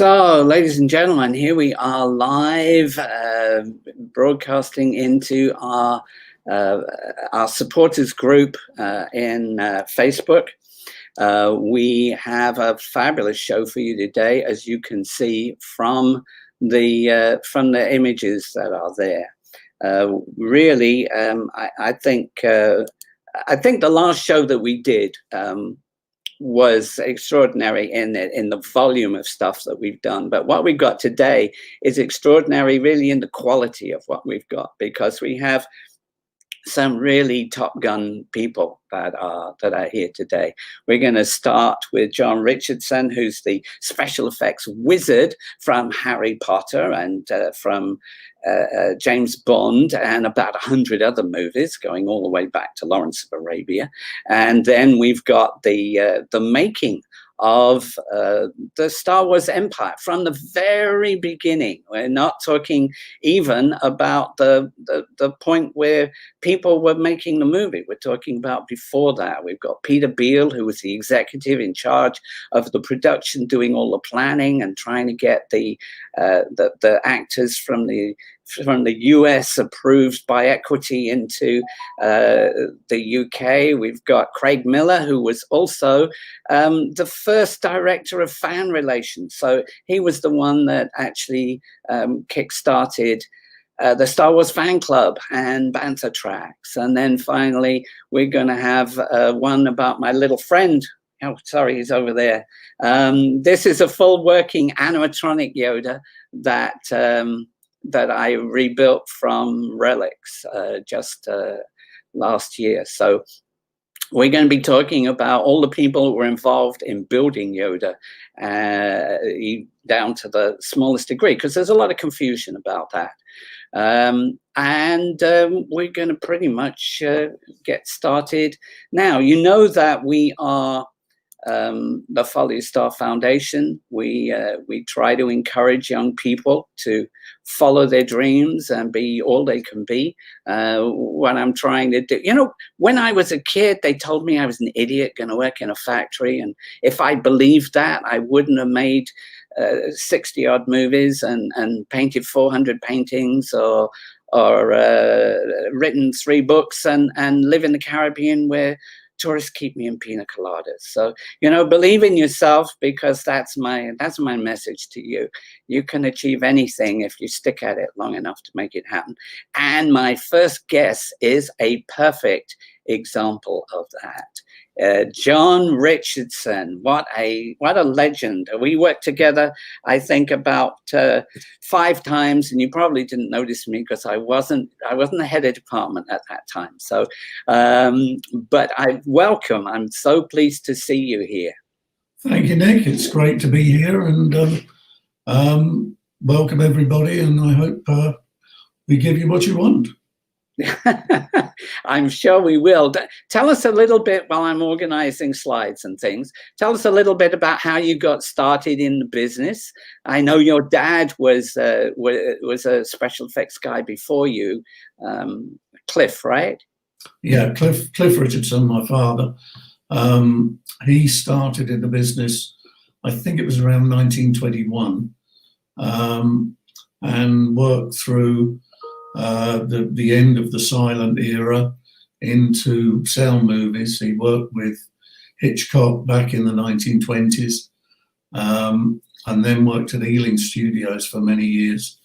So, ladies and gentlemen, here we are live, broadcasting into our supporters group in Facebook. We have a fabulous show for you today, as you can see from the images that are there. Really, I think the last show that we did was extraordinary in the volume of stuff that we've done. But what we've got today is extraordinary really in the quality of what we've got, because we have some really top gun people that are here today. We're going to start with John Richardson, who's the special effects wizard from Harry Potter and from James Bond and about 100 other movies, going all the way back to Lawrence of Arabia. And then we've got the making of the Star Wars Empire from the very beginning. We're not talking even about the point where people were making the movie. We're talking about before that. We've got Peter Beale, who was the executive in charge of the production, doing all the planning and trying to get the actors from the US approved by equity into the UK. We've got Craig Miller, who was also the first director of fan relations. So he was the one that actually kick-started the Star Wars fan club and banter tracks. And then finally, we're going to have one about my little friend. Oh, sorry, he's over there. This is a full working animatronic Yoda that I rebuilt from relics just last year. So we're going to be talking about all the people who were involved in building Yoda down to the smallest degree, because there's a lot of confusion about that. We're going to pretty much get started now. You know that we are the Folly Star Foundation. We try to encourage young people to follow their dreams and be all they can be. What I'm trying to do, when I was a kid, they told me I was an idiot going to work in a factory, and if I believed that, I wouldn't have made 60 odd movies and painted 400 paintings or written 3 books and live in the Caribbean where tourists keep me in pina coladas. So, believe in yourself, because that's my message to you. You can achieve anything if you stick at it long enough to make it happen. And my first guess is a perfect example of that. John Richardson, what a legend. We worked together, I think, about 5 times, and you probably didn't notice me because I wasn't the head of department at that time. So, but I'm so pleased to see you here. Thank you, Nick. It's great to be here, and welcome everybody, and I hope we give you what you want. I'm sure we will. Tell us a little bit, while I'm organizing slides and things, tell us a little bit about how you got started in the business. I know your dad was a special effects guy before you, Cliff, right? Yeah, Cliff Richardson, my father. He started in the business, I think it was around 1921, and worked through the end of the silent era into sound movies. He worked with Hitchcock back in the 1920s, and then worked at Ealing Studios for many years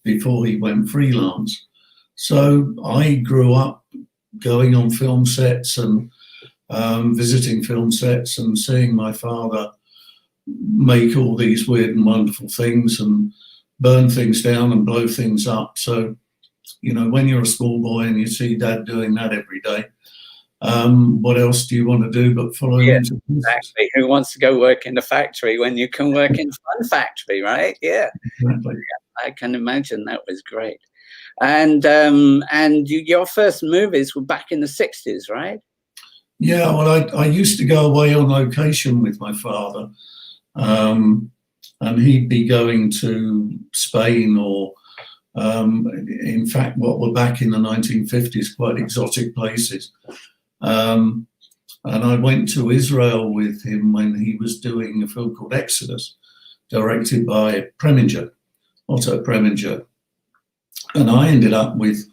before he went freelance. So I grew up going on film sets and visiting film sets and seeing my father make all these weird and wonderful things and burn things down and blow things up. So when you're a small boy and you see Dad doing that every day, what else do you want to do but follow him into business? Exactly. Who wants to go work in a factory when you can work in Fun Factory, right? Yeah. Exactly. Yeah, I can imagine that was great. And your first movies were back in the 60s, right? Yeah, well, I used to go away on location with my father, and he'd be going to Spain or in fact, what were back in the 1950s, quite exotic places. And I went to Israel with him when he was doing a film called Exodus, directed by Otto Preminger. And I ended up with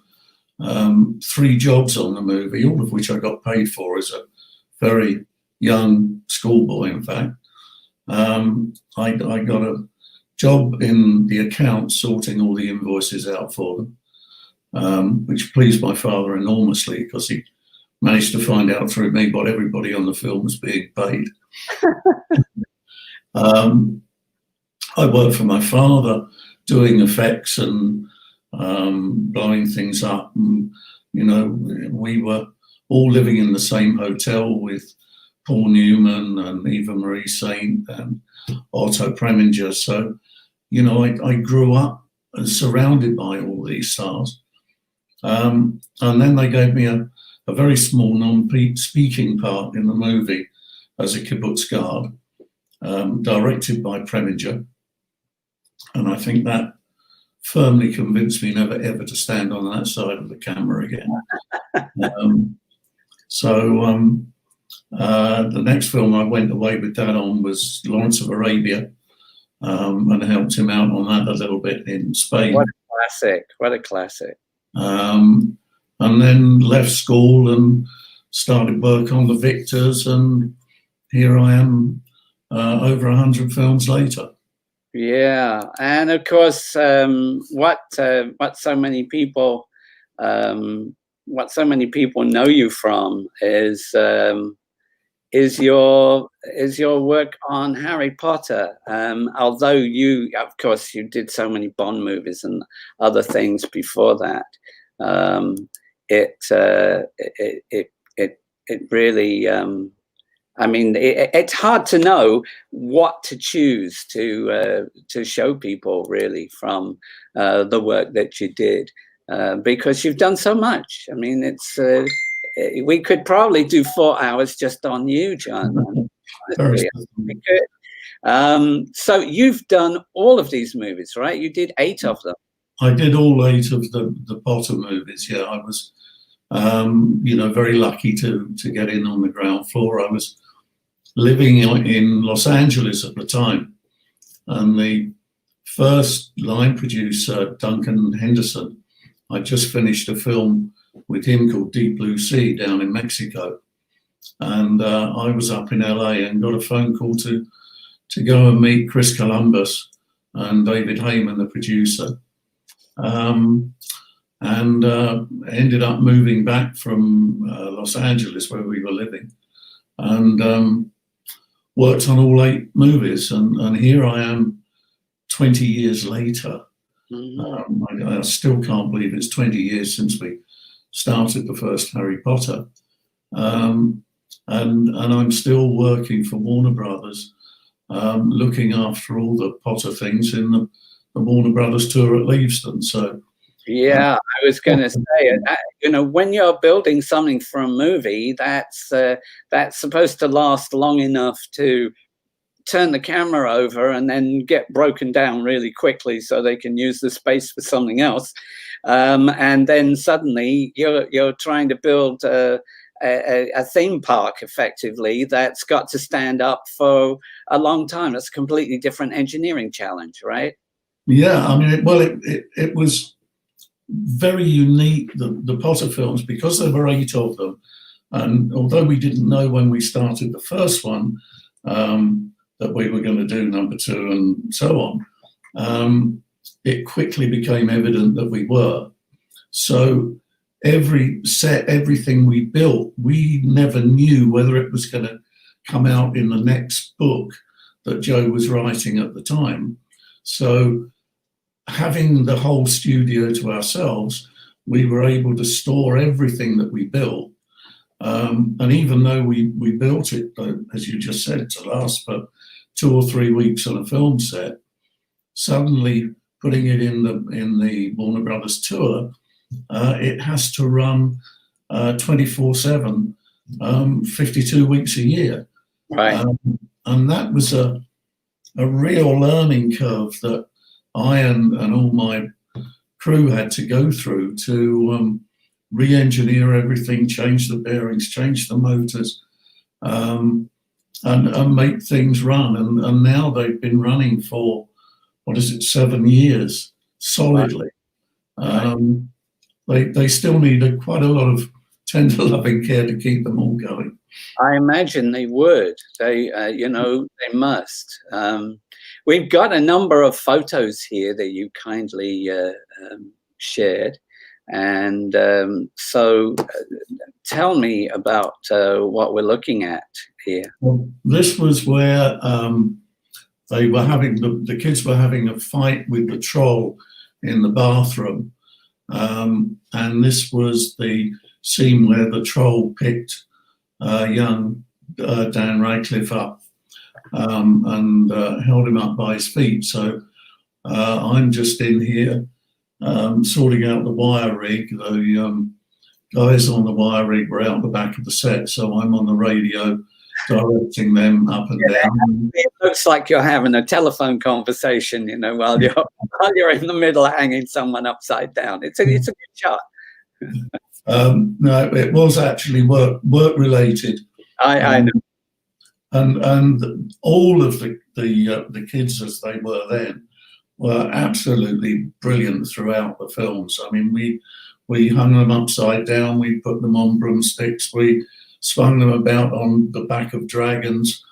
3 jobs on the movie, all of which I got paid for as a very young schoolboy, in fact. I got a job in the accounts sorting all the invoices out for them, which pleased my father enormously because he managed to find out through me what everybody on the film was being paid. I worked for my father doing effects and blowing things up. And, you know, we were all living in the same hotel with Paul Newman and Eva Marie Saint and Otto Preminger. So, you know, I grew up surrounded by all these stars. And then they gave me a very small non-speaking part in the movie as a kibbutz guard, directed by Preminger. And I think that firmly convinced me never ever to stand on that side of the camera again. The next film I went away with Dad on was Lawrence of Arabia, and helped him out on that a little bit in Spain. What a classic! What a classic! And then left school and started work on the Victors, and here I am, over 100 films later. Yeah, and of course, what so many people know you from is your work on Harry Potter. Although you, of course, you did so many Bond movies and other things before that. It really. I mean, it's hard to know what to choose to show people really from the work that you did, because you've done so much. I mean, it's we could probably do 4 hours just on you, John. So you've done all of these movies, right? You did 8 of them. I did all 8 of the Potter movies. Yeah, I was, you know, very lucky to get in on the ground floor. I was living in Los Angeles at the time, and the first line producer, Duncan Henderson, I just finished a film with him called Deep Blue Sea down in Mexico, and I was up in LA and got a phone call to go and meet Chris Columbus and David Heyman, the producer, and ended up moving back from Los Angeles where we were living, and worked on all 8 movies, and here I am 20 years later. Mm-hmm. I still can't believe it's 20 years since we started the first Harry Potter, and I'm still working for Warner Brothers, looking after all the Potter things in the Warner Brothers tour at Leavesden. So yeah, I was going to say, you know, when you're building something for a movie, that's supposed to last long enough to turn the camera over and then get broken down really quickly so they can use the space for something else. And then suddenly you're trying to build a theme park effectively that's got to stand up for a long time. It's a completely different engineering challenge, right? Yeah, I mean, it was very unique, the Potter films, because there were 8 of them, and although we didn't know when we started the first one that we were going to do number 2 and so on, it quickly became evident that we were. So every set, everything we built, we never knew whether it was going to come out in the next book that Joe was writing at the time. So having the whole studio to ourselves, we were able to store everything that we built. And even though we built it, as you just said, to last for 2 or 3 weeks on a film set, suddenly putting it in the Warner Brothers tour, it has to run 24/7, 52 weeks a year. Right. And that was a real learning curve that I and all my crew had to go through to re-engineer everything, change the bearings, change the motors, and make things run. And now they've been running for, 7 years solidly. They still need quite a lot of tender loving care to keep them all going. I imagine they would. They must. We've got a number of photos here that you kindly shared. And so tell me about what we're looking at here. Well, this was where they were having, the kids were having a fight with the troll in the bathroom. And this was the scene where the troll picked young Dan Radcliffe up and held him up by his feet. So I'm just in here sorting out the wire rig. The guys on the wire rig were out the back of the set, so I'm on the radio directing them up and down. It looks like you're having a telephone conversation, while you're in the middle of hanging someone upside down. It's a good shot. No, it was actually work related. I know. And all of the kids as they were then were absolutely brilliant throughout the films. I mean, we hung them upside down, we put them on broomsticks, we swung them about on the back of dragons,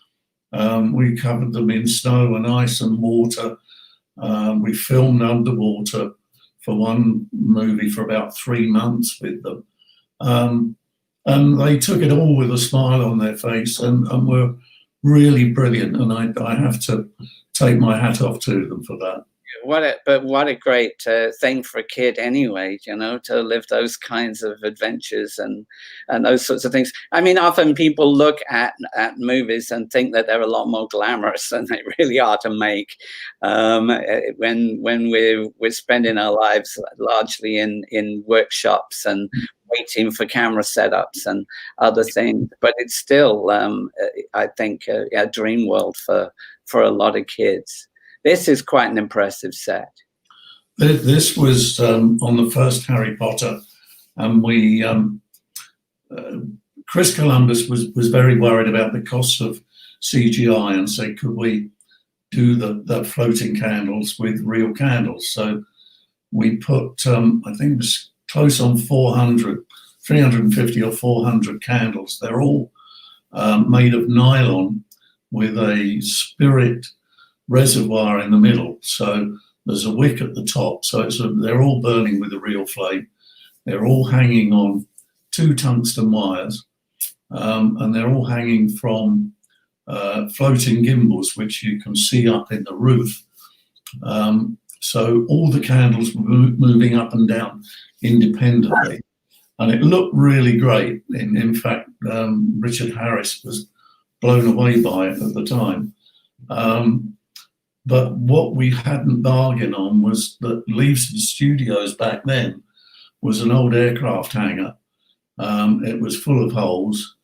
we covered them in snow and ice and water. We filmed underwater for one movie for about 3 months with them. And they took it all with a smile on their face and were really brilliant. And I have to take my hat off to them for that. What a great thing for a kid anyway, to live those kinds of adventures and those sorts of things. I mean, often people look at movies and think that they're a lot more glamorous than they really are to make. When we're spending our lives largely in workshops and waiting for camera setups and other things, but it's still, I think, a dream world for a lot of kids. This is quite an impressive set. This was on the first Harry Potter, and we Chris Columbus was very worried about the costs of CGI and said, could we do the floating candles with real candles? So we put, I think it was close on 350 or 400 candles. They're all made of nylon with a spirit reservoir in the middle. So there's a wick at the top. So they're all burning with a real flame. They're all hanging on 2 tungsten wires, and they're all hanging from floating gimbals, which you can see up in the roof. So all the candles were moving up and down independently, and it looked really great. In fact, Richard Harris was blown away by it at the time. But what we hadn't bargained on was that Leavesden Studios back then was an old aircraft hangar. It was full of holes,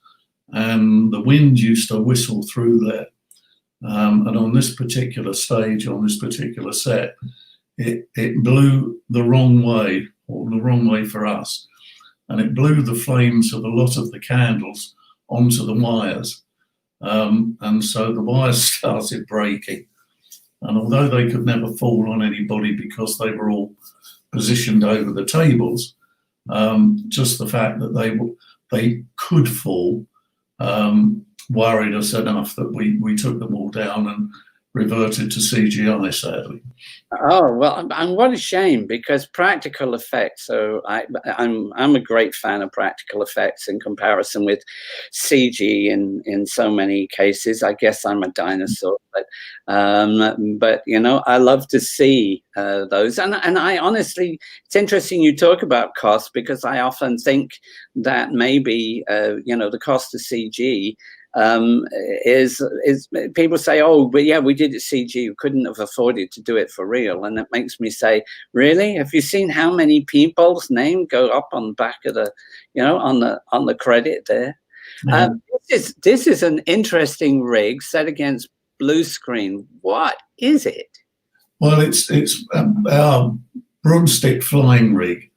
and the wind used to whistle through there. And on this particular stage, on this particular set, it blew the wrong way, or the wrong way for us. And it blew the flames of a lot of the candles onto the wires. And so the wires started breaking. And although they could never fall on anybody because they were all positioned over the tables, just the fact that they could fall worried us enough that we took them all down and reverted to CGI, sadly. Oh, well, and what a shame, because practical effects, so I'm a great fan of practical effects in comparison with CG in so many cases. I guess I'm a dinosaur, but I love to see those. And I honestly, it's interesting you talk about cost, because I often think that maybe, the cost of CG is people say, oh, but yeah, we did it CG, you couldn't have afforded to do it for real. And it makes me say, really? Have you seen how many people's name go up on the back of the, on the credit there? Mm-hmm. This is an interesting rig set against blue screen. What is it? Well, it's our broomstick flying rig,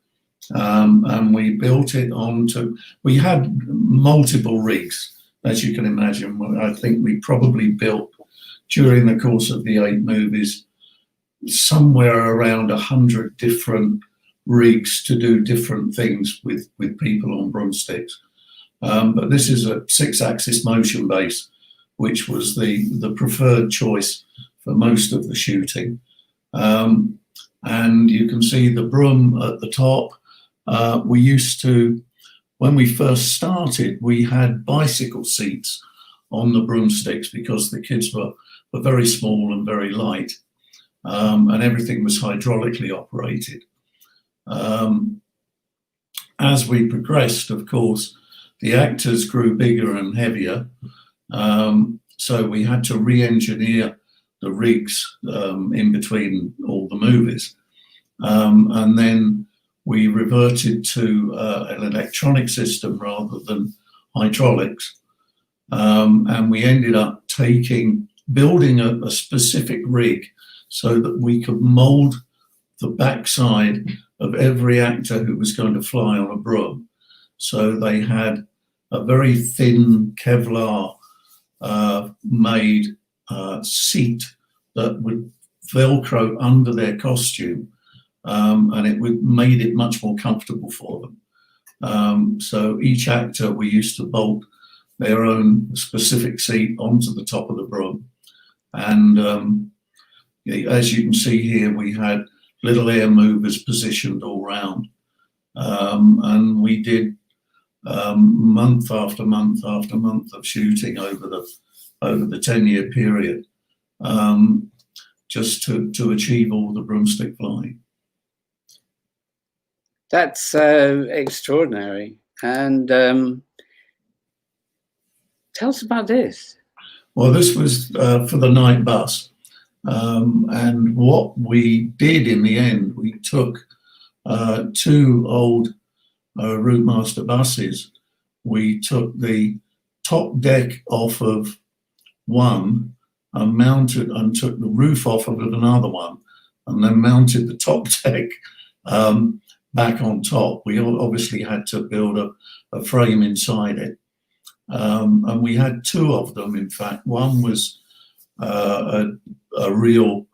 and we built it onto. We had multiple rigs as you can imagine, I think we probably built, during the course of the 8 movies, somewhere around 100 different rigs to do different things with people on broomsticks. But this is a 6-axis motion base, which was the preferred choice for most of the shooting. And you can see the broom at the top. We used to, when we first started, we had bicycle seats on the broomsticks because the kids were very small and very light, and everything was hydraulically operated. As we progressed, of course, the actors grew bigger and heavier, so we had to re-engineer the rigs in between all the movies. And then we reverted to an electronic system rather than hydraulics. And we ended up building a specific rig so that we could mold the backside of every actor who was going to fly on a broom. So they had a very thin Kevlar made seat that would Velcro under their costume, and it made it much more comfortable for them. So each actor, we used to bolt their own specific seat onto the top of the broom. And as you can see here, we had little air movers positioned all round. And we did month after month after month of shooting over the 10-year period, just to achieve all the broomstick flying. That's extraordinary. And tell us about this. Well, this was for the night bus. And what we did in the end, we took 2 old Routemaster buses. We took the top deck off of one and took the roof off of another one, and then mounted the top deck back on top. We obviously had to build a frame inside it. And we had 2 of them, in fact. One was a real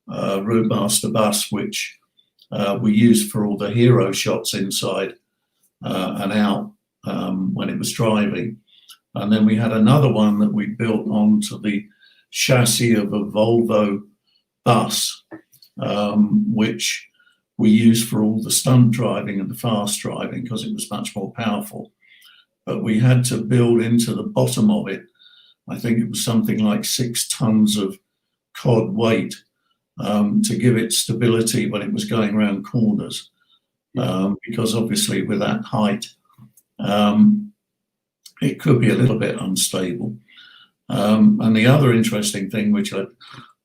Routemaster bus, which we used for all the hero shots inside and out when it was driving. And then we had another one that we built onto the chassis of a Volvo bus, which we used for all the stunt driving and the fast driving because it was much more powerful. But we had to build into the bottom of it, I think it was something like 6 tons of cod weight to give it stability when it was going around corners, because obviously with that height, it could be a little bit unstable. And the other interesting thing, which I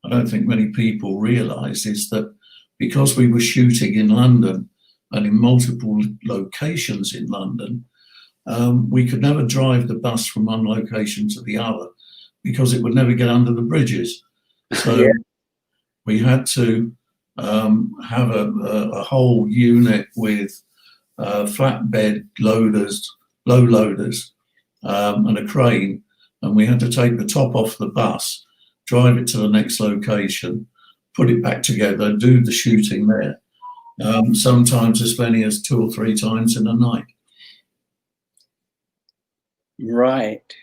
don't think many people realise, is that because we were shooting in London and in multiple locations in London, we could never drive the bus from one location to the other because it would never get under the bridges. So we had to have a whole unit with flatbed loaders, low loaders, and a crane, and we had to take the top off the bus, drive it to the next location, put it back together, do the shooting there, sometimes as many as 2 or 3 times in a night. Right.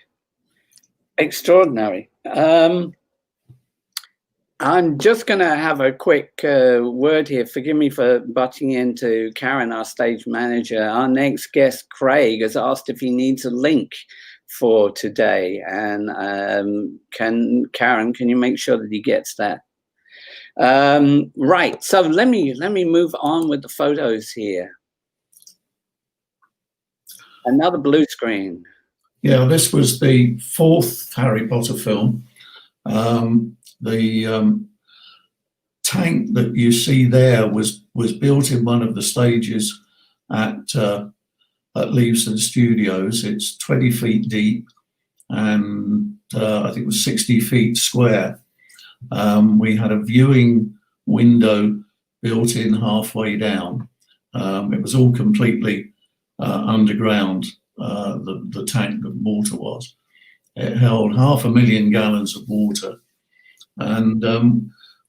Extraordinary. I'm just going to have a quick word here. Forgive me for butting into Karen, our stage manager. Our next guest, Craig, has asked if he needs a link for today. And Karen, can you make sure that he gets that? Right. So let me move on with the photos here. Another blue screen. Yeah, this was the 4th Harry Potter film. The tank that you see there was built in one of the stages at Leavesden Studios. It's 20 feet deep and I think it was 60 feet square. We had a viewing window built in halfway down. It was all completely underground, the tank of water was. It held 500,000 gallons of water, and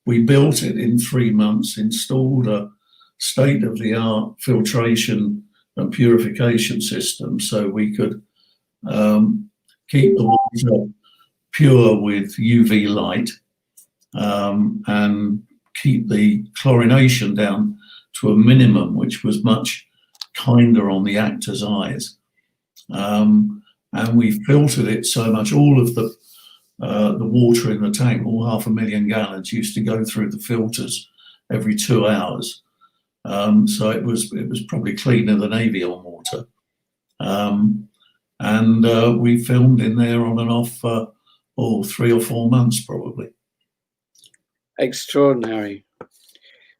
we built it in 3 months, installed a state-of-the-art filtration and purification system so we could keep the water pure with UV light, and keep the chlorination down to a minimum, which was much kinder on the actor's eyes. And we filtered it so much, all of the water in the tank, all 500,000 gallons, used to go through the filters every 2 hours. So it was probably cleaner than avion water. And we filmed in there on and off for 3 or 4 months probably. Extraordinary.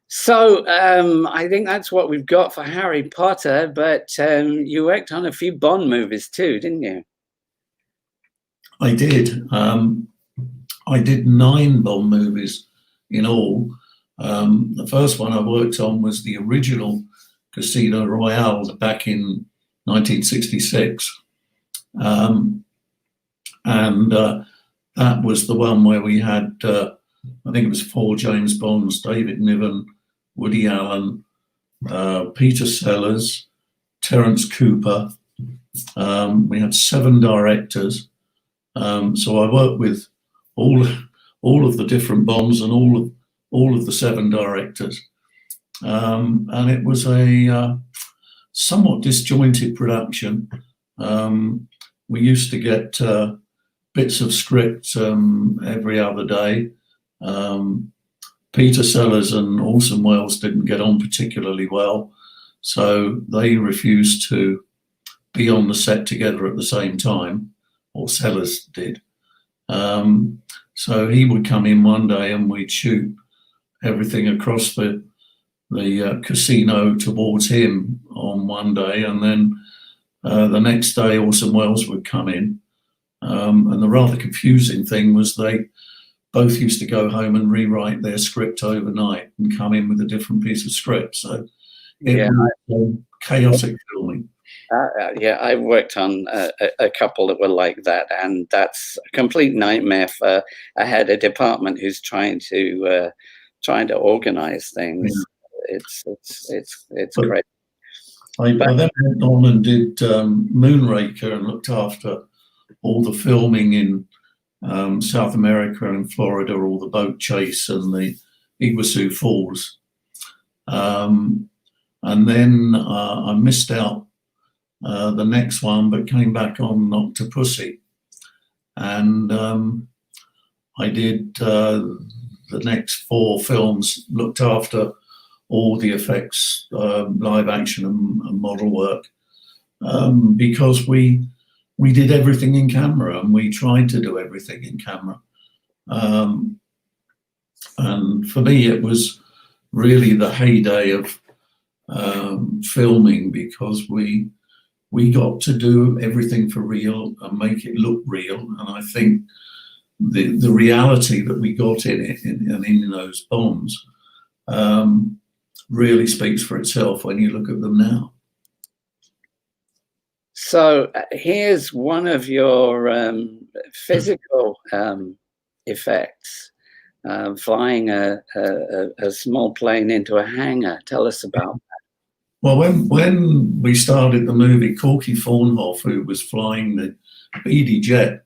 So I think that's what we've got for Harry Potter, but you worked on a few Bond movies too, didn't you? I did. I did 9 Bond movies in all. The first one I worked on was the original Casino Royale back in 1966. And that was the one where we had, I think it was 4 James Bonds: David Niven, Woody Allen, Peter Sellers, Terence Cooper. We had 7 directors. So I worked with all of the different Bonds and all of the 7 directors. And it was a somewhat disjointed production. We used to get bits of script every other day. Peter Sellers and Orson Welles didn't get on particularly well, so they refused to be on the set together at the same time, or Sellers did. So he would come in one day and we'd shoot everything across the casino towards him on one day, and then the next day Orson Welles would come in. And the rather confusing thing was they both used to go home and rewrite their script overnight and come in with a different piece of script. So it was chaotic filming. Yeah, I worked on a couple that were like that, and that's a complete nightmare for a head of department who's trying to organize things. Yeah. It's great. I then went on and did Moonraker and looked after all the filming in South America and Florida, all the boat chase and the Iguazu Falls. And then I missed out the next one, but came back on Octopussy. And I did the next 4 films, looked after all the effects, live action and model work, because we did everything in camera, and we tried to do everything in camera. And for me, it was really the heyday of filming, because we got to do everything for real and make it look real. And I think the reality that we got in it and in those Bonds really speaks for itself when you look at them now. So here's one of your physical effects, flying a small plane into a hangar. Tell us about that. Well, when we started the movie, Corky Thornhoff, who was flying the BD jet,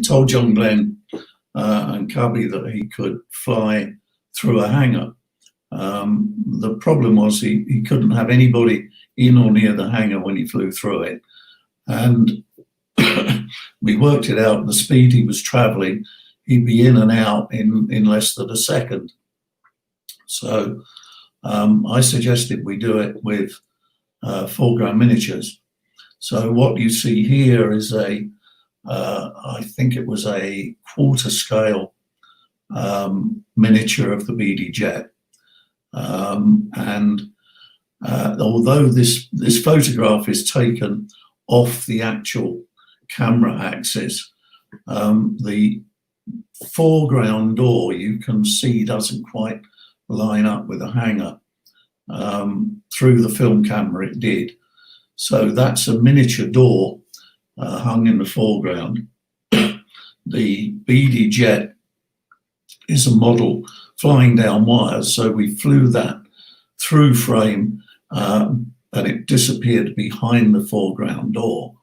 told John Glenn and Cubby that he could fly through a hangar. The problem was he couldn't have anybody in or near the hangar when he flew through it. And we worked it out, the speed he was traveling, he'd be in and out in less than a second. So I suggested we do it with Foreground Miniatures. So what you see here is I think it was a quarter scale miniature of the BD jet. And although this photograph is taken off the actual camera axis, the foreground door you can see doesn't quite line up with the hangar. Through the film camera it did. So that's a miniature door hung in the foreground. The BD jet is a model flying down wires, so we flew that through frame and it disappeared behind the foreground door.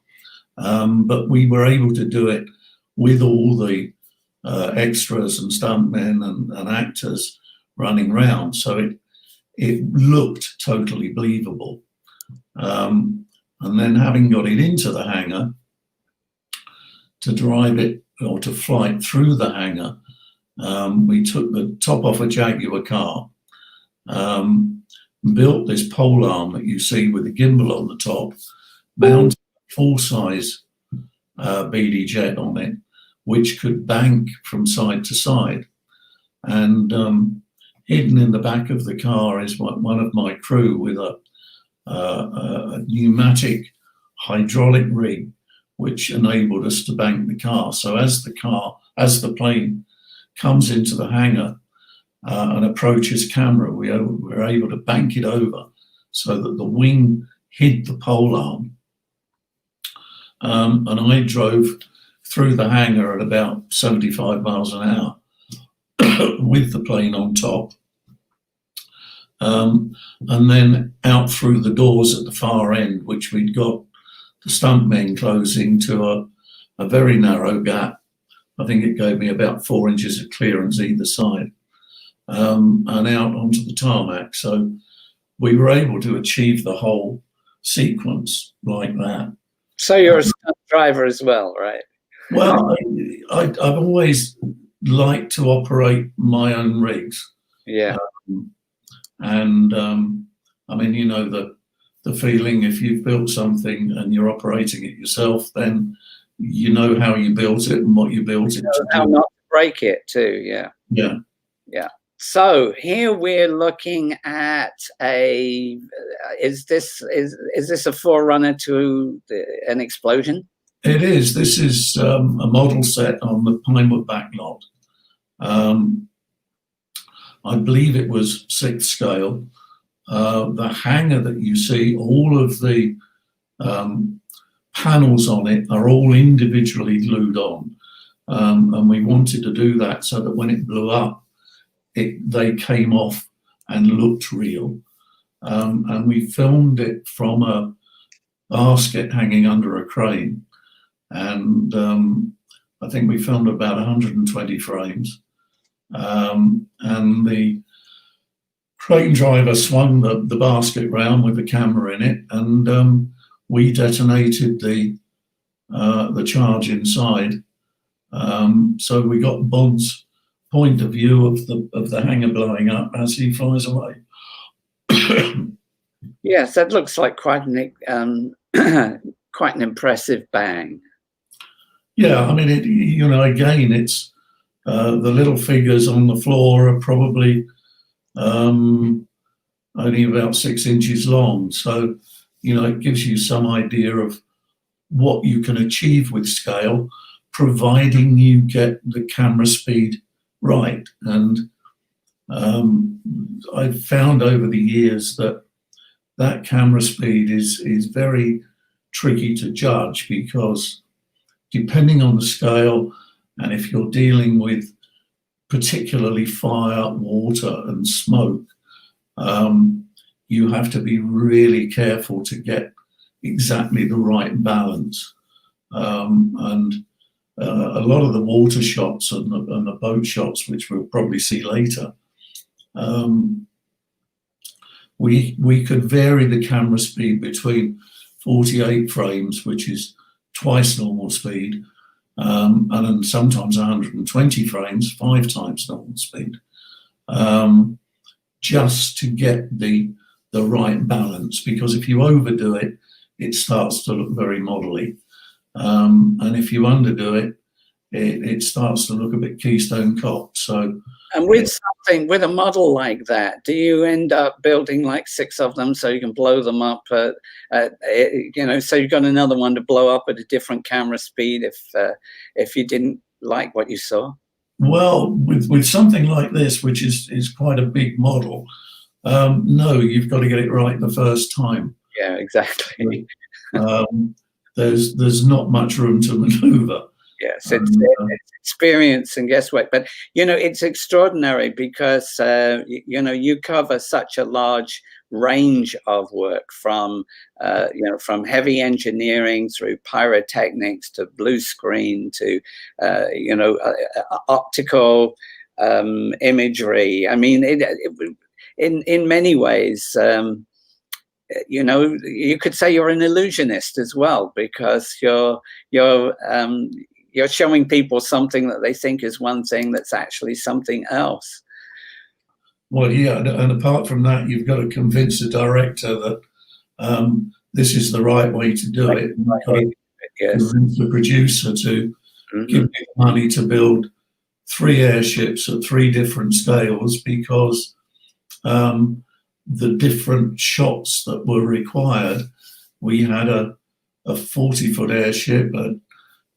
But we were able to do it with all the extras and stuntmen and actors running around, so it looked totally believable. And then having got it into the hangar, to drive it or to fly it through the hangar, we took the top off a Jaguar car, built this pole arm that you see with the gimbal on the top, mounted a full-size BD jet on it, which could bank from side to side. And hidden in the back of the car is one of my crew with a pneumatic hydraulic rig, which enabled us to bank the car. So as the plane comes into the hangar and approaches camera, we were able to bank it over so that the wing hid the pole arm. And I drove through the hangar at about 75 miles an hour with the plane on top. And then out through the doors at the far end, which we'd got the stuntmen closing to a very narrow gap. I think it gave me about 4 inches of clearance either side, and out onto the tarmac. So we were able to achieve the whole sequence like that. So you're a stunt driver as well, right? Well, I've always liked to operate my own rigs. Yeah. And I mean, you know, the feeling, if you've built something and you're operating it yourself, then you know how you built it and what you built it to how do. not to break it too. Yeah. Yeah. Yeah. So here we're looking at is this a forerunner to an explosion? It is. This is a model set on the Pinewood backlot. I believe it was 6th scale. The hangar that you see, all of the panels on it are all individually glued on. And we wanted to do that so that when it blew up, they came off and looked real. And we filmed it from a basket hanging under a crane. And I think we filmed about 120 frames. And the crane driver swung the basket round with the camera in it, and we detonated the charge inside. So we got Bond's point of view of the hangar blowing up as he flies away. Yes, that looks like quite an quite an impressive bang. Yeah, I mean, again, it's the little figures on the floor are probably only about 6 inches long. So, it gives you some idea of what you can achieve with scale, providing you get the camera speed right. And I've found over the years that camera speed is very tricky to judge, because depending on the scale, and if you're dealing with particularly fire, water and smoke, you have to be really careful to get exactly the right balance. And a lot of the water shots and the boat shots, which we'll probably see later, we could vary the camera speed between 48 frames, which is twice normal speed, and then sometimes 120 frames, 5 times normal speed, just to get the right balance. Because if you overdo it, it starts to look very modelly, and if you underdo it, it starts to look a bit Keystone Cop. So, and with a model like that, do you end up building like 6 of them so you can blow them up? So you've got another one to blow up at a different camera speed if you didn't like what you saw? Well, with something like this, which is quite a big model, no, you've got to get it right the first time. Yeah, exactly. The there's not much room to maneuver. Yes, it's experience and guesswork. But, it's extraordinary because, you cover such a large range of work from, from heavy engineering through pyrotechnics to blue screen to, optical imagery. I mean, in many ways, you could say you're an illusionist as well, because you're showing people something that they think is one thing that's actually something else. Well, yeah, and apart from that, you've got to convince the director that this is the right way to do it. You've got to convince the producer to give you money to build 3 airships at 3 different scales, because the different shots that were required, we had a 40-foot airship, a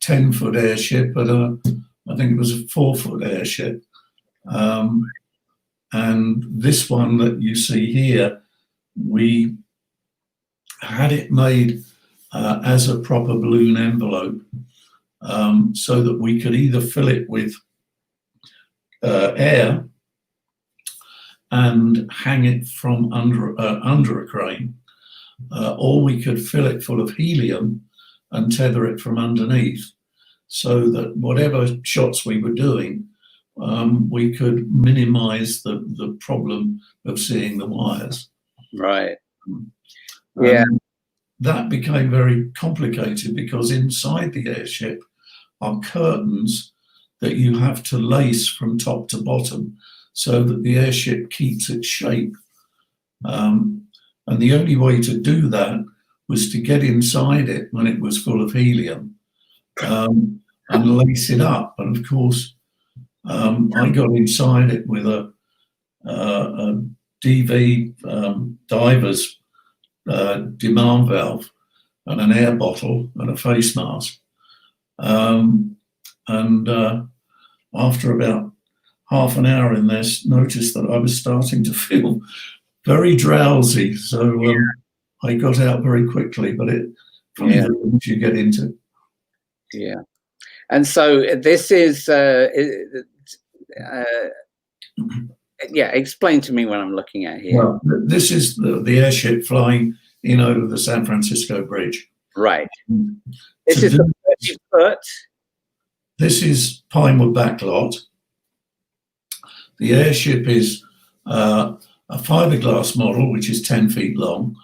10-foot airship, and I think it was a 4-foot airship. And this one that you see here, we had it made as a proper balloon envelope, so that we could either fill it with air and hang it from under a crane, or we could fill it full of helium and tether it from underneath, so that whatever shots we were doing, we could minimize the problem of seeing the wires. Right. Yeah. That became very complicated because inside the airship are curtains that you have to lace from top to bottom so that the airship keeps its shape. And the only way to do that was to get inside it when it was full of helium and lace it up. And of course, I got inside it with a DV diver's demand valve and an air bottle and a face mask. After about half an hour in there, noticed that I was starting to feel very drowsy. So I got out very quickly, but once you get into. Yeah. And so this is, explain to me what I'm looking at here. Well, this is the airship flying in over the San Francisco Bridge. Right. This is the 30-foot. This is Pinewood Backlot. The airship is a fiberglass model, which is 10 feet long.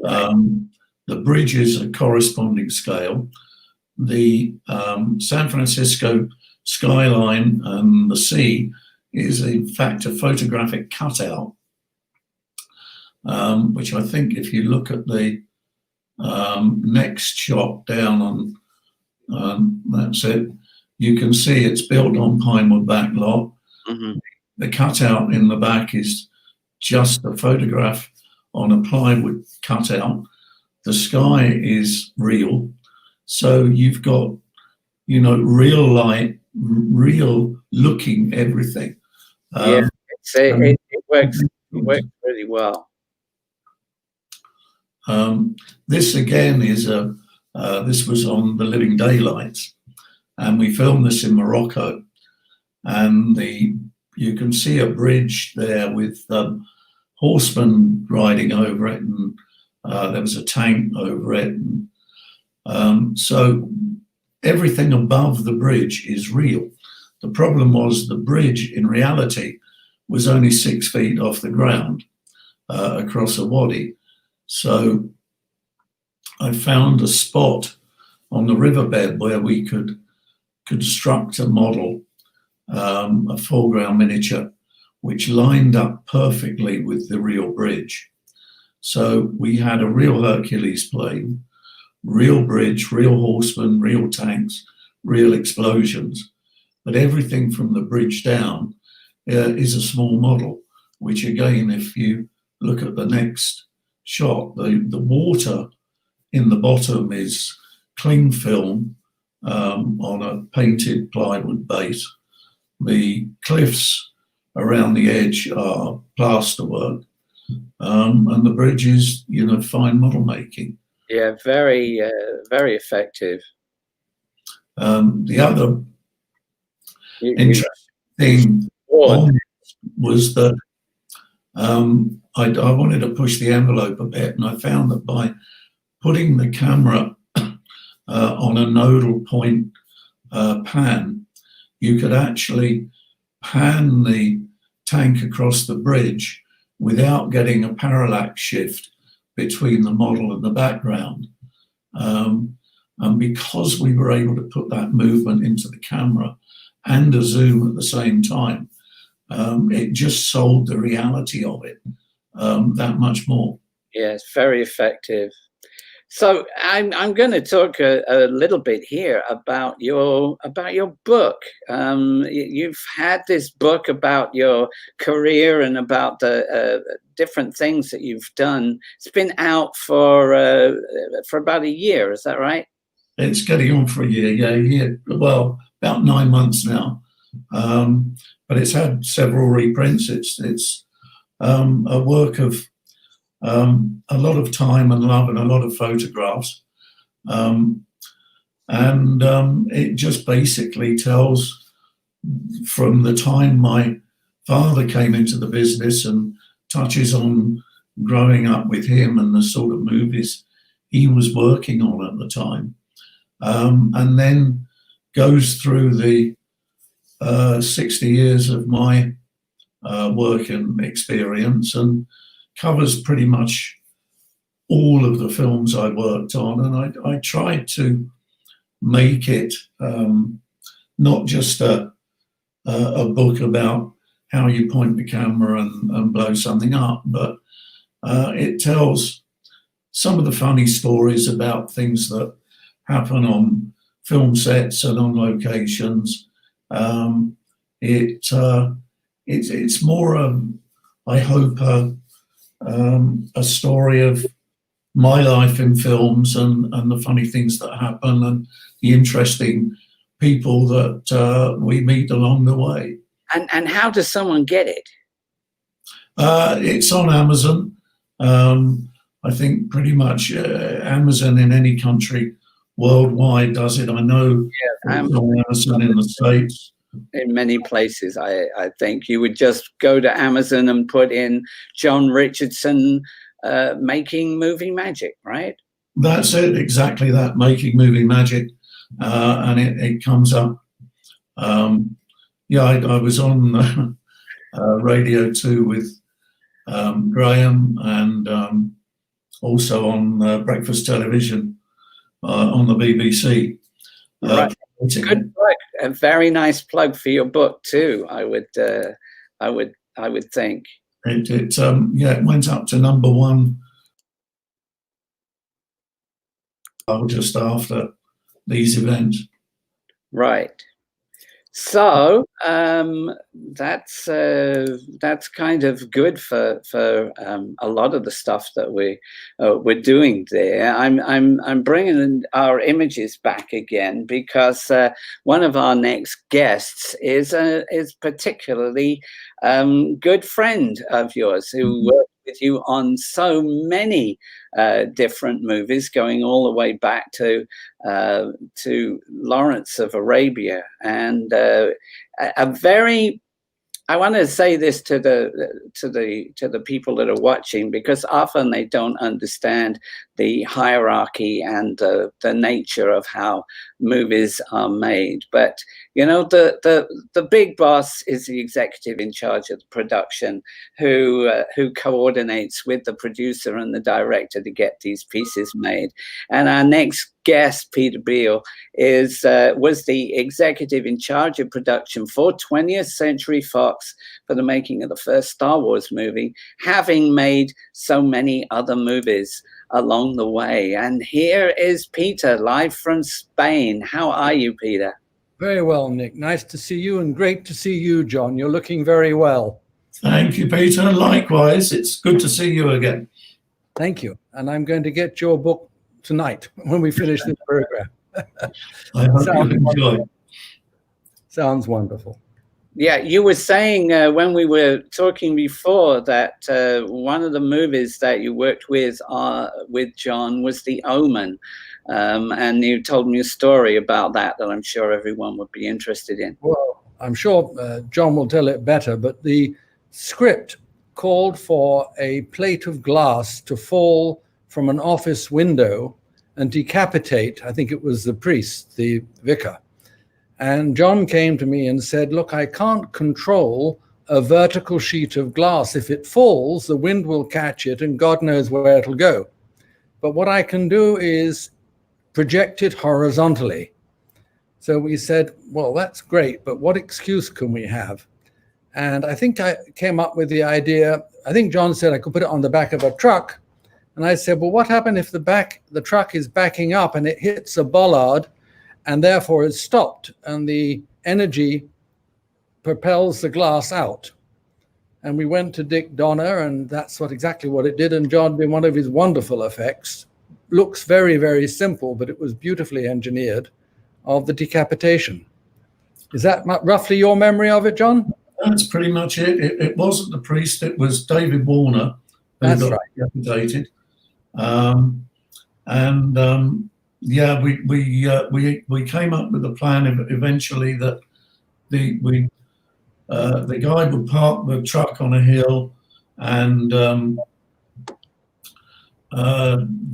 The bridge is a corresponding scale. The San Francisco skyline and the sea is in fact a photographic cutout, which I think if you look at the next shot down on, that's it, you can see it's built on Pinewood Backlot. The cutout in the back is just a photograph on a plywood cutout. The sky is real. So you've got, real light, real looking everything. It works really well. This again is this was on the Living Daylights, and we filmed this in Morocco. And you can see a bridge there with horsemen riding over it, and there was a tank over it. And, so everything above the bridge is real. The problem was the bridge in reality was only 6 feet off the ground across a wadi. So I found a spot on the riverbed where we could construct a model, a foreground miniature, which lined up perfectly with the real bridge. So we had a real Hercules plane, real bridge, real horsemen, real tanks, real explosions. But everything from the bridge down is a small model, which again, if you look at the next shot, the water in the bottom is cling film on a painted plywood base. The cliffs around the edge are plasterwork, and the bridge is, fine model making. Yeah, very, very effective. The other You interesting thing on it was that I wanted to push the envelope a bit, and I found that by putting the camera on a nodal point pan, you could actually pan the tank across the bridge without getting a parallax shift between the model and the background. And because we were able to put that movement into the camera and a zoom at the same time, it just sold the reality of it that much more. Yes, very effective. So I'm going to talk a little bit here about your book. You've had this book about your career and about the different things that you've done. It's been out for about a year. Is that right? It's getting on for a year. Yeah. Well, about 9 months now. But it's had several reprints. It's a work of a lot of time and love and a lot of photographs. It just basically tells from the time my father came into the business and touches on growing up with him and the sort of movies he was working on at the time. And then goes through the 60 years of my work and experience and covers pretty much all of the films I worked on. And I tried to make it not just a book about how you point the camera and blow something up, but it tells some of the funny stories about things that happen on film sets and on locations. It's more, I hope, a story of my life in films and the funny things that happen and the interesting people that we meet along the way. And how does someone get it? It's on Amazon. I think pretty much Amazon in any country worldwide does it. I know Amazon in the States. In many places, I think you would just go to Amazon and put in John Richardson making movie magic, right? That's it, exactly that, making movie magic, and it comes up. I was on Radio 2 with Graham and also on breakfast television on the BBC. Right. Good plug. A very nice plug for your book too. I would think. It went up to #1 just after these events. Right. So that's kind of good for a lot of the stuff that we're doing there. I'm bringing in our images back again because one of our next guests is particularly good friend of yours who worked with you on so many different movies, going all the way back to Lawrence of Arabia, and I want to say this to the people that are watching, because often they don't understand the hierarchy and the nature of how movies are made. But you know, the big boss is the executive in charge of the production, who coordinates with the producer and the director to get these pieces made. And our next guest, Peter Beale, was the executive in charge of production for 20th Century Fox for the making of the first Star Wars movie, having made so many other movies along the way. And here is Peter, live from Spain. How are you, Peter? Very well, Nick. Nice to see you, and great to see you, John. You're looking very well. Thank you, Peter. Likewise, it's good to see you again. Thank you. And I'm going to get your book tonight when we finish this program. I hope you enjoy. Sounds wonderful. Yeah, you were saying when we were talking before that one of the movies that you worked with John was The Omen, and you told me a story about that I'm sure everyone would be interested in. Well, I'm sure John will tell it better, but the script called for a plate of glass to fall from an office window and decapitate, I think it was the priest, the vicar. And John came to me and said, look, I can't control a vertical sheet of glass. If it falls, the wind will catch it and God knows where it'll go. But what I can do is project it horizontally. So we said, well, that's great, but what excuse can we have? And I think I came up with the idea, I think John said I could put it on the back of a truck. And I said, well, what happened if the truck is backing up and it hits a bollard and therefore is stopped and the energy propels the glass out? And we went to Dick Donner, and that's exactly what it did. And John did one of his wonderful effects. Looks very, very simple, but it was beautifully engineered, of the decapitation. Is that roughly your memory of it, John? That's pretty much it. It wasn't the priest, it was David Warner who got decapitated. Yeah, we came up with a plan eventually that the guy would park the truck on a hill, and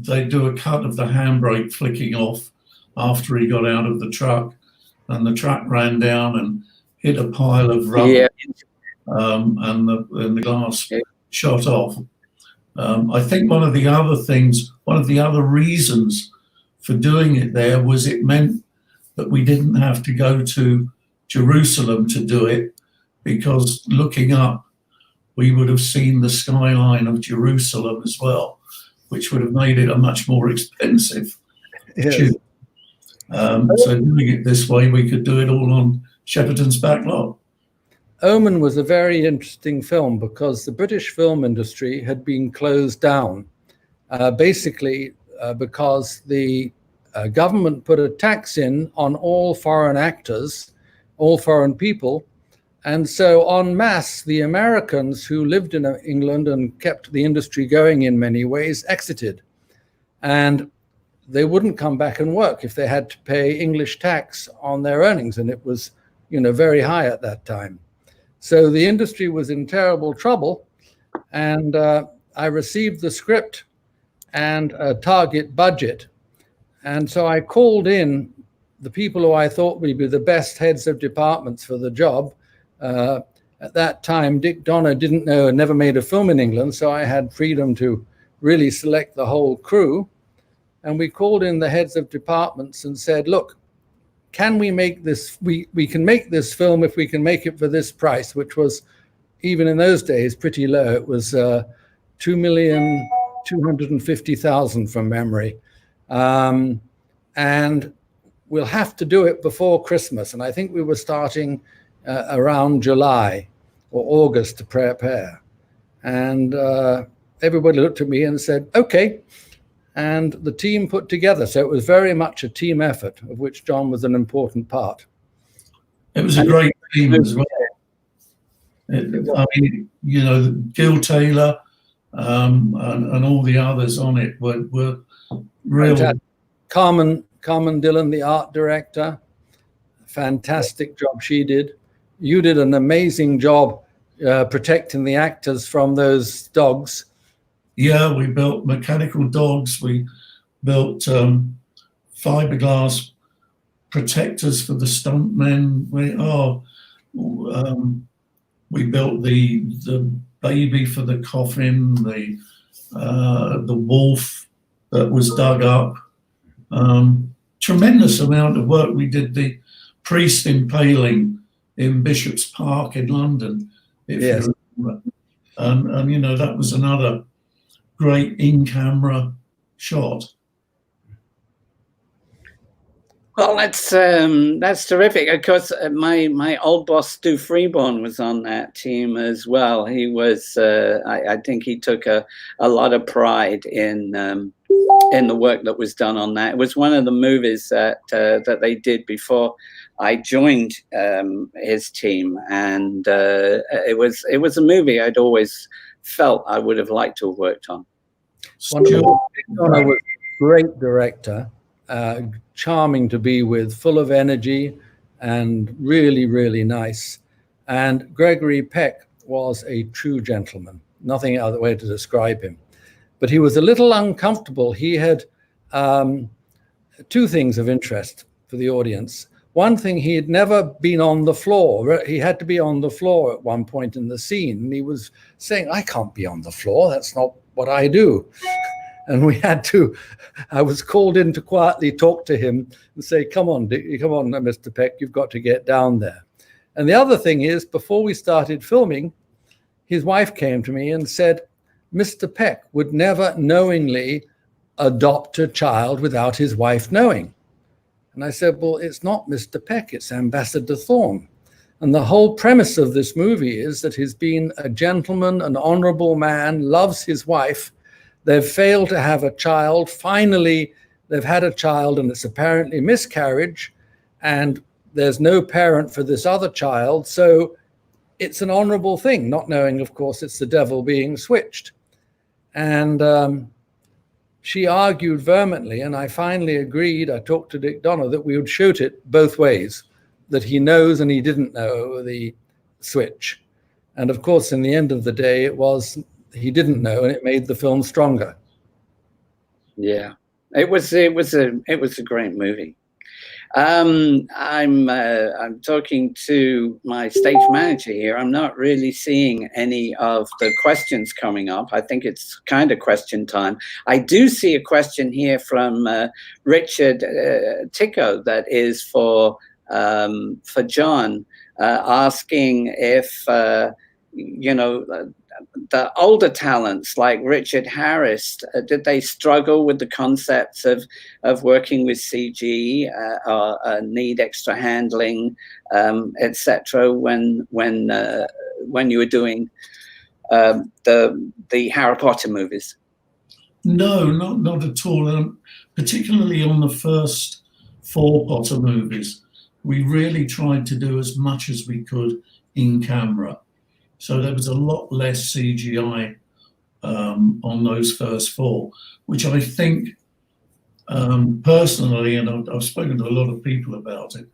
they'd do a cut of the handbrake flicking off after he got out of the truck, and the truck ran down and hit a pile of rubber, and the glass shot off. I think one of the other reasons for doing it there was it meant that we didn't have to go to Jerusalem to do it, because looking up, we would have seen the skyline of Jerusalem as well, which would have made it a much more expensive shoot. So doing it this way, we could do it all on Shepperton's back lot. Omen was a very interesting film because the British film industry had been closed down, basically because the government put a tax in on all foreign actors, all foreign people. And so en masse, the Americans who lived in England and kept the industry going in many ways exited. And they wouldn't come back and work if they had to pay English tax on their earnings. And it was, very high at that time. So the industry was in terrible trouble. And I received the script and a target budget. And so I called in the people who I thought would be the best heads of departments for the job. At that time, Dick Donner didn't know, never made a film in England, so I had freedom to really select the whole crew. And we called in the heads of departments and said, look, can we make this, we can make this film if we can make it for this price, which was, even in those days, pretty low. It was 2,250,000 from memory. And we'll have to do it before Christmas. And I think we were starting around July or August to prepare. And everybody looked at me and said, okay. And the team put together. So it was very much a team effort, of which John was an important part. It was a great team as well. I mean, Gil Taylor and all the others on it were real. Carmen Dillon, the art director, fantastic job she did. You did an amazing job protecting the actors from those dogs. Yeah, we built mechanical dogs. We built fiberglass protectors for the stuntmen. We built the baby for the coffin, the wolf that was dug up. Tremendous amount of work. We did the priest impaling in Bishop's Park in London, if you remember. And that was another great in-camera shot. Well, that's terrific. Of course, my old boss Stu Freeborn was on that team as well. He was, I think, he took a lot of pride in in the work that was done on that. It was one of the movies that they did before I joined his team, and it was a movie I'd always felt I would have liked to have worked on. Wonderful. Connor was a great director, charming to be with, full of energy, and really, really nice. And Gregory Peck was a true gentleman. Nothing other way to describe him. But he was a little uncomfortable. He had two things of interest for the audience. One thing, he had never been on the floor. He had to be on the floor at one point in the scene. And he was saying, I can't be on the floor. That's not what I do. And I was called in to quietly talk to him and say, come on, Mr. Peck, you've got to get down there. And the other thing is, before we started filming, his wife came to me and said, Mr. Peck would never knowingly adopt a child without his wife knowing. And I said, well, it's not Mr. Peck, it's Ambassador Thorne. And the whole premise of this movie is that he's been a gentleman, an honorable man, loves his wife. They've failed to have a child. Finally, they've had a child, and it's apparently miscarriage, and there's no parent for this other child. So it's an honorable thing, not knowing, of course, it's the devil being switched. And she argued vehemently, and I finally agreed. I talked to Dick Donner that we would shoot it both ways, that he knows and he didn't know the switch. And of course, in the end of the day, it was he didn't know, and it made the film stronger. Yeah, it was a great movie. I'm talking to my stage manager here. I'm not really seeing any of the questions coming up. I think it's kind of question time. I do see a question here from Richard Tico that is for John, asking if the older talents like Richard Harris, did they struggle with the concepts of working with CG or need extra handling, etc. when you were doing the Harry Potter movies? No, not at all. Particularly on the first 4 Potter movies, we really tried to do as much as we could in camera. So there was a lot less CGI on those first 4, which I think personally, and I've spoken to a lot of people about it,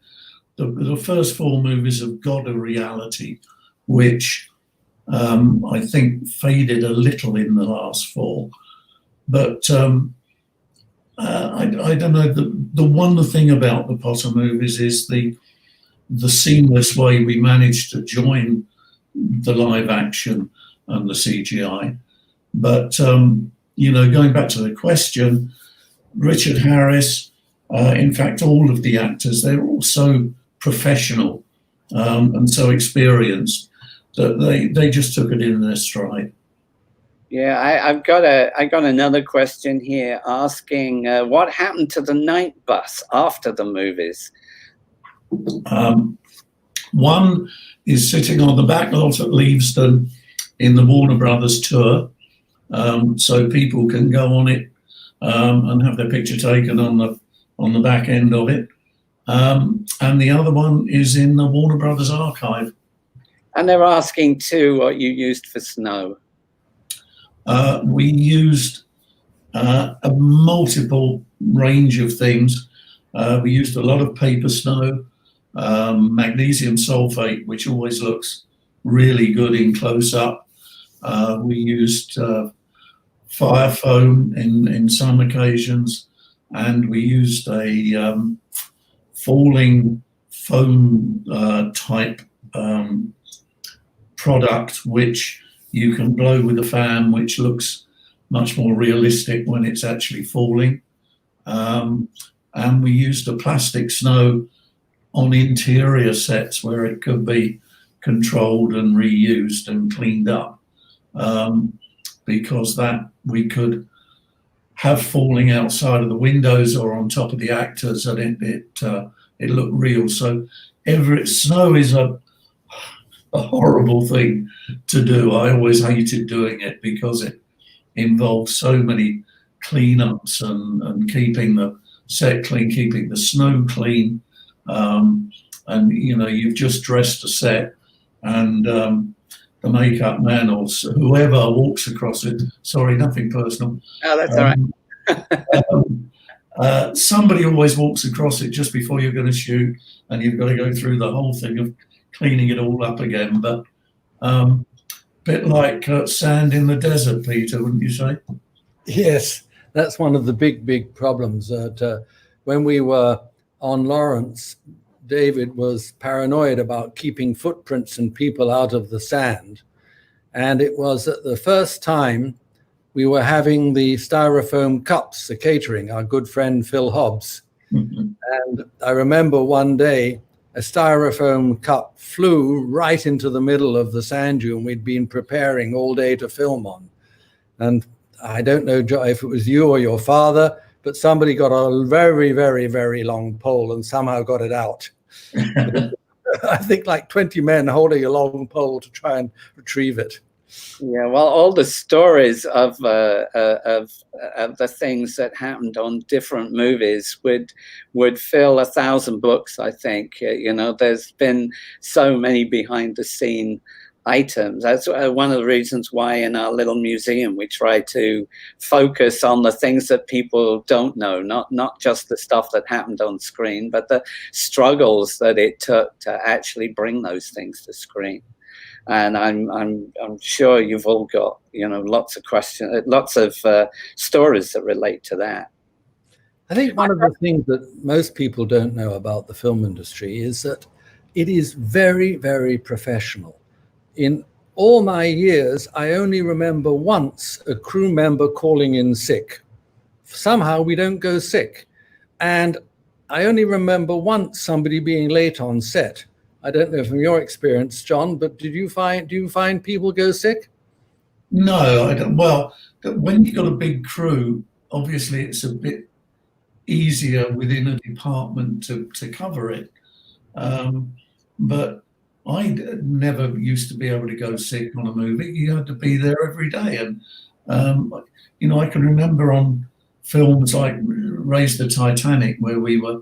the first 4 movies have got a reality which I think faded a little in the last 4. But I don't know, the one thing about the Potter movies is the seamless way we managed to join the live action and the CGI. But, going back to the question, Richard Harris, in fact, all of the actors, they're all so professional and so experienced that they just took it in their stride. Yeah, I got another question here asking what happened to the night bus after the movies? One is sitting on the back lot at Leavesden in the Warner Brothers tour, so people can go on it and have their picture taken on the back end of it. And the other one is in the Warner Brothers archive. And they're asking too what you used for snow. We used a multiple range of things. We used a lot of paper snow, magnesium sulfate, which always looks really good in close-up. We used fire foam in some occasions, and we used a falling foam type product, which you can blow with a fan, which looks much more realistic when it's actually falling. And we used a plastic snow on interior sets where it could be controlled and reused and cleaned up, because that we could have falling outside of the windows or on top of the actors, and it looked real. So snow is a horrible thing to do. I always hated doing it because it involves so many cleanups and keeping the set clean, keeping the snow clean. And, you know, you've just dressed a set, and the makeup man or whoever walks across it, sorry, nothing personal. Oh, that's all right. Somebody always walks across it just before you're going to shoot, and you've got to go through the whole thing of cleaning it all up again. But bit like sand in the desert, Peter, wouldn't you say? Yes, that's one of the big problems. That when we were on Lawrence, David was paranoid about keeping footprints and people out of the sand. And it was at the first time we were having the styrofoam cups, the catering, our good friend Phil Hobbs. Mm-hmm. And I remember one day a styrofoam cup flew right into the middle of the sand dune we'd been preparing all day to film on. And I don't know if it was you or your father, but somebody got a very long pole and somehow got it out. I think like 20 men holding a long pole to try and retrieve it. Yeah, well, all the stories of the things that happened on different movies would fill 1,000 books, I think. You know, there's been so many behind the scene items. That's one of the reasons why in our little museum we try to focus on the things that people don't know, not just the stuff that happened on screen, but the struggles that it took to actually bring those things to screen. And I'm sure you've all got, you know, lots of questions, lots of stories that relate to that. I think one of the things that most people don't know about the film industry is that it is very professional. In all my years, I only remember once a crew member calling in sick. Somehow we don't go sick. And I only remember once somebody being late on set. I don't know from your experience, John, but do you find people go sick? No, I don't. Well, when you've got a big crew, obviously it's a bit easier within a department to cover it. But I never used to be able to go sick on a movie. You had to be there every day. And, you know, I can remember on films like Raise the Titanic, where we were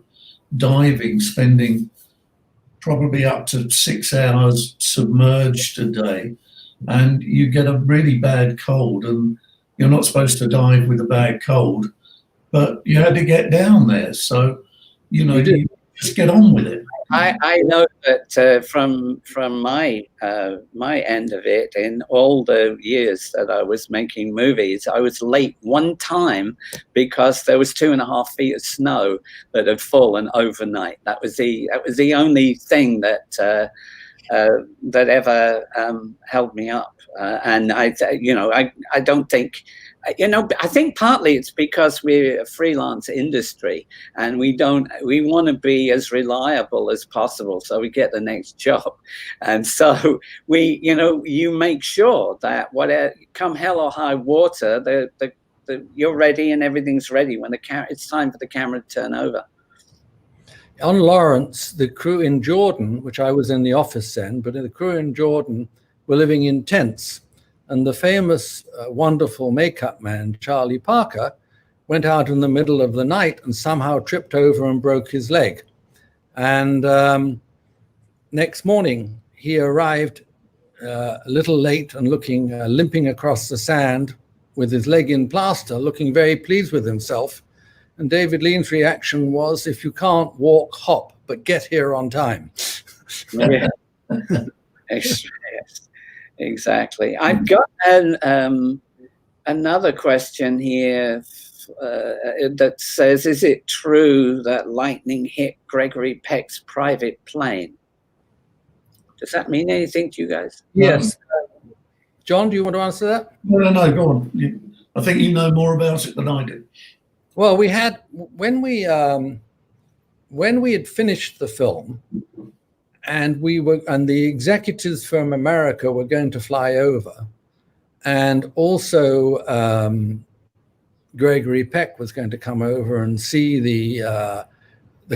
diving, spending probably up to 6 hours submerged a day, and you get a really bad cold, and you're not supposed to dive with a bad cold, but you had to get down there. So, you know, you just get on with it. I know that from my end of it, in all the years that I was making movies, I was late one time because there was 2.5 feet of snow that had fallen overnight. That was the only thing that ever held me up. And I don't think. I think partly it's because we're a freelance industry and we want to be as reliable as possible so we get the next job. And so you make sure that whatever, come hell or high water, you're ready and everything's ready when it's time for the camera to turn over. On Lawrence, the crew in Jordan, which I was in the office then, but the crew in Jordan were living in tents. And the famous, wonderful makeup man, Charlie Parker, went out in the middle of the night and somehow tripped over and broke his leg. And next morning, he arrived a little late and limping across the sand with his leg in plaster, looking very pleased with himself. And David Lean's reaction was, if you can't walk, hop, but get here on time. Yeah. Exactly. I've got another question here that says, is it true that lightning hit Gregory Peck's private plane? Does that mean anything to you guys? Yes. John, do you want to answer that? No, go on. I think you know more about it than I do. Well, we had, when we had finished the film, and the executives from America were going to fly over, and also Gregory Peck was going to come over and see the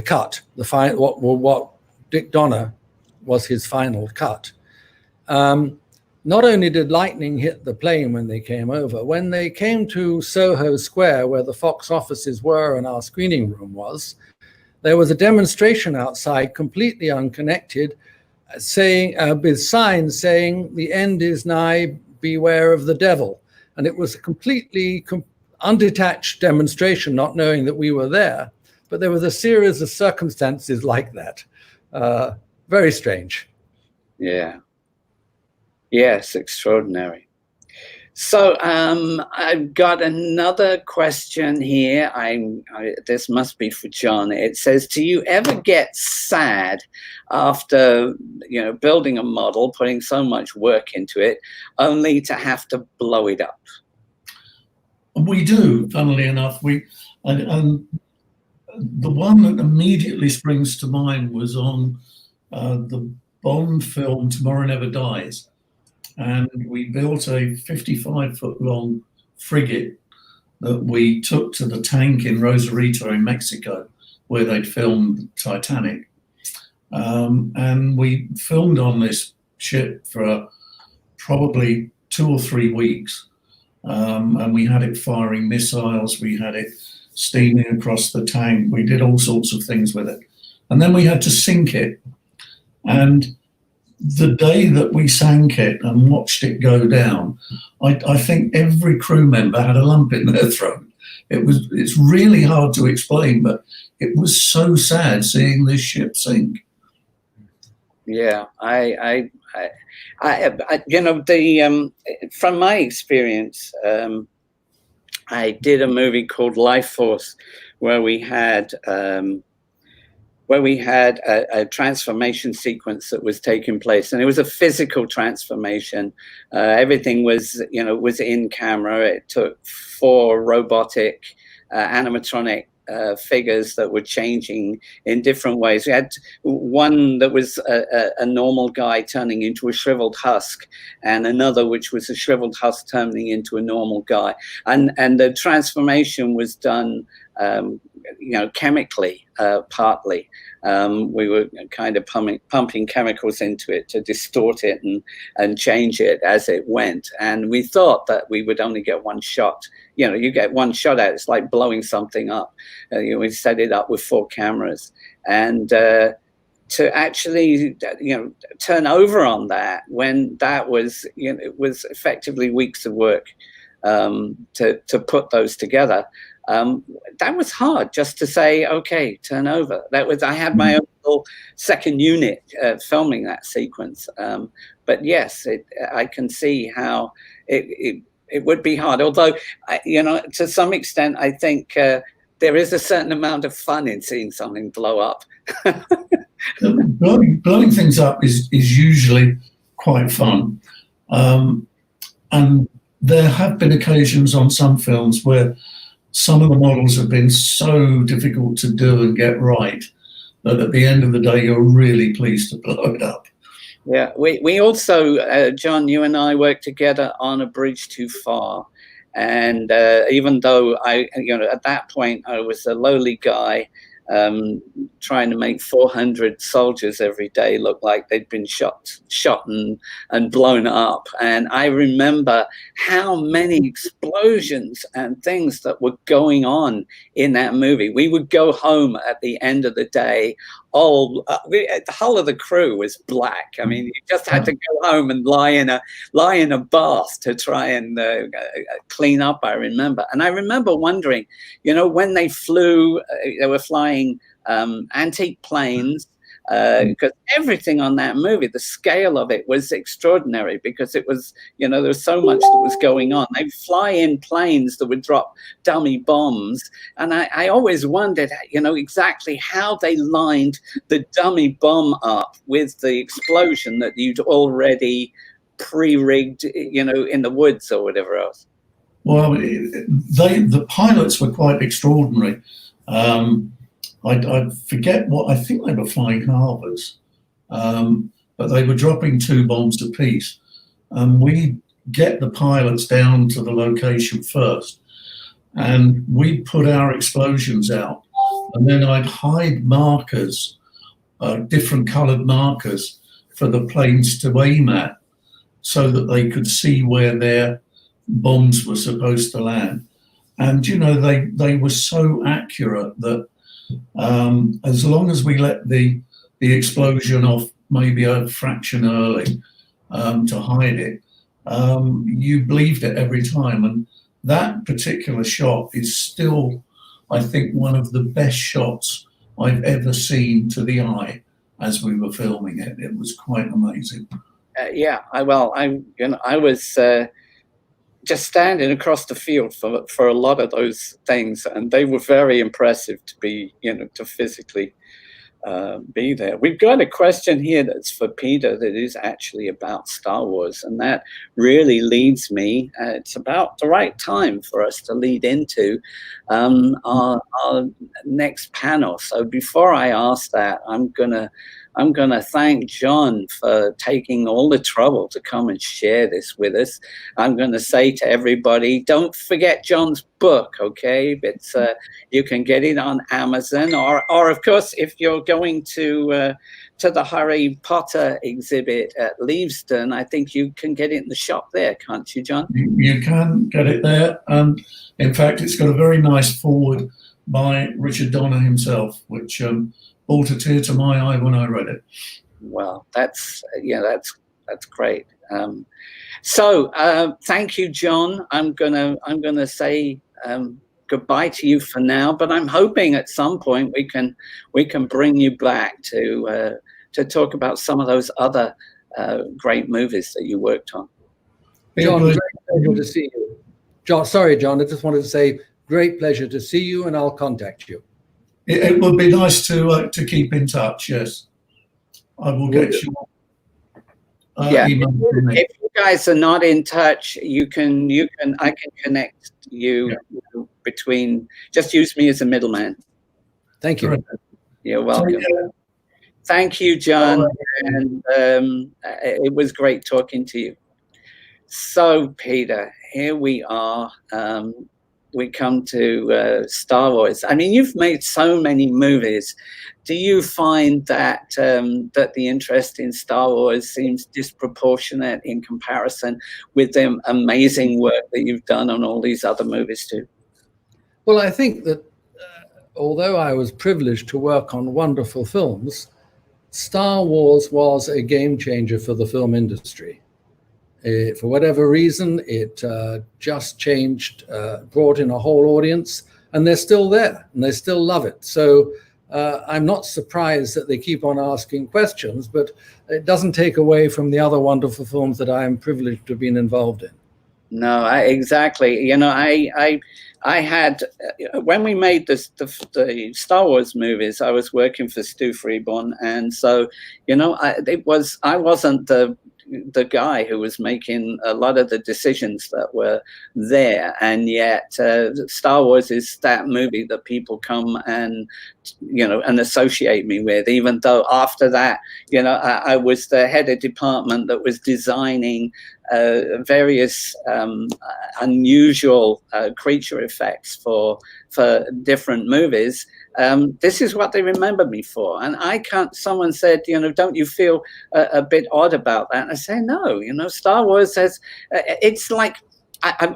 cut, what Dick Donner was his final cut. not only did lightning hit the plane when they came over, when they came to Soho Square, where the Fox offices were and our screening room was, there was a demonstration outside, completely unconnected, saying with signs saying, "The end is nigh, beware of the devil." And it was a completely undetached demonstration, not knowing that we were there. But there was a series of circumstances like that. Very strange. Yeah. Yes, extraordinary. So I've got another question here. This must be for John. It says, do you ever get sad after, building a model, putting so much work into it, only to have to blow it up? We do, funnily enough. And the one that immediately springs to mind was on the Bond film Tomorrow Never Dies. And we built a 55-foot long frigate that we took to the tank in Rosarito in Mexico, where they'd filmed Titanic. And we filmed on this ship for probably 2 or 3 weeks. And we had it firing missiles, we had it steaming across the tank, we did all sorts of things with it. And then we had to sink it. And the day that we sank it and watched it go down, I think every crew member had a lump in their throat. It's really hard to explain, but it was so sad seeing this ship sink. Yeah, from my experience, I did a movie called Lifeforce, where we had a transformation sequence that was taking place, and it was a physical transformation. Everything was in camera. It took 4 robotic animatronic figures that were changing in different ways. We had one that was a normal guy turning into a shriveled husk, and another which was a shriveled husk turning into a normal guy. And the transformation was done chemically, partly. We were kind of pumping chemicals into it to distort it and change it as it went. And we thought that we would only get one shot. You get one shot at it. It's like blowing something up. We set it up with 4 cameras. And to actually, turn over on that, when that was, it was effectively weeks of work to put those together. That was hard, just to say, okay, turn over. I had my own little second unit filming that sequence. But yes, I can see how it would be hard. Although, to some extent, I think there is a certain amount of fun in seeing something blow up. Blowing things up is usually quite fun. And there have been occasions on some films where some of the models have been so difficult to do and get right that at the end of the day, you're really pleased to blow it up. Yeah, we also, John, you and I worked together on A Bridge Too Far. And even though at that point, I was a lowly guy, trying to make 400 soldiers every day look like they'd been shot and blown up. And I remember how many explosions and things that were going on in that movie. We would go home at the end of the day. The whole of the crew was black. I mean, you just had to go home and lie in a bath to try and clean up, I remember. And I remember wondering, when they flew, they were flying antique planes, because everything on that movie, the scale of it was extraordinary, because it was, there was so much that was going on. They'd fly in planes that would drop dummy bombs. And I always wondered, exactly how they lined the dummy bomb up with the explosion that you'd already pre-rigged, in the woods or whatever else. Well, the pilots were quite extraordinary. I forget I think they were flying Harvards, but they were dropping 2 bombs apiece. We get the pilots down to the location first, and we put our explosions out, and then I'd hide markers, different coloured markers for the planes to aim at, so that they could see where their bombs were supposed to land. And, you know, they were so accurate that as long as we let the explosion off maybe a fraction early to hide it, you believed it every time. And that particular shot is still, I think, one of the best shots I've ever seen to the eye as we were filming it. It was quite amazing. Yeah, I was just standing across the field for a lot of those things, and they were very impressive to be, to physically be there. We've got a question here that's for Peter that is actually about Star Wars, and that really leads me. It's about the right time for us to lead into our next panel. So before I ask that, I'm gonna thank John for taking all the trouble to come and share this with us. I'm gonna say to everybody, don't forget John's book, okay? It's you can get it on Amazon, or of course, if you're going to the Harry Potter exhibit at Leavesden, I think you can get it in the shop there, can't you, John? You can get it there. In fact, it's got a very nice foreword by Richard Donner himself, which brought a tear to my eye when I read it. Well, that's great. So thank you, John. I'm gonna say goodbye to you for now, but I'm hoping at some point we can bring you back to talk about some of those other great movies that you worked on. John, great pleasure to see you. John, sorry, John, I just wanted to say great pleasure to see you, and I'll contact you. It would be nice to keep in touch. Yes, I will get you. Email from me. If you guys are not in touch, I can connect you between. Just use me as a middleman. Thank you. Right. You're welcome. Thank you, John, and it was great talking to you. So, Peter, here we are. We come to Star Wars. I mean, you've made so many movies. Do you find that that the interest in Star Wars seems disproportionate in comparison with the amazing work that you've done on all these other movies too? Well, I think that although I was privileged to work on wonderful films, Star Wars was a game changer for the film industry. For whatever reason, it just changed, brought in a whole audience, and they're still there, and they still love it. So I'm not surprised that they keep on asking questions, but it doesn't take away from the other wonderful films that I am privileged to have been involved in. No, exactly. I had, when we made the Star Wars movies, I was working for Stu Freeborn, and so, I wasn't the guy who was making a lot of the decisions that were there, and yet Star Wars is that movie that people come and associate me with, even though after that I was the head of department that was designing various unusual creature effects for different movies. This is what they remember me for. And someone said, don't you feel a bit odd about that? And I say, no, Star Wars says, it's like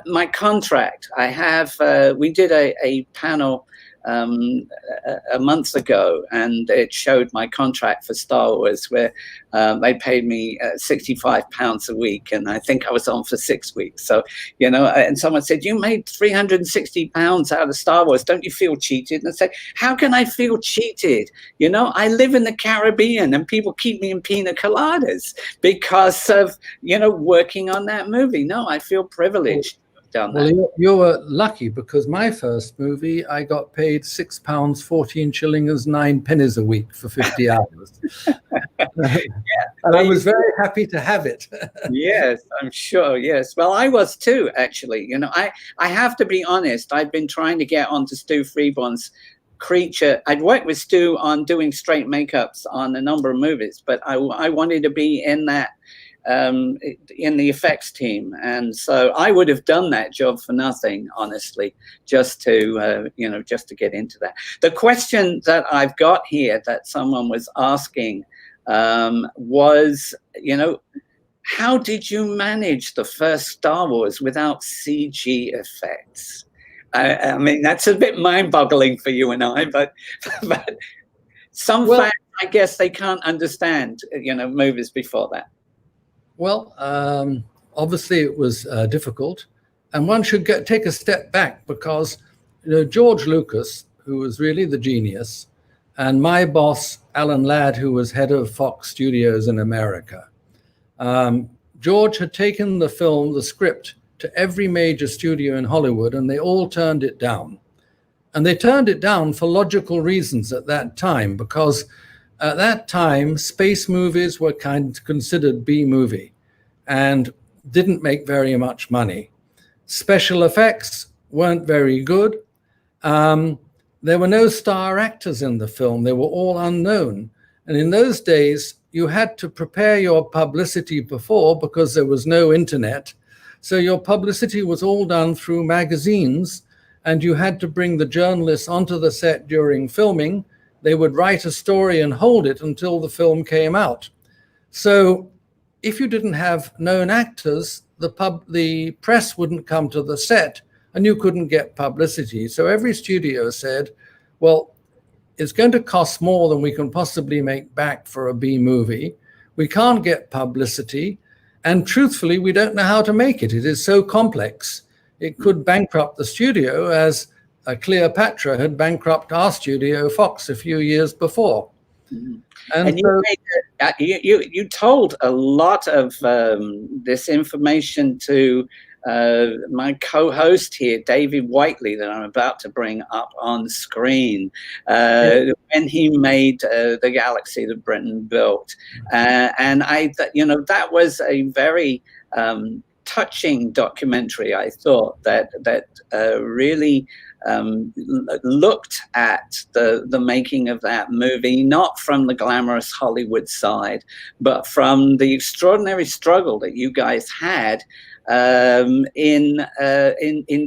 my contract. I have, we did a panel a month ago, and it showed my contract for Star Wars, where they paid me £65 a week, and I think I was on for 6 weeks. So, and someone said, you made £360 out of Star Wars. Don't you feel cheated? And I say, how can I feel cheated? I live in the Caribbean, and people keep me in pina coladas because of, working on that movie. No, I feel privileged. Well, you were lucky, because my first movie, I got paid £6, 14 shillings, 9 pennies a week for 50 hours. And I was very happy to have it. Yes, I'm sure. Yes. Well, I was too, actually. I have to be honest. I've been trying to get onto Stu Freeborn's creature. I'd worked with Stu on doing straight makeups on a number of movies, but I wanted to be in that, in the effects team, and so I would have done that job for nothing, honestly, just to get into that. The question that I've got here that someone was asking was, how did you manage the first Star Wars without CG effects? I mean, that's a bit mind-boggling for you and I, but some fans, I guess, they can't understand, movies before that. Well, obviously it was difficult, and one should take a step back because George Lucas, who was really the genius, and my boss, Alan Ladd, who was head of Fox Studios in America, George had taken the script to every major studio in Hollywood, and they all turned it down. And they turned it down for logical reasons at that time, because at that time, space movies were considered B-movie and didn't make very much money. Special effects weren't very good. There were no star actors in the film. They were all unknown. And in those days, you had to prepare your publicity before because there was no internet. So your publicity was all done through magazines, and you had to bring the journalists onto the set during filming. They would write a story and hold it until the film came out. So if you didn't have known actors, the press wouldn't come to the set and you couldn't get publicity. So every studio said, well, it's going to cost more than we can possibly make back for a B movie. We can't get publicity. And truthfully, we don't know how to make it. It is so complex. It could bankrupt the studio, as Cleopatra had bankrupted our studio, Fox, a few years before. Mm-hmm. And you told a lot of this information to my co-host here, David Whiteley, that I'm about to bring up on screen, when he made The Galaxy That Britain Built. And that was a very touching documentary, I thought, that really looked at the making of that movie, not from the glamorous Hollywood side, but from the extraordinary struggle that you guys had in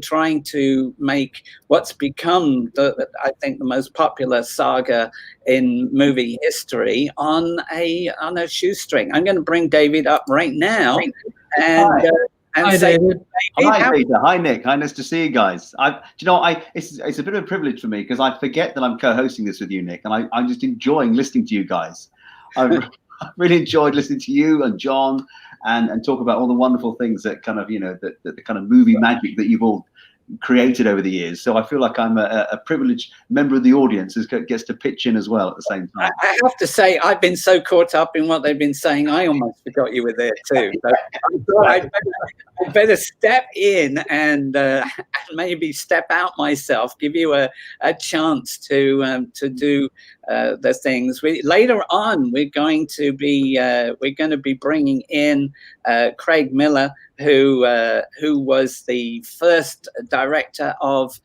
trying to make what's become I think the most popular saga in movie history on a shoestring. I'm going to bring David up right now. Hi, David. Hi, Peter. Hi, Nick. Hi, nice to see you guys. It's a bit of a privilege for me because I forget that I'm co-hosting this with you, Nick, and I'm just enjoying listening to you guys. I've really enjoyed listening to you and John and talk about all the wonderful things that kind of, the kind of movie magic that you've all created over the years. So I feel like I'm a privileged member of the audience who gets to pitch in as well at the same time. I have to say, I've been so caught up in what they've been saying, I almost forgot you were there too. So I better step in and maybe step out myself, give you a chance to do the things. Later on, we're going to be bringing in Craig Miller, who was the first director of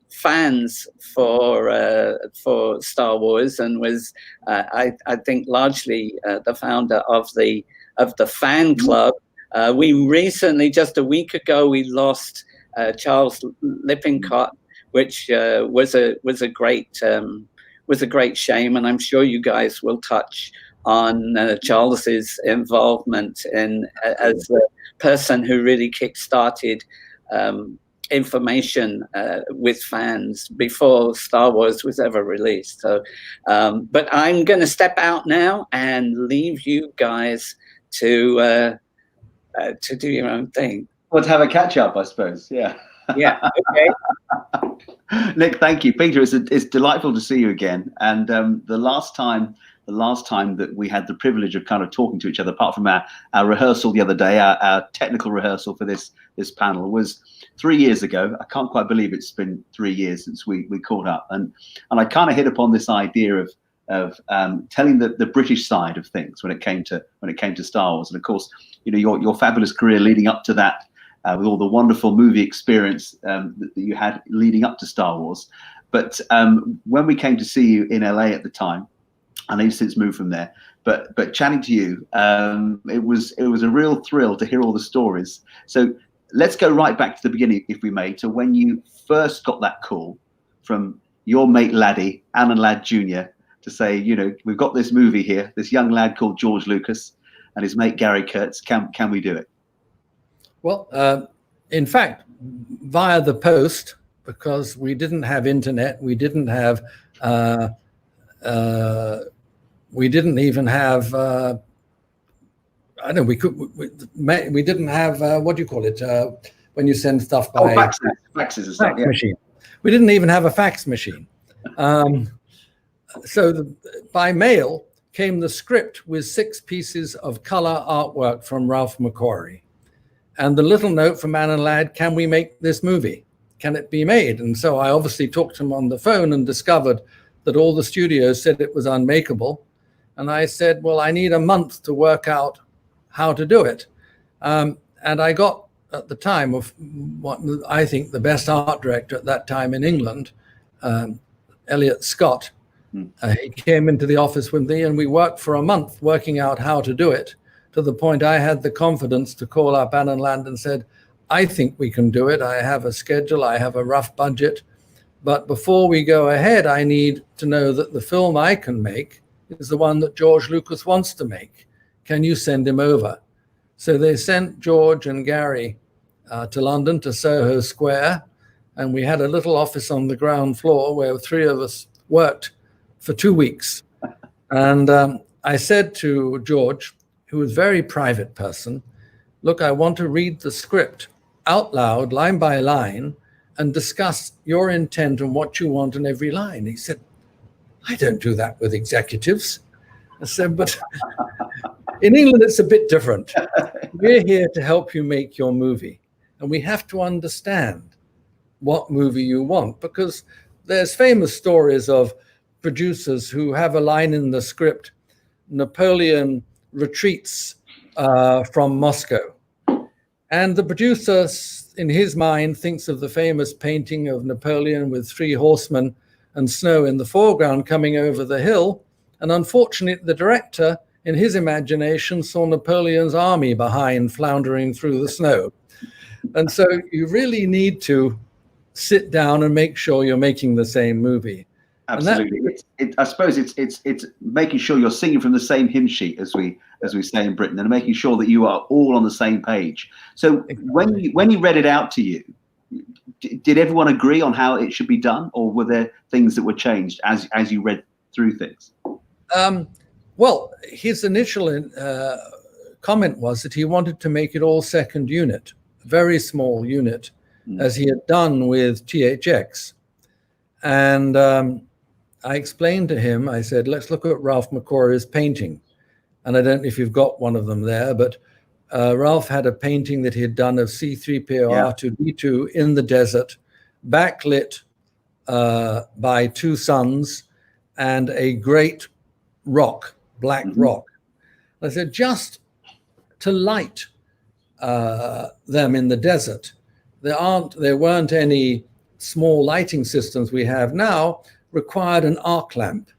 fans for Star Wars, and was I think largely the founder of the fan club. We recently, just a week ago, we lost Charles Lippincott, which was a great shame, and I'm sure you guys will touch on Charles's involvement as the person who really kick-started information with fans before Star Wars was ever released. So, but I'm going to step out now and leave you guys to do your own thing. Well, to have a catch-up, I suppose. Yeah. Yeah. Okay. Nick, thank you. Peter, it's delightful to see you again. And the last time that we had the privilege of kind of talking to each other, apart from our rehearsal the other day, our technical rehearsal for this panel, was 3 years ago. I can't quite believe it's been 3 years since we caught up. And I kind of hit upon this idea of telling the British side of things when it came to Star Wars. And of course, your fabulous career leading up to that, with all the wonderful movie experience that you had leading up to Star Wars. But when we came to see you in LA at the time, I know you've since moved from there, but chatting to you, it was a real thrill to hear all the stories. So let's go right back to the beginning, if we may, to when you first got that call from your mate Laddie, Alan Ladd Jr., to say, we've got this movie here, this young lad called George Lucas, and his mate Gary Kurtz. Can we do it? Well, in fact, via the post, because we didn't have internet, we didn't have, we didn't even have, I don't know, we didn't have, what do you call it, when you send stuff by faxes and stuff, fax machine. We didn't even have a fax machine. So by mail came the script with 6 pieces of color artwork from Ralph McQuarrie. And the little note from Ann and Ladd, can we make this movie? Can it be made? And so I obviously talked to him on the phone and discovered that all the studios said it was unmakeable. And I said, well, I need a month to work out how to do it. And I got, at the time, of what I think the best art director at that time in England, Elliot Scott. He came into the office with me and we worked for a month working out how to do it, to the point I had the confidence to call up Ann and Land and said, I think we can do it. I have a schedule, I have a rough budget, but before we go ahead, I need to know that the film I can make is the one that George Lucas wants to make. Can you send him over? So they sent George and Gary to London, to Soho Square, and we had a little office on the ground floor where 3 of us worked for 2 weeks. And I said to George, who was a very private person, look, I want to read the script out loud, line by line, and discuss your intent and what you want in every line. He said, I don't do that with executives. I said, but in England, it's a bit different. We're here to help you make your movie. And we have to understand what movie you want, because there's famous stories of producers who have a line in the script, Napoleon retreats from Moscow. And the producer, in his mind, thinks of the famous painting of Napoleon with 3 horsemen and snow in the foreground coming over the hill. And unfortunately, the director, in his imagination, saw Napoleon's army behind, floundering through the snow. And so you really need to sit down and make sure you're making the same movie. Absolutely. I suppose it's making sure you're singing from the same hymn sheet, as we say in Britain, and making sure that you are all on the same page. So exactly. when he read it out to you, did everyone agree on how it should be done, or were there things that were changed as you read through things? Well, his initial comment was that he wanted to make it all second unit, a very small unit, as he had done with THX. And I explained to him, I said, let's look at Ralph McQuarrie's painting. And I don't know if you've got one of them there, but Ralph had a painting that he had done of C-3PO R2-D2 in the desert, backlit by 2 suns and a great rock, black rock. I said, just to light them in the desert, there weren't any small lighting systems we have now, required an arc lamp,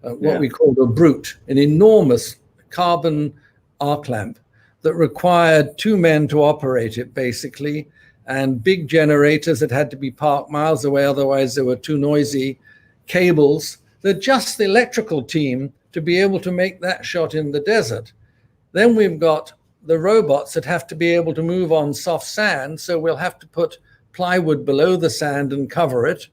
what we called a brute, an enormous carbon arc lamp that required 2 men to operate it, basically, and big generators that had to be parked miles away, otherwise they were too noisy, cables. They're just the electrical team to be able to make that shot in the desert. Then we've got the robots that have to be able to move on soft sand, so we'll have to put plywood below the sand and cover it.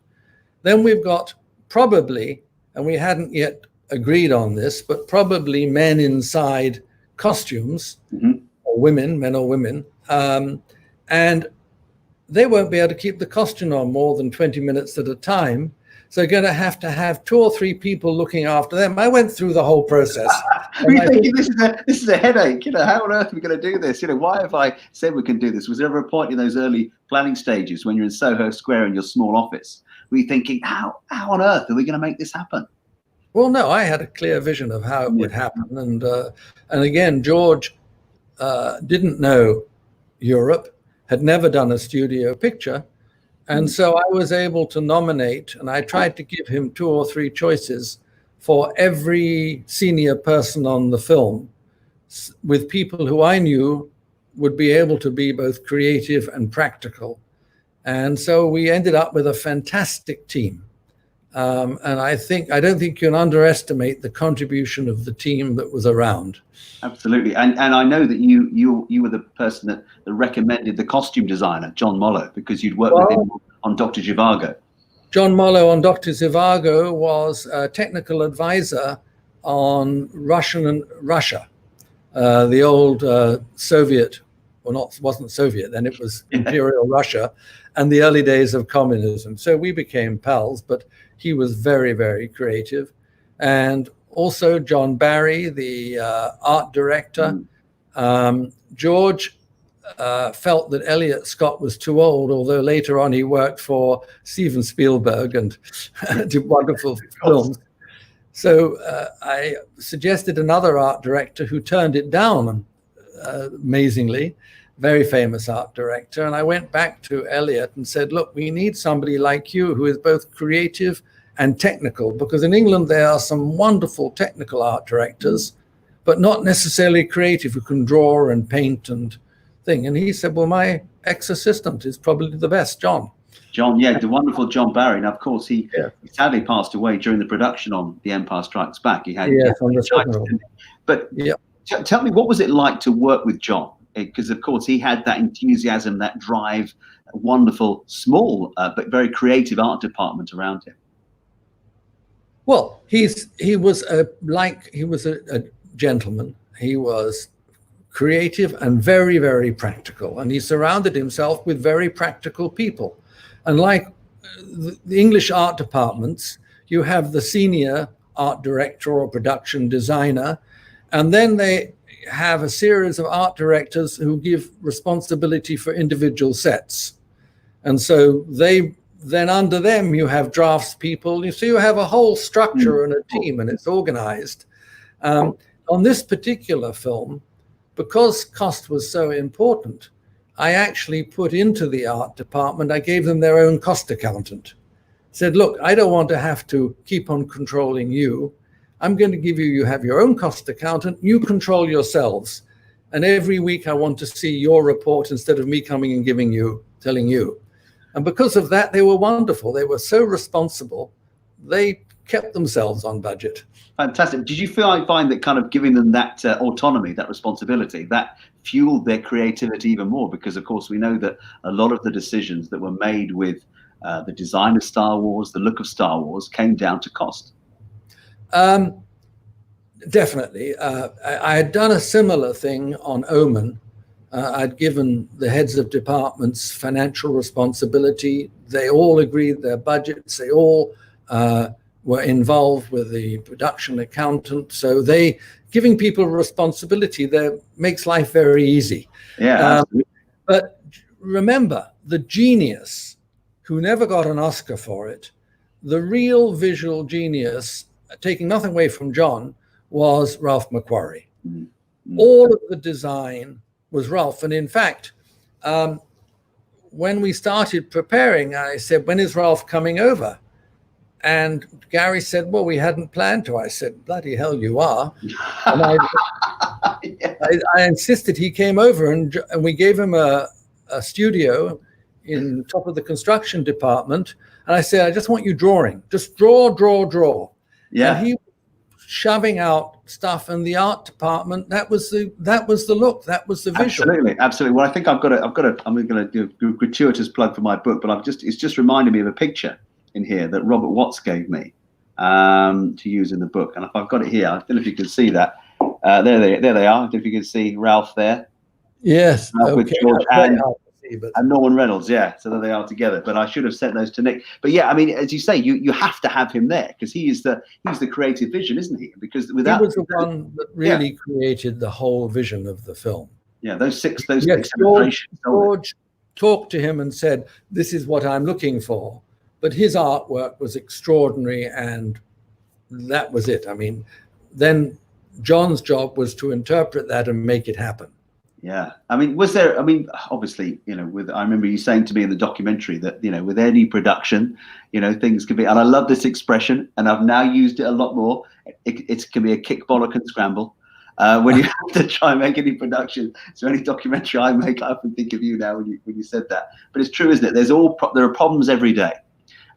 Then we've got probably, and we hadn't yet agreed on this, but probably men inside costumes, or women, men or women, and they won't be able to keep the costume on more than 20 minutes at a time. So you're going to have 2 or 3 people looking after them. I went through the whole process. We're thinking this is a headache. How on earth are we going to do this? Why have I said we can do this? Was there ever a point in those early planning stages when you're in Soho Square in your small office, were you thinking, how on earth are we going to make this happen? Well, no, I had a clear vision of how it would happen. And again, George didn't know Europe, had never done a studio picture. And so I was able to nominate, and I tried to give him 2 or 3 choices for every senior person on the film, with people who I knew would be able to be both creative and practical. And so we ended up with a fantastic team. And I don't think you can underestimate the contribution of the team that was around. Absolutely, and I know that you were the person that recommended the costume designer John Mollo, because you'd worked with him on Dr. Zhivago. John Mollo on Dr. Zhivago was a technical advisor on Russia, the old Soviet, well, wasn't Soviet then, it was Imperial Russia, and the early days of communism. So we became pals, but he was very, very creative. And also John Barry, the art director. George felt that Elliot Scott was too old, although later on he worked for Steven Spielberg and did wonderful films. So I suggested another art director who turned it down, amazingly, very famous art director. And I went back to Elliot and said, look, we need somebody like you who is both creative and technical, because in England there are some wonderful technical art directors, but not necessarily creative, who can draw and paint and thing. And he said, well, my ex-assistant is probably the best, John. John, yeah, the wonderful John Barry. And of course, he sadly passed away during the production on The Empire Strikes Back. He had on the signal. But tell me, what was it like to work with John? Because of course he had that enthusiasm, that drive, a wonderful, small but very creative art department around him. Well, he was a gentleman. He was creative and very, very practical, and he surrounded himself with very practical people. And like the English art departments, you have the senior art director or production designer, and then they have a series of art directors who give responsibility for individual sets. And so then under them you have drafts people. So you have a whole structure and a team, and it's organized. On this particular film, because cost was so important, I actually put into the art department, I gave them their own cost accountant. Said, look, I don't want to have to keep on controlling you. I'm going to give you have your own cost accountant, you control yourselves. And every week I want to see your report instead of me coming and telling you. And because of that, they were wonderful. They were so responsible. They kept themselves on budget. Fantastic. Did you find that kind of giving them that autonomy, that responsibility, that fueled their creativity even more? Because of course we know that a lot of the decisions that were made with the design of Star Wars, the look of Star Wars, came down to cost. Definitely. I had done a similar thing on Omen. I'd given the heads of departments financial responsibility. They all agreed their budgets. They all were involved with the production accountant. So giving people responsibility there makes life very easy. Yeah. But remember, the genius who never got an Oscar for it, the real visual genius, taking nothing away from John, was Ralph McQuarrie. Mm-hmm. All of the design was Ralph. And in fact, when we started preparing, I said, when is Ralph coming over? And Gary said, well, we hadn't planned to. I said, bloody hell, you are. And I insisted he came over, and we gave him a studio in top of the construction department. And I said, I just want you drawing. Just draw. Yeah. And he was shoving out stuff, and the art department, that was the look, that was the visual. Absolutely. Well, I think I'm going to do a gratuitous plug for my book, but it's just reminded me of a picture in here that Robert Watts gave me to use in the book. And if I've got it here, I don't know if you can see that. There they are. I don't know if you can see Ralph there. Yes. With George and Norman Reynolds, yeah. So there they are together. But I should have sent those to Nick. But yeah, I mean, as you say, you have to have him there, because he's the creative vision, isn't he? Because without he was the one that really created the whole vision of the film. Yeah, those six George talked to him and said, "This is what I'm looking for." But his artwork was extraordinary, and that was it. I mean, then John's job was to interpret that and make it happen. Yeah. I mean, obviously, I remember you saying to me in the documentary that, with any production, things can be, and I love this expression, and I've now used it a lot more. It can be a kick, bollock, and scramble. When you have to try and make any production, so any documentary I make, I often think of you now when you said that. But it's true, isn't it? There are problems every day.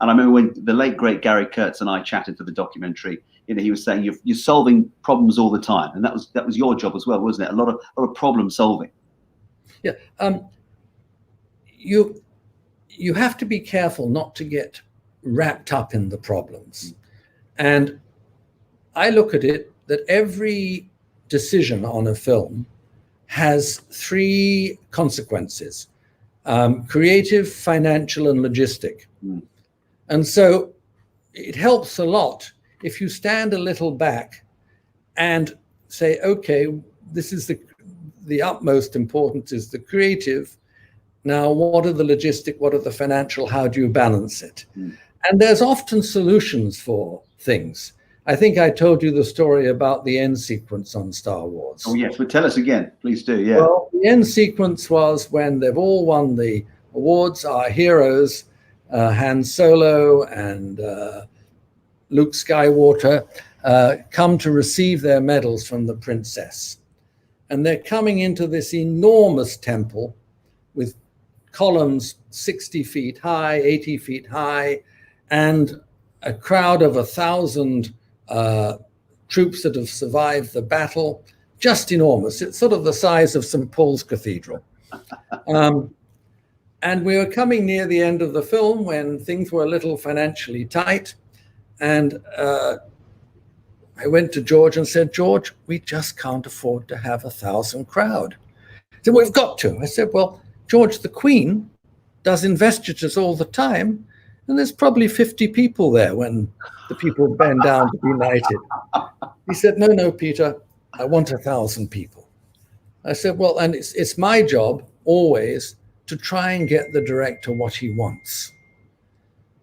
And I remember when the late great Gary Kurtz and I chatted for the documentary, you know, he was saying you're solving problems all the time, and that was your job as well, wasn't it? A lot of problem solving. Yeah. You have to be careful not to get wrapped up in the problems. And I look at it that every decision on a film has three consequences: creative, financial, and logistic. And so it helps a lot if you stand a little back and say, okay, this is the utmost importance is the creative. Now, what are the logistic? What are the financial? How do you balance it? And there's often solutions for things. I think I told you the story about the end sequence on Star Wars. Oh, yes, but tell us again, please do. Yeah. Well, the end sequence was when they've all won the awards. Our heroes, Han Solo and Luke Skywalker, come to receive their medals from the princess. And they're coming into this enormous temple with columns 60 feet high, 80 feet high, and a crowd of 1,000 troops that have survived the battle. Just enormous. It's sort of the size of St. Paul's Cathedral. And we were coming near the end of the film when things were a little financially tight. And I went to George and said, George, we just can't afford to have 1,000 crowd. He said, well, we've got to. I said, well, George, the Queen does investitures all the time, and there's probably 50 people there when the people bend down to be knighted. He said, no, Peter, I want 1,000 people. I said, well, and it's my job always to try and get the director what he wants.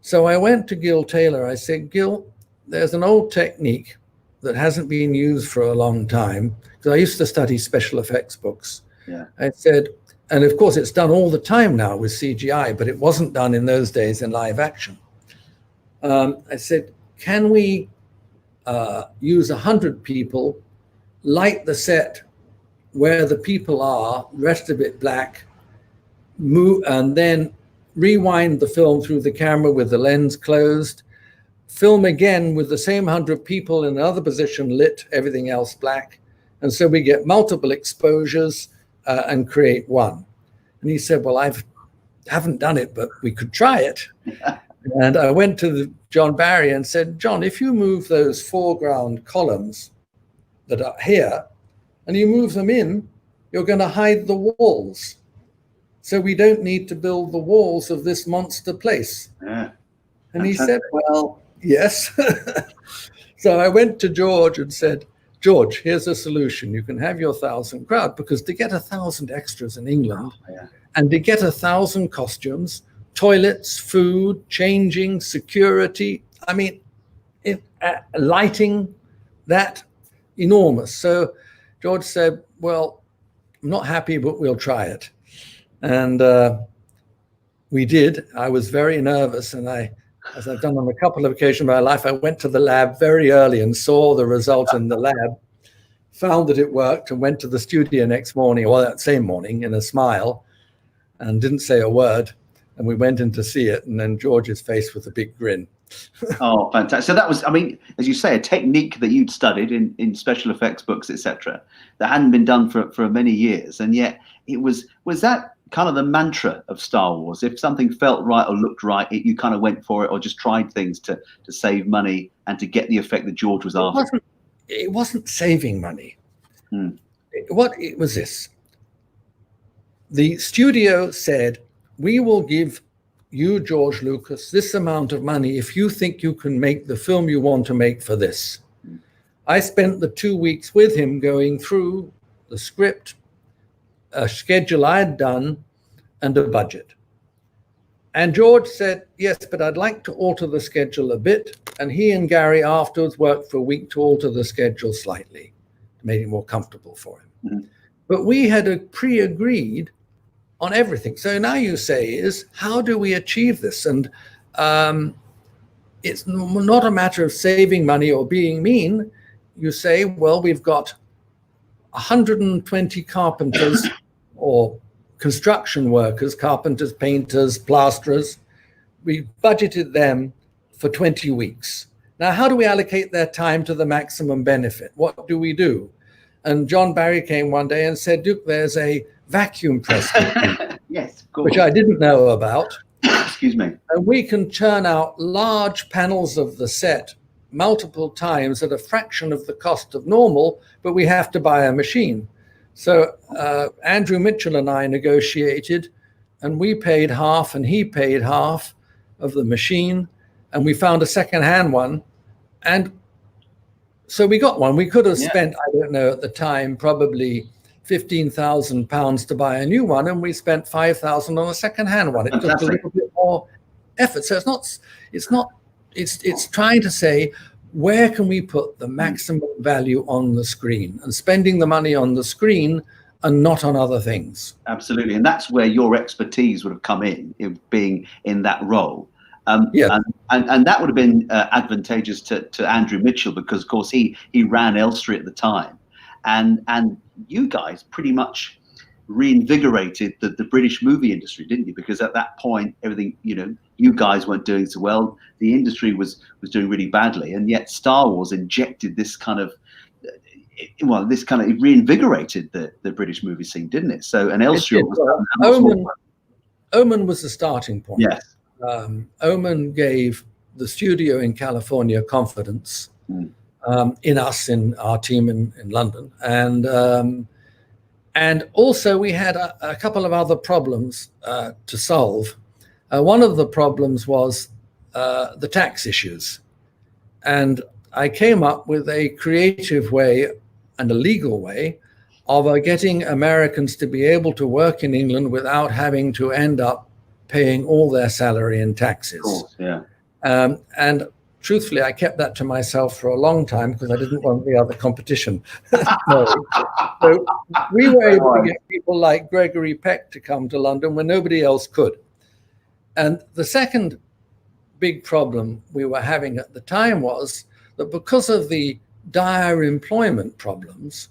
So I went to Gil Taylor. I said, Gil, there's an old technique that hasn't been used for a long time, because I used to study special effects books. Yeah. I said, and of course it's done all the time now with CGI, but it wasn't done in those days in live action. I said, can we use 100 people, light the set where the people are, rest of it black, move, and then rewind the film through the camera with the lens closed, film again with the same 100 people in another position lit, everything else black. And so we get multiple exposures and create one. And he said, well, I haven't done it, but we could try it. And I went to John Barry and said, John, if you move those foreground columns that are here and you move them in, you're going to hide the walls. So we don't need to build the walls of this monster place. Yeah. And he said, well, yes. So I went to George and said, George, here's a solution. You can have your 1,000 crowd, because to get 1,000 extras in England and to get 1,000 costumes, toilets, food, changing, security, I mean, lighting, that enormous. So George said, well, I'm not happy, but we'll try it. And we did. I was very nervous, and as I've done on a couple of occasions in my life, I went to the lab very early and saw the result in the lab, found that it worked, and went to the studio next morning, or that same morning, in a smile, and didn't say a word. And we went in to see it, and then George's face with a big grin. Oh, fantastic. So that was, I mean, as you say, a technique that you'd studied in special effects books, etc., that hadn't been done for many years. And yet it was that kind of the mantra of Star Wars? If something felt right or looked right, you kind of went for it, or just tried things to save money and to get the effect that George was after? It wasn't saving money. It was this. The studio said, we will give you, George Lucas, this amount of money if you think you can make the film you want to make for this. I spent the 2 weeks with him going through the script, a schedule I had done, and a budget. And George said, yes, but I'd like to alter the schedule a bit. And he and Gary afterwards worked for a week to alter the schedule slightly, to make it more comfortable for him. But we had pre-agreed on everything. So now you say is, how do we achieve this? And it's not a matter of saving money or being mean. You say, well, we've got 120 carpenters or construction workers, carpenters, painters, plasterers. we budgeted them for 20 weeks. Now, how do we allocate their time to the maximum benefit? What do we do? And John Barry came one day and said, Duke, there's a vacuum press, yes, of course. which I didn't know about. Excuse me. And we can churn out large panels of the set multiple times at a fraction of the cost of normal, but we have to buy a machine. So Andrew Mitchell and I negotiated, and we paid half and he paid half of the machine, and we found a second-hand one. And so we got one. We could have spent, I don't know, at the time, probably £15,000 to buy a new one, and we spent £5,000 on a second-hand one. It took a little bit more effort. So it's trying to say, where can we put the maximum value on the screen, and spending the money on the screen and not on other things. Absolutely, and that's where your expertise would have come in being in that role. And that would have been advantageous to Andrew Mitchell, because of course he ran Elstree at the time, and you guys pretty much reinvigorated the British movie industry, didn't you? Because at that point, everything, you guys weren't doing so well. The industry was doing really badly, and yet Star Wars injected this kind of, it reinvigorated the British movie scene, didn't it? So, and Elstree Oman was the starting point. Yes. Oman gave the studio in California confidence in us, in our team in London, and also we had a couple of other problems to solve. One of the problems was the tax issues, and I came up with a creative way and a legal way of getting Americans to be able to work in England without having to end up paying all their salary in taxes. Of course, yeah. And truthfully, I kept that to myself for a long time because I didn't want the other competition. No. So we were able to get people like Gregory Peck to come to London when nobody else could. And the second big problem we were having at the time was that because of the dire employment problems,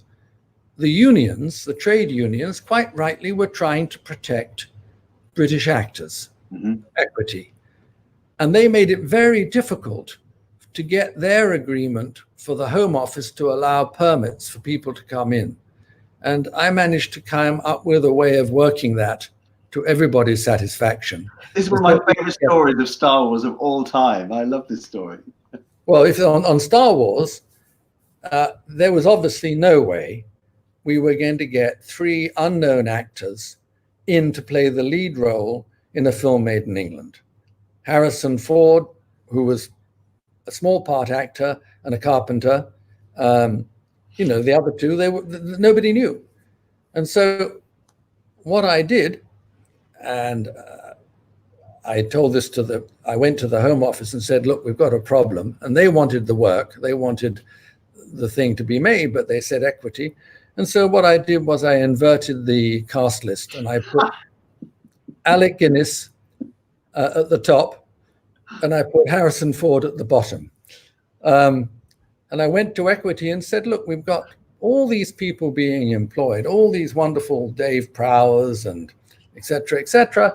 the unions, the trade unions, quite rightly were trying to protect British actors, equity. And they made it very difficult to get their agreement for the Home Office to allow permits for people to come in. And I managed to come up with a way of working that to everybody's satisfaction. This is one of my favorite stories of Star Wars of all time. I love this story. Well, if on Star Wars, there was obviously no way we were going to get 3 unknown actors in to play the lead role in a film made in England. Harrison Ford, who was a small part actor and a carpenter, the other 2, nobody knew. And so what I did, and I told this I went to the Home Office and said, look, we've got a problem. And they wanted the work. They wanted the thing to be made, but they said equity. And so what I did was I inverted the cast list, and I put Alec Guinness at the top, and I put Harrison Ford at the bottom. And I went to equity and said, look, we've got all these people being employed, all these wonderful Dave Prowers and et cetera,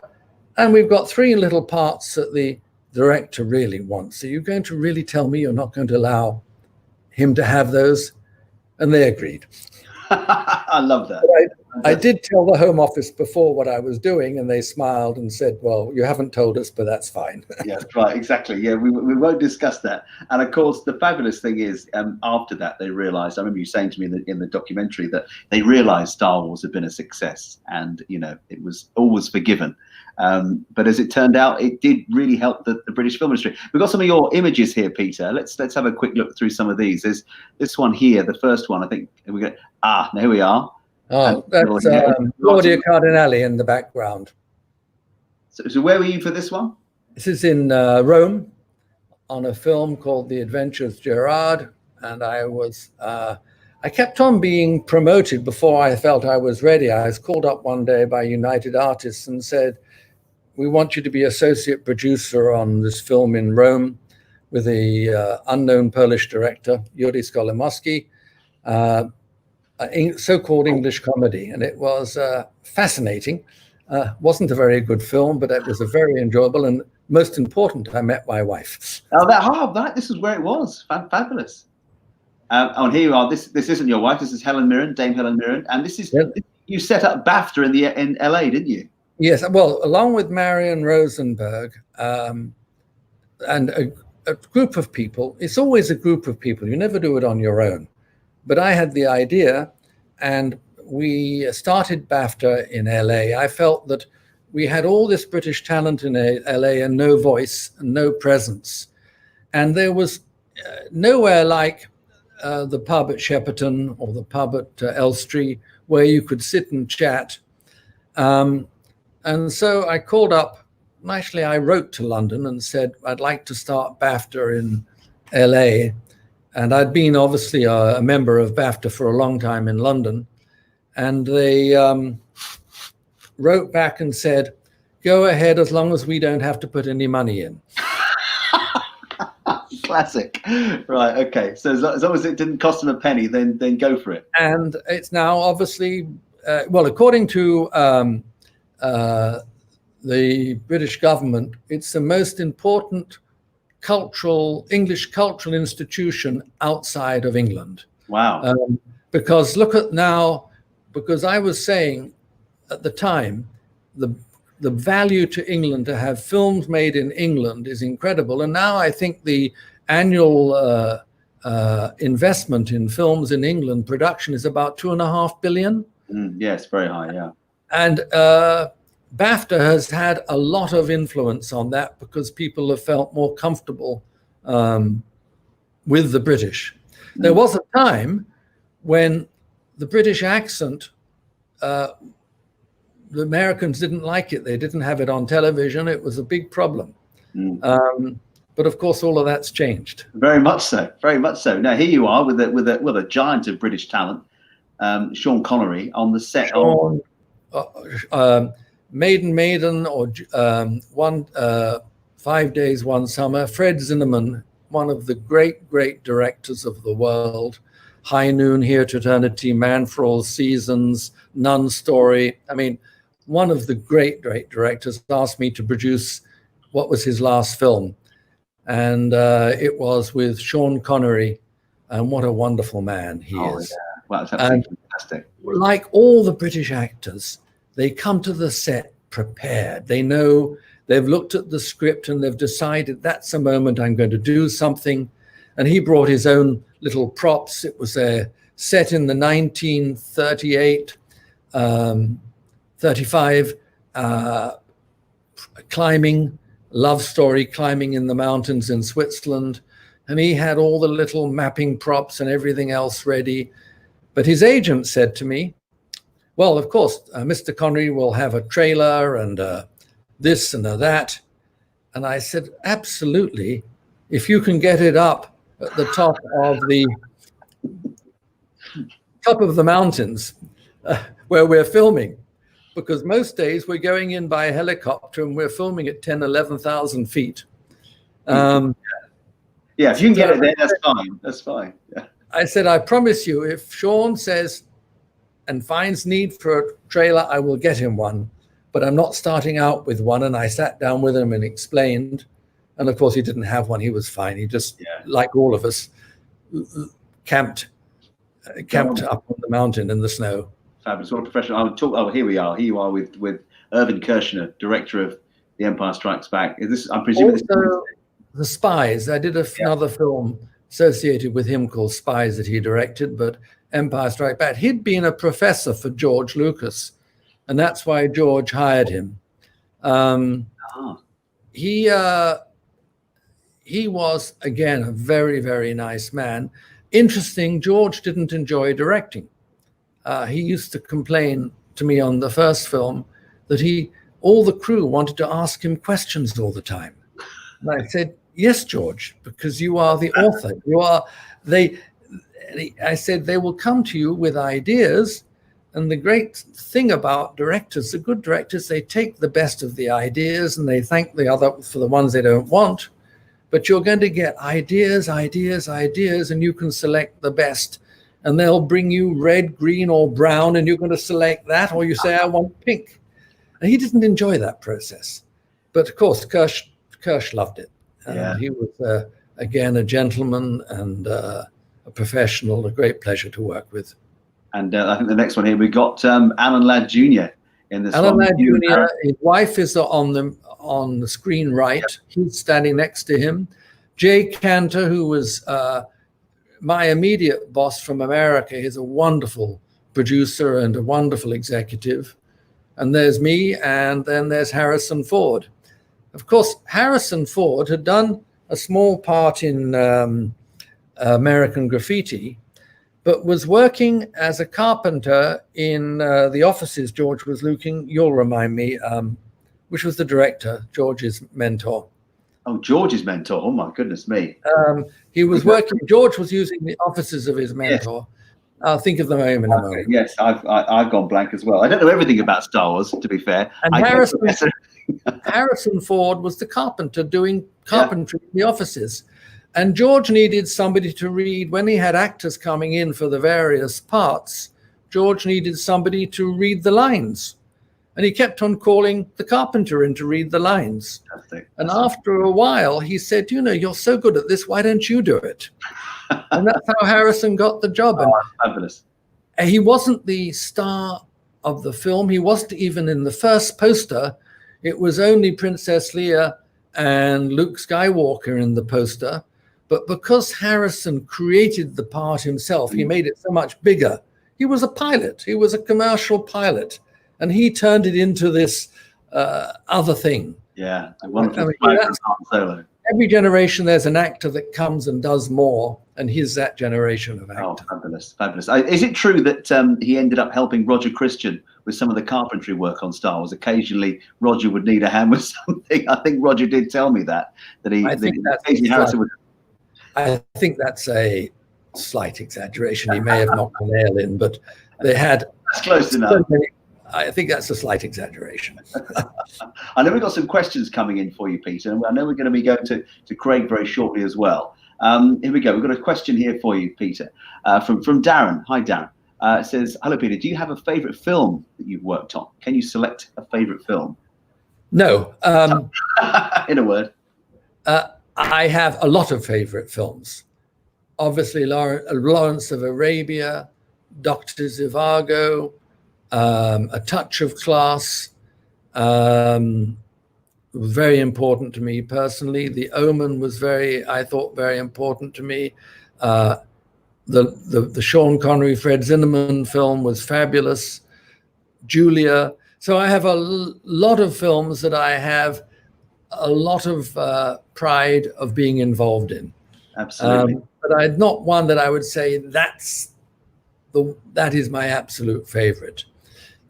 and we've got 3 little parts that the director really wants. So you're going to really tell me you're not going to allow him to have those? And they agreed. I love that. I did tell the Home Office before what I was doing, and they smiled and said, well, you haven't told us, but that's fine. Yeah, right, exactly. Yeah, we won't discuss that. And of course, the fabulous thing is, after that, they realized, I remember you saying to me in the documentary that they realized Star Wars had been a success, and, it was always forgiven. But as it turned out, it did really help the British film industry. We've got some of your images here, Peter. Let's have a quick look through some of these. There's this one here, the first one, I think. There we are. Oh, that's Claudia Cardinale in the background. So where were you for this one? This is in Rome on a film called The Adventures of Gerard. And I kept on being promoted before I felt I was ready. I was called up one day by United Artists and said, we want you to be associate producer on this film in Rome with a unknown Polish director, Yuri Skolimowski, so-called English comedy. And it was fascinating. Wasn't a very good film, but it was a very enjoyable. And most important, I met my wife. This is where it was. Fabulous. And here you are. This isn't your wife. This is Helen Mirren, Dame Helen Mirren, and this is you set up BAFTA in LA, didn't you? Yes. Well, along with Marion Rosenberg and a group of people. It's always a group of people. You never do it on your own. But I had the idea, and we started BAFTA in LA. I felt that we had all this British talent in LA and no voice and no presence. And there was nowhere like the pub at Shepperton or the pub at Elstree where you could sit and chat. And so I called up, actually I wrote to London and said, I'd like to start BAFTA in LA. And I'd been obviously a member of BAFTA for a long time in London. And they wrote back and said, go ahead as long as we don't have to put any money in. Classic. Right, okay. So as long as it didn't cost them a penny, then go for it. And it's now obviously, well, according to the British government, it's the most important English cultural institution outside of England. Wow. Because look at now, because I was saying at the time, the value to England to have films made in England is incredible. And now I think the annual investment in films in England production is about $2.5 billion. Yes, very high, yeah. And BAFTA has had a lot of influence on that because people have felt more comfortable with the British. There was a time when the British accent, the Americans didn't like it. They didn't have it on television. It was a big problem. But of course, all of that's changed. Very much so. Very much so. Now here you are with a giant of British talent, Sean Connery, on the set of Maiden, or 5 Days, One Summer. Fred Zinnemann, one of the great directors of the world. High Noon, Here to Eternity, Man for All Seasons, Nun Story. I mean, one of the great directors asked me to produce what was his last film. And it was with Sean Connery. And what a wonderful man he is. Yeah. Wow, that's absolutely fantastic. Like all the British actors, they come to the set prepared. They know, they've looked at the script and they've decided that's a moment I'm going to do something. And he brought his own little props. It was set in the 1938, 35 climbing, love story, climbing in the mountains in Switzerland. And he had all the little mapping props and everything else ready. But his agent said to me, well, of course, Mr. Connery will have a trailer and this and that. And I said, absolutely. If you can get it up at the top of the mountains where we're filming, because most days we're going in by helicopter and we're filming at 10, 11,000 feet. Yeah, if you can get it there, that's fine. That's fine. Yeah. I said, I promise you, if Sean says and finds need for a trailer, I will get him one. But I'm not starting out with one. And I sat down with him and explained. And of course, he didn't have one. He was fine. He just, like all of us, camped up on the mountain in the snow. Fabulous. What a professional. I would talk. Oh, here we are. Here you are with Irvin Kershner, director of The Empire Strikes Back. Is this? I'm presuming. Also, The Spies. I did another film associated with him called Spies that he directed, but Empire Strikes Back. He'd been a professor for George Lucas, and that's why George hired him. He was, again, a very, very nice man. Interesting, George didn't enjoy directing. He used to complain to me on the first film that all the crew wanted to ask him questions all the time. And I said, yes, George, because you are the author. I said, they will come to you with ideas. And the great thing about directors, the good directors, they take the best of the ideas and they thank the other for the ones they don't want. But you're going to get ideas, and you can select the best. And they'll bring you red, green, or brown, and you're going to select that, or you say, I want pink. And he didn't enjoy that process. But of course, Kirsch loved it. Yeah. He was, again, a gentleman and a professional, a great pleasure to work with. And I think the next one here, we got Alan Ladd Jr. in this Alan one. Ladd Jr., his wife is on the screen right. Yep. He's standing next to him. Jay Cantor, who was my immediate boss from America. He's a wonderful producer and a wonderful executive. And there's me, and then there's Harrison Ford. Of course, Harrison Ford had done a small part in American Graffiti, but was working as a carpenter in the offices George was looking, you'll remind me, which was the director, George's mentor. Oh, George's mentor. Oh, my goodness me. He was working, George was using the offices of his mentor. Yes. I'll think of the name in a moment. Yes, I've gone blank as well. I don't know everything about Star Wars, to be fair. And Harrison Ford was the carpenter doing carpentry in the offices. And George needed somebody to read, when he had actors coming in for the various parts, George needed somebody to read the lines. And he kept on calling the carpenter in to read the lines. And after a while, he said, you know, you're so good at this, why don't you do it? And that's how Harrison got the job. Oh, fabulous. And he wasn't the star of the film. He wasn't even in the first poster. It was only Princess Leia and Luke Skywalker in the poster. But because Harrison created the part himself, he made it so much bigger. He was a pilot. He was a commercial pilot. And he turned it into this other thing. Yeah, I wonderful Han Solo. Every generation, there's an actor that comes and does more, and he's that generation of actor. Oh, fabulous, fabulous. Is it true that he ended up helping Roger Christian with some of the carpentry work on Star Wars? Occasionally, Roger would need a hand with something. I think Roger did tell me that I think that's a slight exaggeration. He may have knocked the nail in, but they had... That's close enough. I think that's a slight exaggeration. I know we've got some questions coming in for you, Peter, and I know we're going to be going to Craig very shortly as well. Here we go. We've got a question here for you, Peter, from Darren. Hi, Darren. It says, hello, Peter. Do you have a favourite film that you've worked on? Can you select a favourite film? No. In a word. I have a lot of favourite films. Obviously, Lawrence of Arabia, Dr. Zhivago, A Touch of Class, was very important to me personally. The Omen was I thought very important to me. The Sean Connery, Fred Zinnemann film was fabulous. Julia. So I have a lot of films that I have a lot of pride of being involved in. Absolutely. But I'm not one that I would say that is my absolute favorite.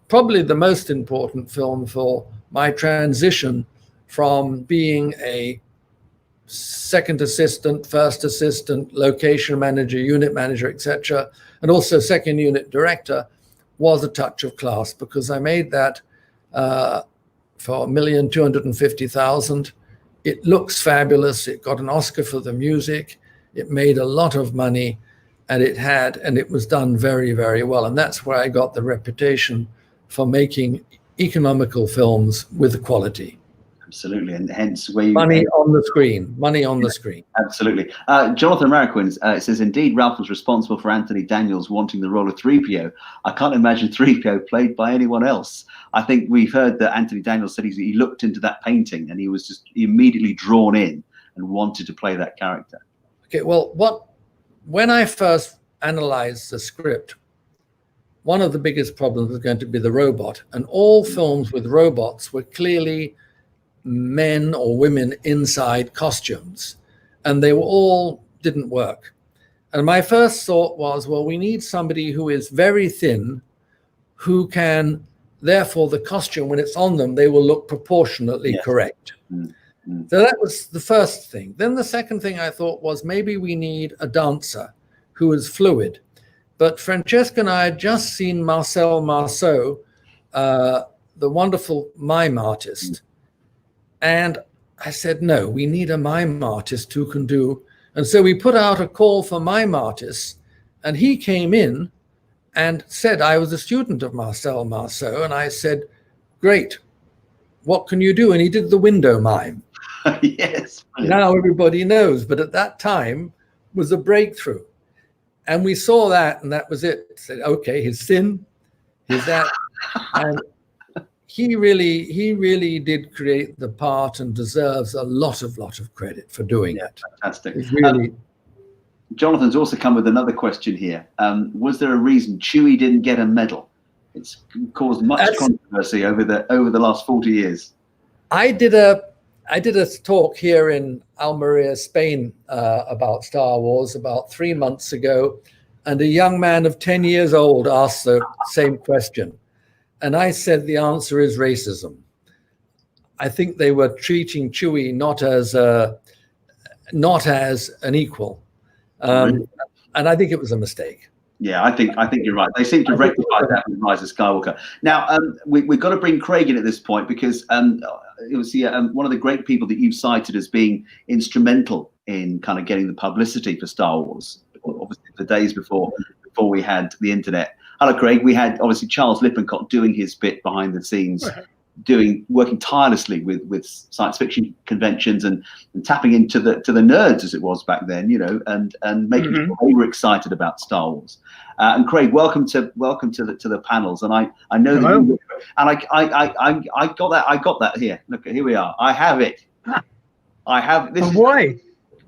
Probably the most important film for my transition from being a second assistant, first assistant, location manager, unit manager, etc., and also second unit director was A Touch of Class, because I made that for $1,250,000. It looks fabulous. It got an Oscar for the music. It made a lot of money, and it was done very, very well. And that's where I got the reputation for making economical films with quality. Absolutely, and hence where you money on the screen. Absolutely. Jonathan Marquins says, indeed, Ralph was responsible for Anthony Daniels wanting the role of 3PO. I can't imagine 3PO played by anyone else. I think we've heard that Anthony Daniels said he looked into that painting and he was just immediately drawn in and wanted to play that character. Okay, well, when I first analyzed the script, one of the biggest problems was going to be the robot, and all films with robots were clearly men or women inside costumes, and they didn't work. And my first thought was, well, we need somebody who is very thin, who can, therefore the costume, when it's on them, they will look proportionately correct. So that was the first thing. Then the second thing I thought was, maybe we need a dancer who is fluid. But Francesca and I had just seen Marcel Marceau, the wonderful mime artist. And I said, no, we need a mime artist who can do. And so we put out a call for mime artists, and he came in and said, I was a student of Marcel Marceau. And I said, great, what can you do? And he did the window mime. Yes. Now everybody knows, but at that time was a breakthrough. And we saw that, and that was it. Said, okay, his sin, his that. And he really did create the part and deserves a lot of credit for doing it. Fantastic. It's really. Jonathan's also come with another question here. Was there a reason Chewie didn't get a medal? It's caused much controversy over the last 40 years. I did a talk here in Almeria, Spain, about Star Wars about 3 months ago, and a young man of 10 years old asked the same question. And I said the answer is racism. I think they were treating Chewie not as an equal. And I think it was a mistake. Yeah, I think you're right. They seem to rectify that with Rise of Skywalker. Now, we've got to bring Craig in at this point, because it was one of the great people that you've cited as being instrumental in kind of getting the publicity for Star Wars. Obviously, the days before we had the internet. Hello, Craig. We had obviously Charles Lippincott doing his bit behind the scenes, working tirelessly with science fiction conventions and tapping into the nerds, as it was back then, and making sure they were excited about Star Wars. And Craig, welcome to the panels. And I know that you, and I got that here. Look, here we are. I have it. I have this. Oh boy.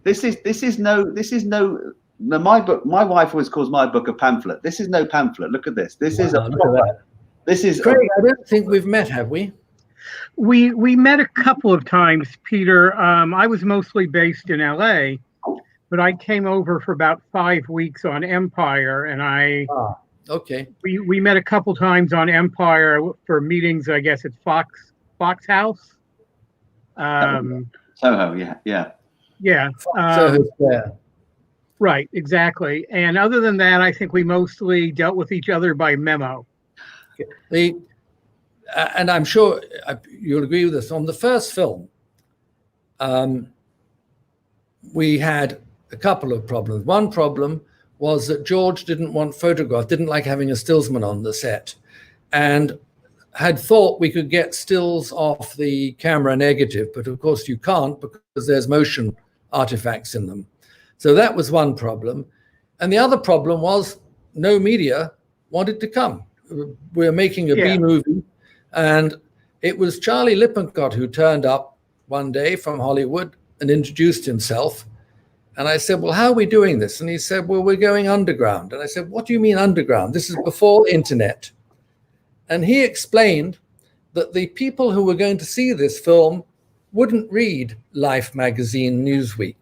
This is no. My book. My wife always calls my book a pamphlet. This is no pamphlet. Look at this. This is a proper. This is Craig. I don't think we've met, have we? We met a couple of times, Peter. I was mostly based in LA, but I came over for about 5 weeks on Empire, and okay. We met a couple times on Empire for meetings, I guess, at Fox House. Soho, yeah. Yeah. Soho's there. Right, exactly. And other than that, I think we mostly dealt with each other by memo. And I'm sure you'll agree with this. On the first film, we had a couple of problems. One problem was that George didn't like having a stillsman on the set, and had thought we could get stills off the camera negative, but of course you can't, because there's motion artifacts in them. So that was one problem. And the other problem was no media wanted to come. We're making a B movie, and it was Charlie Lippincott who turned up one day from Hollywood and introduced himself. And I said, well, how are we doing this? And he said, well, we're going underground. And I said, what do you mean underground? This is before internet. And he explained that the people who were going to see this film wouldn't read Life magazine Newsweek.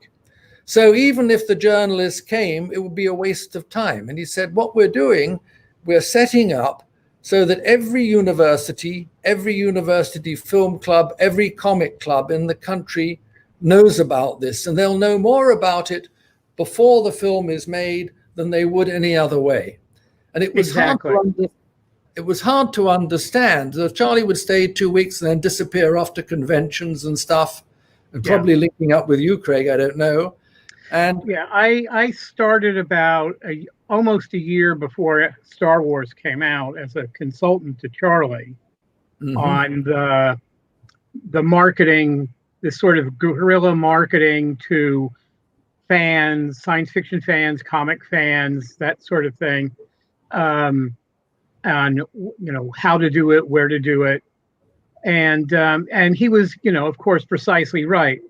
So even if the journalists came, it would be a waste of time. And he said, what we're doing, we're setting up so that every university film club, every comic club in the country knows about this, and they'll know more about it before the film is made than they would any other way. And it was hard to understand. So Charlie would stay 2 weeks and then disappear off to conventions and stuff, and probably linking up with you, Craig, I don't know. And I started about almost a year before Star Wars came out as a consultant to Charlie on the marketing, this sort of guerrilla marketing to fans, science fiction fans, comic fans, that sort of thing, on how to do it, where to do it, and he was of course precisely right.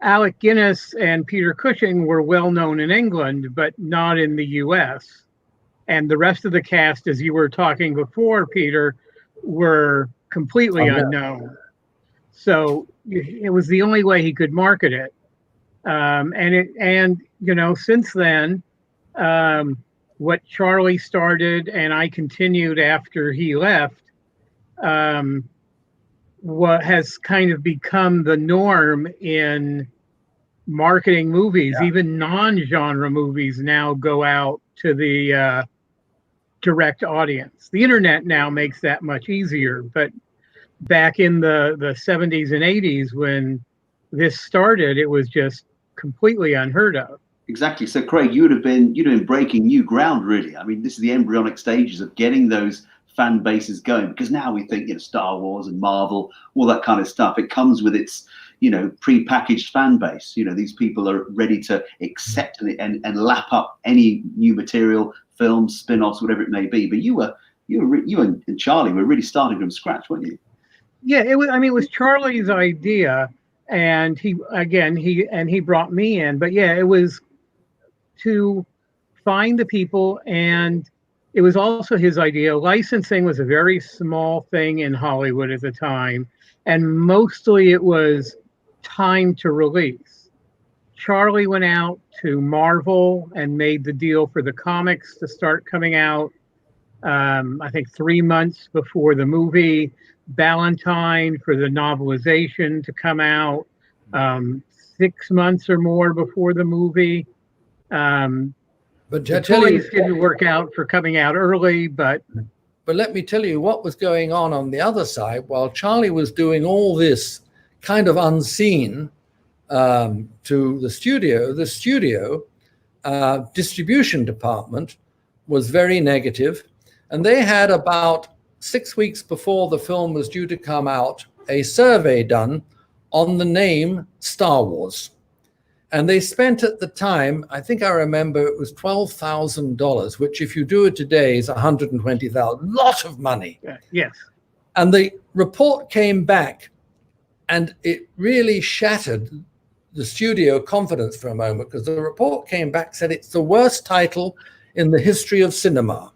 Alec Guinness and Peter Cushing were well known in England, but not in the US. And the rest of the cast, as you were talking before, Peter, were completely unknown. So it was the only way he could market it. Since then, what Charlie started and I continued after he left, what has kind of become the norm in marketing movies. Even non-genre movies now go out to the direct audience. The internet now makes that much easier, but back in the 70s and 80s when this started, it was just completely unheard of. Exactly. So Craig, you'd have been breaking new ground, really. I mean, this is the embryonic stages of getting those fan bases going, because now we think Star Wars and Marvel, all that kind of stuff, it comes with its pre-packaged fan base. These people are ready to accept and lap up any new material, films, spin-offs, whatever it may be. But you and Charlie were really starting from scratch, weren't you? Yeah, it was Charlie's idea, and he brought me in. But yeah, it was to find the people, and it was also his idea. Licensing was a very small thing in Hollywood at the time, and mostly it was time to release. Charlie went out to Marvel and made the deal for the comics to start coming out, I think 3 months before the movie. Ballantine for the novelization to come out 6 months or more before the movie. But the toys didn't work out for coming out early, but let me tell you what was going on the other side. While Charlie was doing all this kind of unseen to the studio distribution department was very negative, and they had about 6 weeks before the film was due to come out a survey done on the name Star Wars. And they spent at the time, I think I remember it was $12,000, which if you do it today is $120,000, lot of money. Yes. And the report came back and it really shattered the studio confidence for a moment, because the report came back, said it's the worst title in the history of cinema.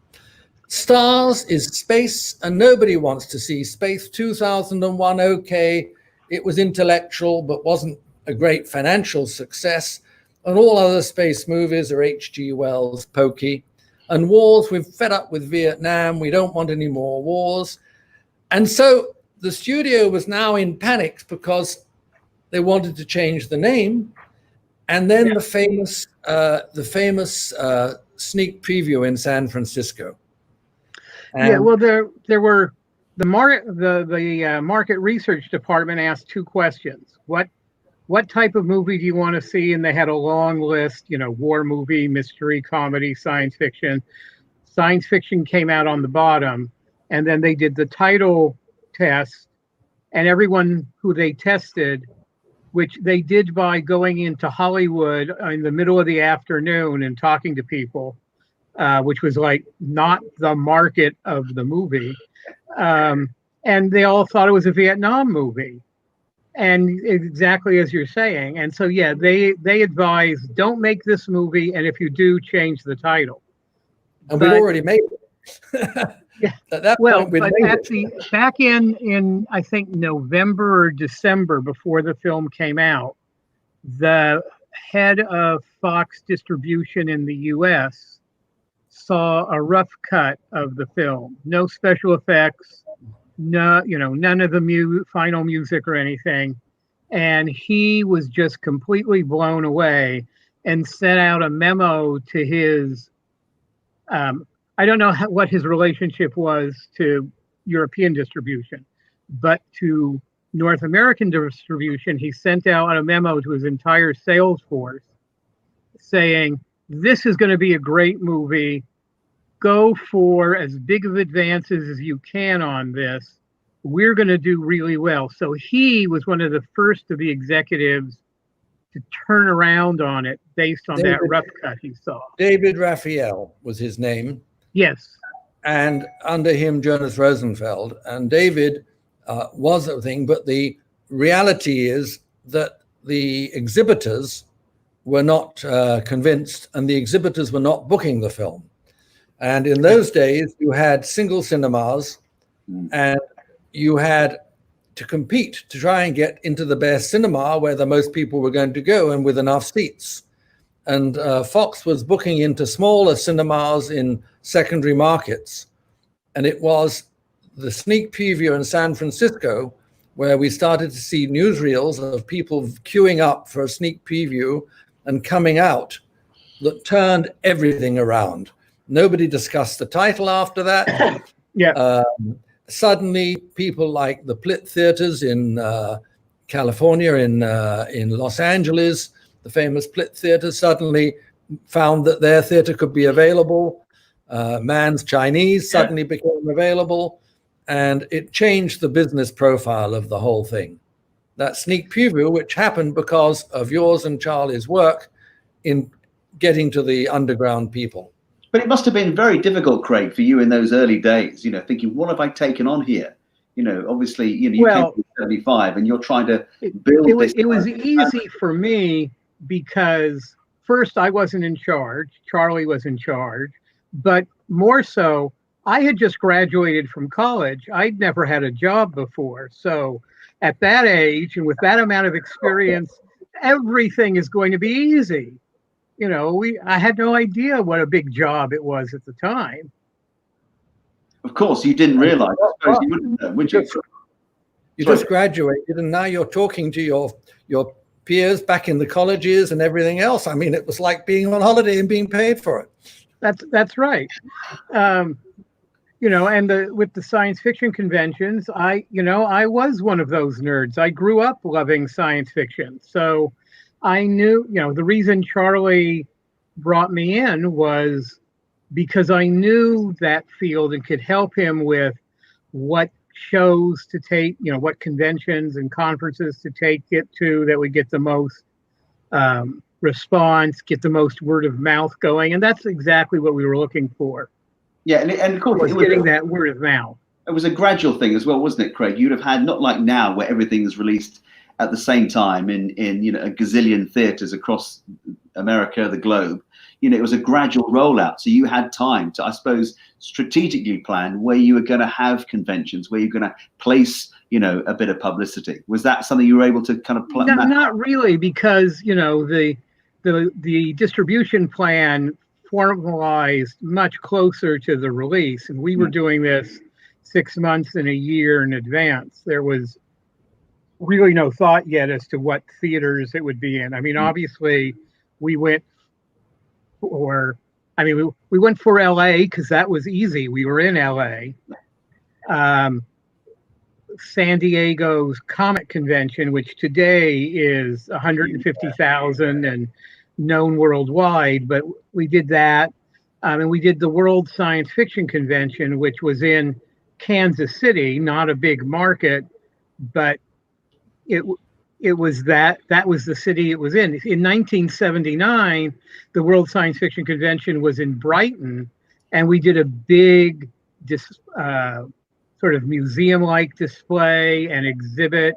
Stars is space, and nobody wants to see space. 2001, okay, it was intellectual, but wasn't a great financial success. And all other space movies are H.G. Wells, pokey. And wars, we're fed up with Vietnam. We don't want any more wars. And so the studio was now in panic because they wanted to change the name. And then the famous sneak preview in San Francisco. And there were the market research department asked two questions. What type of movie do you want to see? And they had a long list, war movie, mystery, comedy, science fiction. Science fiction came out on the bottom, and then they did the title test, and everyone who they tested, which they did by going into Hollywood in the middle of the afternoon and talking to people, which was like not the market of the movie. And they all thought it was a Vietnam movie. And exactly as you're saying. And so, yeah, they advised, don't make this movie. And if you do, change the title. And we'd already made it. Yeah. At that point, we'd made it. Back in, I think, November or December before the film came out, the head of Fox distribution in the U.S. saw a rough cut of the film. No special effects, no, none of the final music or anything. And he was just completely blown away and sent out a memo to his, I don't know what his relationship was to European distribution, but to North American distribution, he sent out a memo to his entire sales force saying, this is going to be a great movie. Go for as big of advances as you can on this. We're going to do really well. So he was one of the first of the executives to turn around on it based on that rough cut he saw. David Raphael was his name. Yes. And under him, Jonas Rosenfeld. And David was a thing, but the reality is that the exhibitors were not convinced, and the exhibitors were not booking the film. And in those days, you had single cinemas, and you had to compete to try and get into the best cinema where the most people were going to go and with enough seats. And Fox was booking into smaller cinemas in secondary markets. And it was the sneak preview in San Francisco where we started to see newsreels of people queuing up for a sneak preview and coming out that turned everything around. Nobody discussed the title after that. Yeah. Suddenly, people like the Plitt Theaters in California, in Los Angeles, the famous Plitt Theater, suddenly found that their theater could be available. Mann's Chinese suddenly became available, and it changed the business profile of the whole thing. that sneak preview, which happened because of yours and Charlie's work in getting to the underground people. But it must have been very difficult, Craig, for you in those early days, thinking, what have I taken on here? Obviously, you came from 75 and you're trying to build this. It was easy for me because first I wasn't in charge, Charlie was in charge, but more so, I had just graduated from college. I'd never had a job before. So at that age and with that amount of experience, everything is going to be easy. I had no idea what a big job it was at the time. Of course, you didn't realize. I suppose you wouldn't know, would you? You just graduated, and now you're talking to your peers back in the colleges and everything else. I mean, it was like being on holiday and being paid for it. That's right. And with the science fiction conventions, I was one of those nerds. I grew up loving science fiction, so I knew, the reason Charlie brought me in was because I knew that field and could help him with what shows to take, what conventions and conferences to take it to that would get the most response, get the most word of mouth going. And that's exactly what we were looking for. Yeah, and of course, was getting that word of mouth. It was a gradual thing as well, wasn't it, Craig? You'd have had, not like now where everything is released at the same time in a gazillion theaters across America, the globe. It was a gradual rollout. So you had time to, I suppose, strategically plan where you were going to have conventions, where you're going to place, a bit of publicity. Was that something you were able to kind of plan? No, not really, because, the distribution plan formalized much closer to the release. And we were doing this 6 months and a year in advance. There was really no thought yet as to what theaters it would be in. I mean, obviously, we went for LA because that was easy. We were in LA. San Diego's comic convention, which today is 150,000 and known worldwide, but we did that. And we did the World Science Fiction Convention, which was in Kansas City, not a big market, but it was that was the city it was in. In 1979, the World Science Fiction Convention was in Brighton, and we did a big sort of museum-like display and exhibit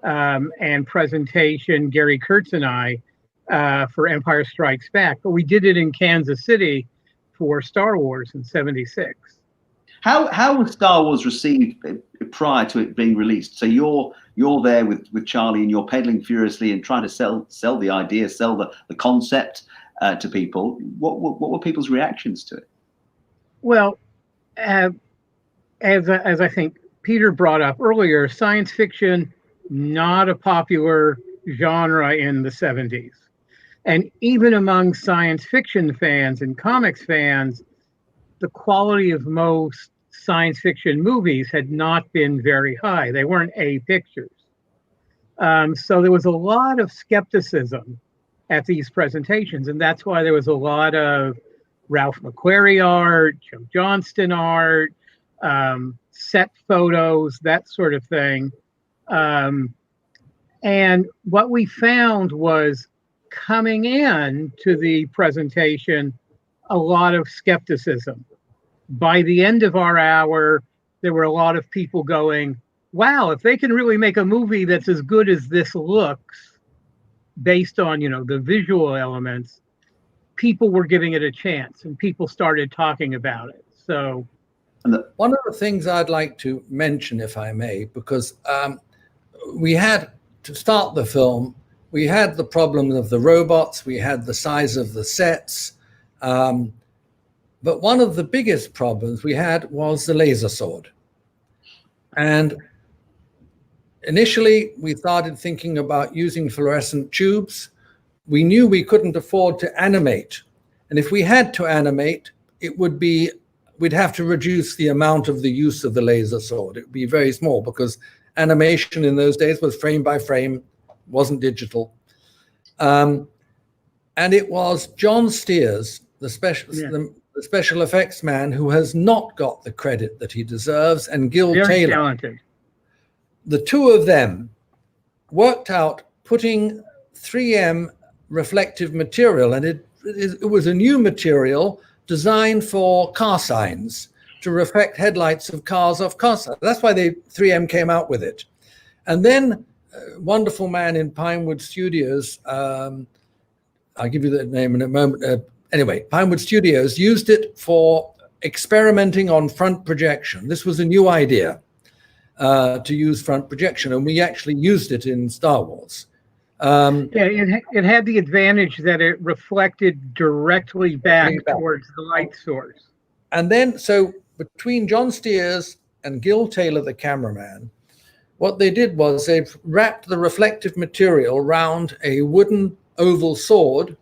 and presentation, Gary Kurtz and I, for Empire Strikes Back. But we did it in Kansas City for Star Wars in '76. How was Star Wars received prior to it being released? So you're there with Charlie and you're peddling furiously and trying to sell the idea, sell the concept to people. What were people's reactions to it? Well, as I think Peter brought up earlier, science fiction, not a popular genre in the 70s. And even among science fiction fans and comics fans, the quality of most science fiction movies had not been very high. They weren't A pictures. So there was a lot of skepticism at these presentations. And that's why there was a lot of Ralph McQuarrie art, Joe Johnston art, set photos, that sort of thing. And what we found was coming in to the presentation, a lot of skepticism. By the end of our hour, there were a lot of people going, wow, if they can really make a movie that's as good as this looks, based on, the visual elements, people were giving it a chance and people started talking about it. So one of the things I'd like to mention, if I may, because we had to start the film, we had the problem of the robots, we had the size of the sets, but one of the biggest problems we had was the laser sword. And initially, we started thinking about using fluorescent tubes. We knew we couldn't afford to animate. And if we had to animate, we'd have to reduce the amount of the use of the laser sword. It would be very small because animation in those days was frame by frame, wasn't digital. And it was John Steers, the special effects man, who has not got the credit that he deserves, and Gil Very Taylor. Talented. The two of them worked out putting 3M reflective material, and it was a new material designed for car signs to reflect headlights of cars off car signs. That's why 3M came out with it. And then a wonderful man in Pinewood Studios, I'll give you the name in a moment. Anyway, Pinewood Studios used it for experimenting on front projection. This was a new idea to use front projection, and we actually used it in Star Wars. It had the advantage that it reflected directly back towards the light source. And then, so between John Steers and Gil Taylor, the cameraman, what they did was they wrapped the reflective material around a wooden oval sword,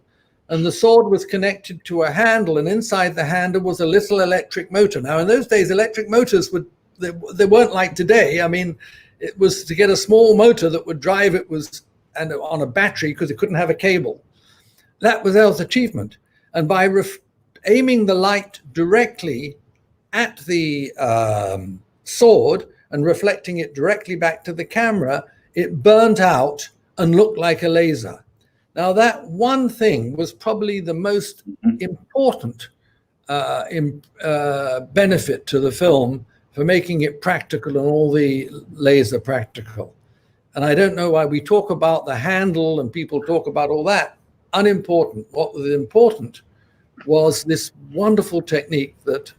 and the sword was connected to a handle, and inside the handle was a little electric motor. Now, in those days, electric motors they weren't like today. I mean, it was to get a small motor that would drive it and on a battery, because it couldn't have a cable. That was L's achievement. And by aiming the light directly at the sword and reflecting it directly back to the camera, it burnt out and looked like a laser. Now, that one thing was probably the most important benefit to the film for making it practical and all the laser practical. And I don't know why we talk about the handle and people talk about all that. Unimportant. What was important was this wonderful technique that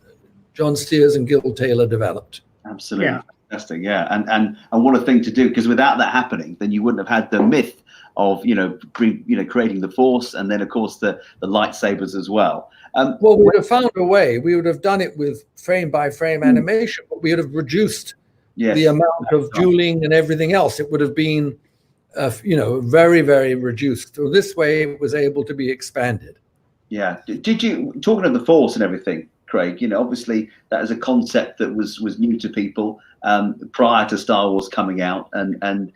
John Steers and Gil Taylor developed. Absolutely. Yeah. Fantastic. Yeah. And what a thing to do, because without that happening, then you wouldn't have had the myth of, creating the Force, and then of course the lightsabers as well. Well, we would have found a way. We would have done it with frame by frame animation, but we would have reduced the amount of dueling and everything else. It would have been, very, very reduced. So this way it was able to be expanded. Yeah. Did you, talking of the Force and everything, Craig, obviously that is a concept that was new to people prior to Star Wars coming out, and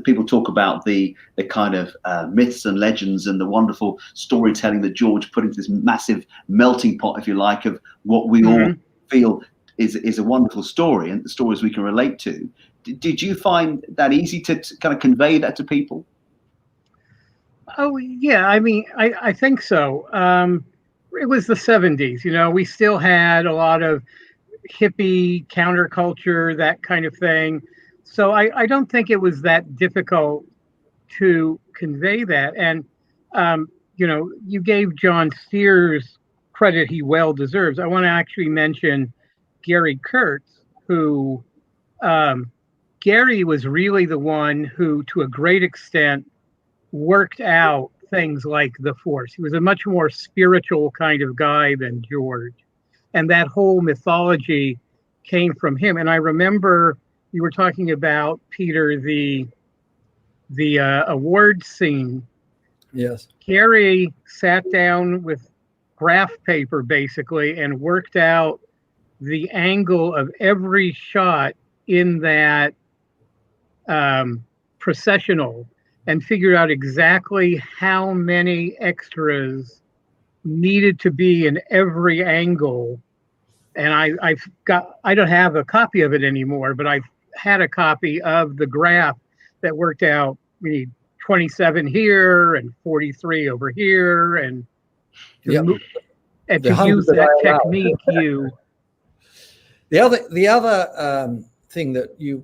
people talk about the kind of myths and legends and the wonderful storytelling that George put into this massive melting pot, if you like, of what we all feel is a wonderful story and the stories we can relate to. Did you find that easy to kind of convey that to people? Oh yeah, I mean, I think so. It was the 70s, we still had a lot of hippie counterculture, that kind of thing. So I don't think it was that difficult to convey that. And, you gave John Steers credit he well deserves. I want to actually mention Gary Kurtz, who Gary was really the one who, to a great extent, worked out things like the Force. He was a much more spiritual kind of guy than George. And that whole mythology came from him. And I remember you were talking about, Peter, the award scene. Yes. Gary sat down with graph paper, basically, and worked out the angle of every shot in that processional, and figured out exactly how many extras needed to be in every angle. And I don't have a copy of it anymore, but I've had a copy of the graph that worked out we need 27 here and 43 over here, and to use that technique, the other thing that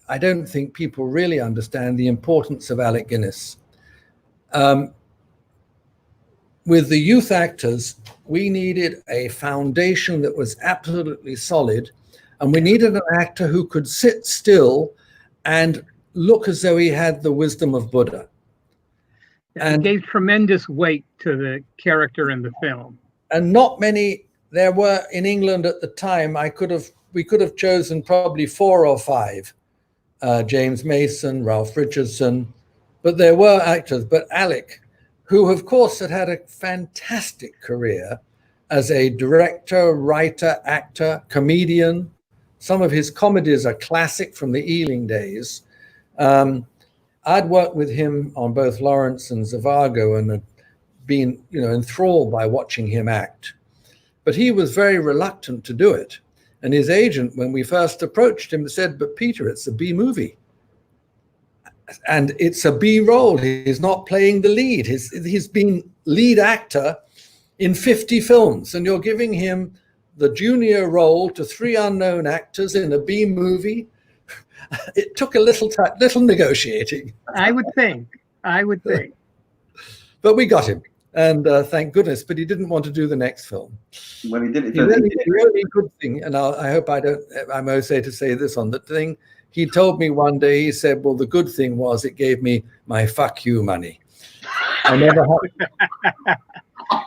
I don't think people really understand the importance of Alec Guinness. With the youth actors, we needed a foundation that was absolutely solid, and we needed an actor who could sit still and look as though he had the wisdom of Buddha. And gave tremendous weight to the character in the film. And not many, there were in England at the time, we could have chosen probably 4 or 5. James Mason, Ralph Richardson, but there were actors. But Alec, who of course had a fantastic career as a director, writer, actor, comedian. Some of his comedies are classic from the Ealing days. I'd worked with him on both Lawrence and Zhivago and had been, enthralled by watching him act. But he was very reluctant to do it. And his agent, when we first approached him, said, "But Peter, it's a B movie." and it's a B role. He's not playing the lead. He's been lead actor in 50 films, and you're giving him the junior role to 3 unknown actors in a B movie. It took a little negotiating. I would think. But we got him, and thank goodness. But he didn't want to do the next film. Well, he did it. The only good thing, and I hope I'm okay to say this on the thing. He told me one day, he said, well, the good thing was it gave me my fuck you money. I never have,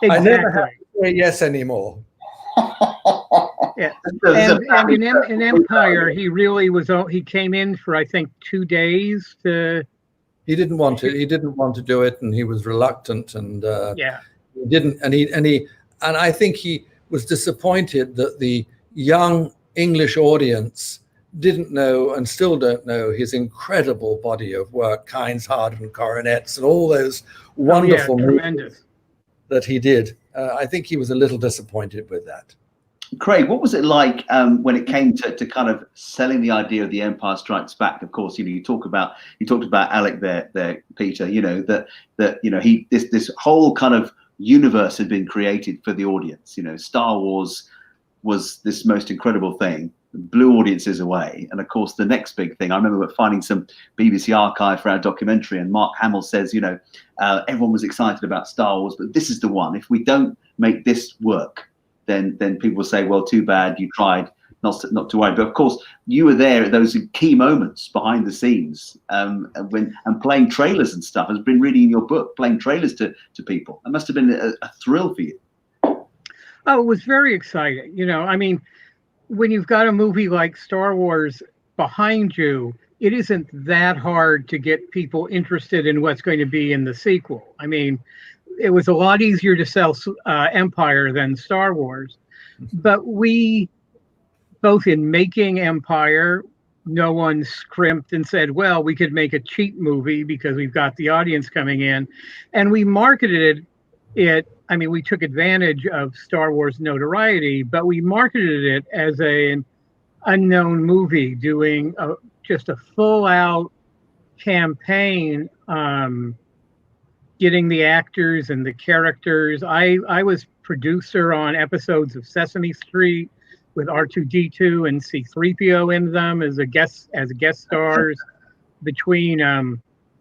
Exactly. I never have to say yes anymore. Yeah. And in Empire, he really was. He came in for, I think, 2 days to. He didn't want to. He didn't want to do it, and he was reluctant. And yeah, he didn't. And I think he was disappointed that the young English audience didn't know and still don't know his incredible body of work, Kynes, Harden, Coronets, and all those wonderful movies that he did. I think he was a little disappointed with that. Craig, what was it like when it came to kind of selling the idea of The Empire Strikes Back? Of course, you talked about Alec there, Peter. This whole kind of universe had been created for the audience. Star Wars was this most incredible thing, blew audiences away. And of course, the next big thing, I remember finding some BBC archive for our documentary, and Mark Hamill says, everyone was excited about Star Wars, but this is the one. If we don't make this work, then people will say, well, too bad, you tried, not to worry. But of course, you were there at those key moments behind the scenes, and playing trailers and stuff. Has been reading your book, playing trailers to people. It must have been a thrill for you. Oh, it was very exciting. When you've got a movie like Star Wars behind you, it isn't that hard to get people interested in what's going to be in the sequel. It was a lot easier to sell Empire than Star Wars. But we, both in making Empire, no one scrimped and said, well, we could make a cheap movie because we've got the audience coming in. And we marketed it. We took advantage of Star Wars notoriety, but we marketed it as an unknown movie, doing just a full-out campaign, getting the actors and the characters. I was producer on episodes of Sesame Street with R2-D2 and C-3PO in them as guest stars between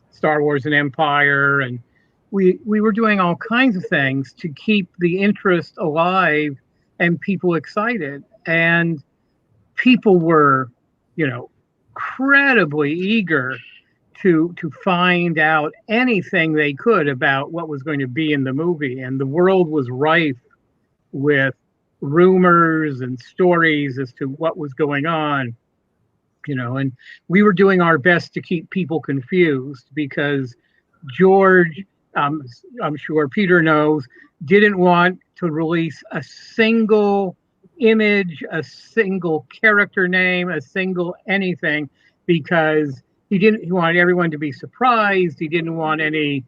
Star Wars and Empire, and we were doing all kinds of things to keep the interest alive and people excited. And people were, incredibly eager to find out anything they could about what was going to be in the movie. And the world was rife with rumors and stories as to what was going on, and we were doing our best to keep people confused because George, I'm sure Peter knows, didn't want to release a single image, a single character name, a single anything, because he wanted everyone to be surprised. He didn't want any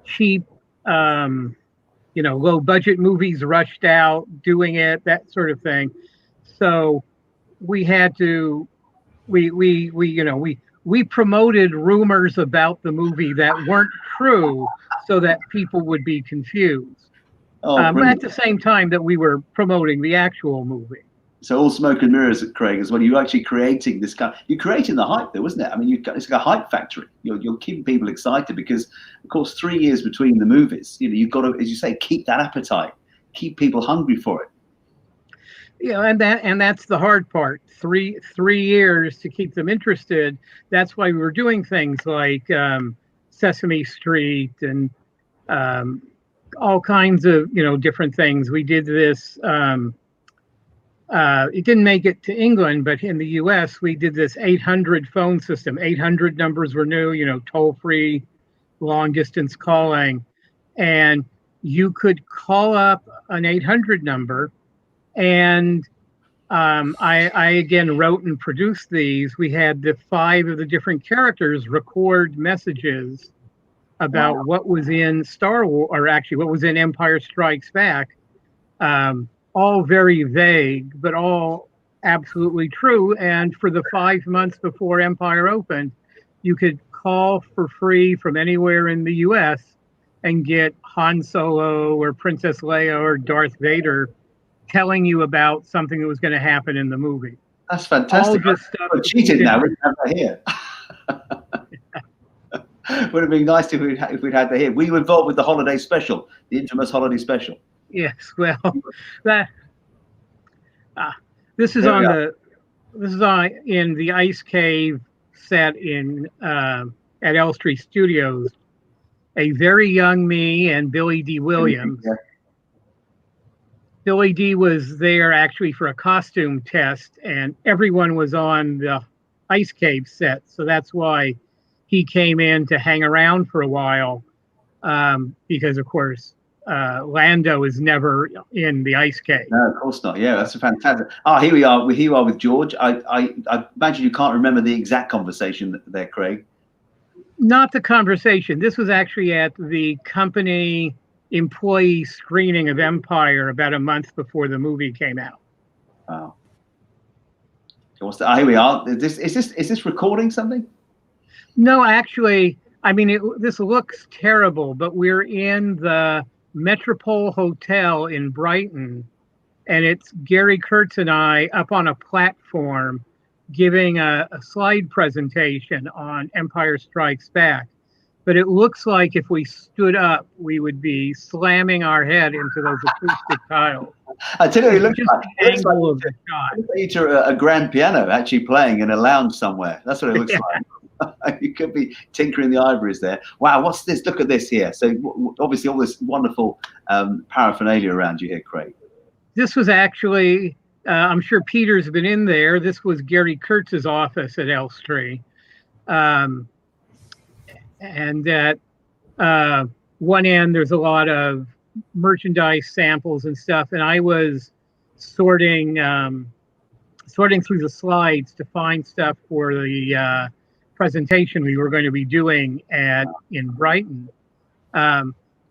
cheap, low budget movies rushed out doing it, that sort of thing. So we had to, we promoted rumors about the movie that weren't true so that people would be confused. But at the same time that we were promoting the actual movie. So all smoke and mirrors, Craig, as well. You're actually creating this you're creating the hype, though, isn't it? It's like a hype factory. You're keeping people excited because, of course, 3 years between the movies. You've got to, as you say, keep that appetite, keep people hungry for it. And that's the hard part. 3 years to keep them interested. That's why we were doing things like Sesame Street and all kinds of different things. We did this. It didn't make it to England, but in the U.S. we did this 800 phone system. 800 numbers were new, toll-free, long-distance calling, and you could call up an 800 number. And I again wrote and produced these. We had the 5 of the different characters record messages about what was in Star Wars, or actually what was in Empire Strikes Back. All very vague, but all absolutely true. And for the 5 months before Empire opened, you could call for free from anywhere in the US and get Han Solo or Princess Leia or Darth Vader telling you about something that was going to happen in the movie. That's fantastic. All just stuff We're cheated now. We have that here. Would have been nice if we'd had that here. We were involved with the holiday special, the infamous holiday special. Yes, well, that this is in the Ice Cave set in at Elstree Studios. A very young me and Billy D. Williams. Yeah. Billy D was there actually for a costume test, and everyone was on the Ice Cave set, so that's why he came in to hang around for a while, because of course Lando is never in the Ice Cave. No, of course not. Yeah, that's fantastic. Here we are. Here you are with George. I imagine you can't remember the exact conversation there, Craig. Not the conversation. This was actually at the company employee screening of Empire about a month before the movie came out. Wow. Here we are. Is this recording something? No, actually, I mean, this looks terrible, but we're in the Metropole Hotel in Brighton, and it's Gary Kurtz and I up on a platform giving a slide presentation on Empire Strikes Back. But it looks like if we stood up, we would be slamming our head into those acoustic tiles. I tell you, it looks like the angle of the shot. It's a grand piano actually playing in a lounge somewhere. That's what it looks like. You could be tinkering the ivories there. Wow, what's this? Look at this here. So obviously all this wonderful paraphernalia around you here, Craig. This was actually, I'm sure Peter's been in there. This was Gary Kurtz's office at Elstree. And at one end, there's a lot of merchandise samples and stuff. And I was sorting through the slides to find stuff for the presentation we were going to be doing in Brighton.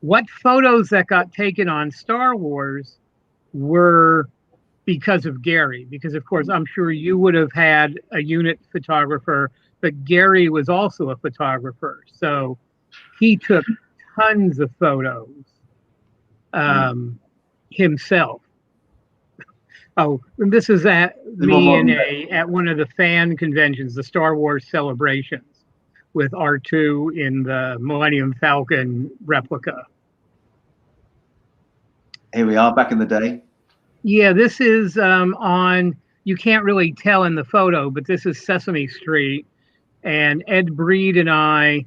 What photos that got taken on Star Wars were because of Gary, because of course I'm sure you would have had a unit photographer, but Gary was also a photographer, so he took tons of photos himself. Oh, and this is at one of the fan conventions, the Star Wars celebrations, with R2 in the Millennium Falcon replica. Here we are, back in the day. Yeah, this is on, you can't really tell in the photo, but this is Sesame Street. And Ed Breed and I,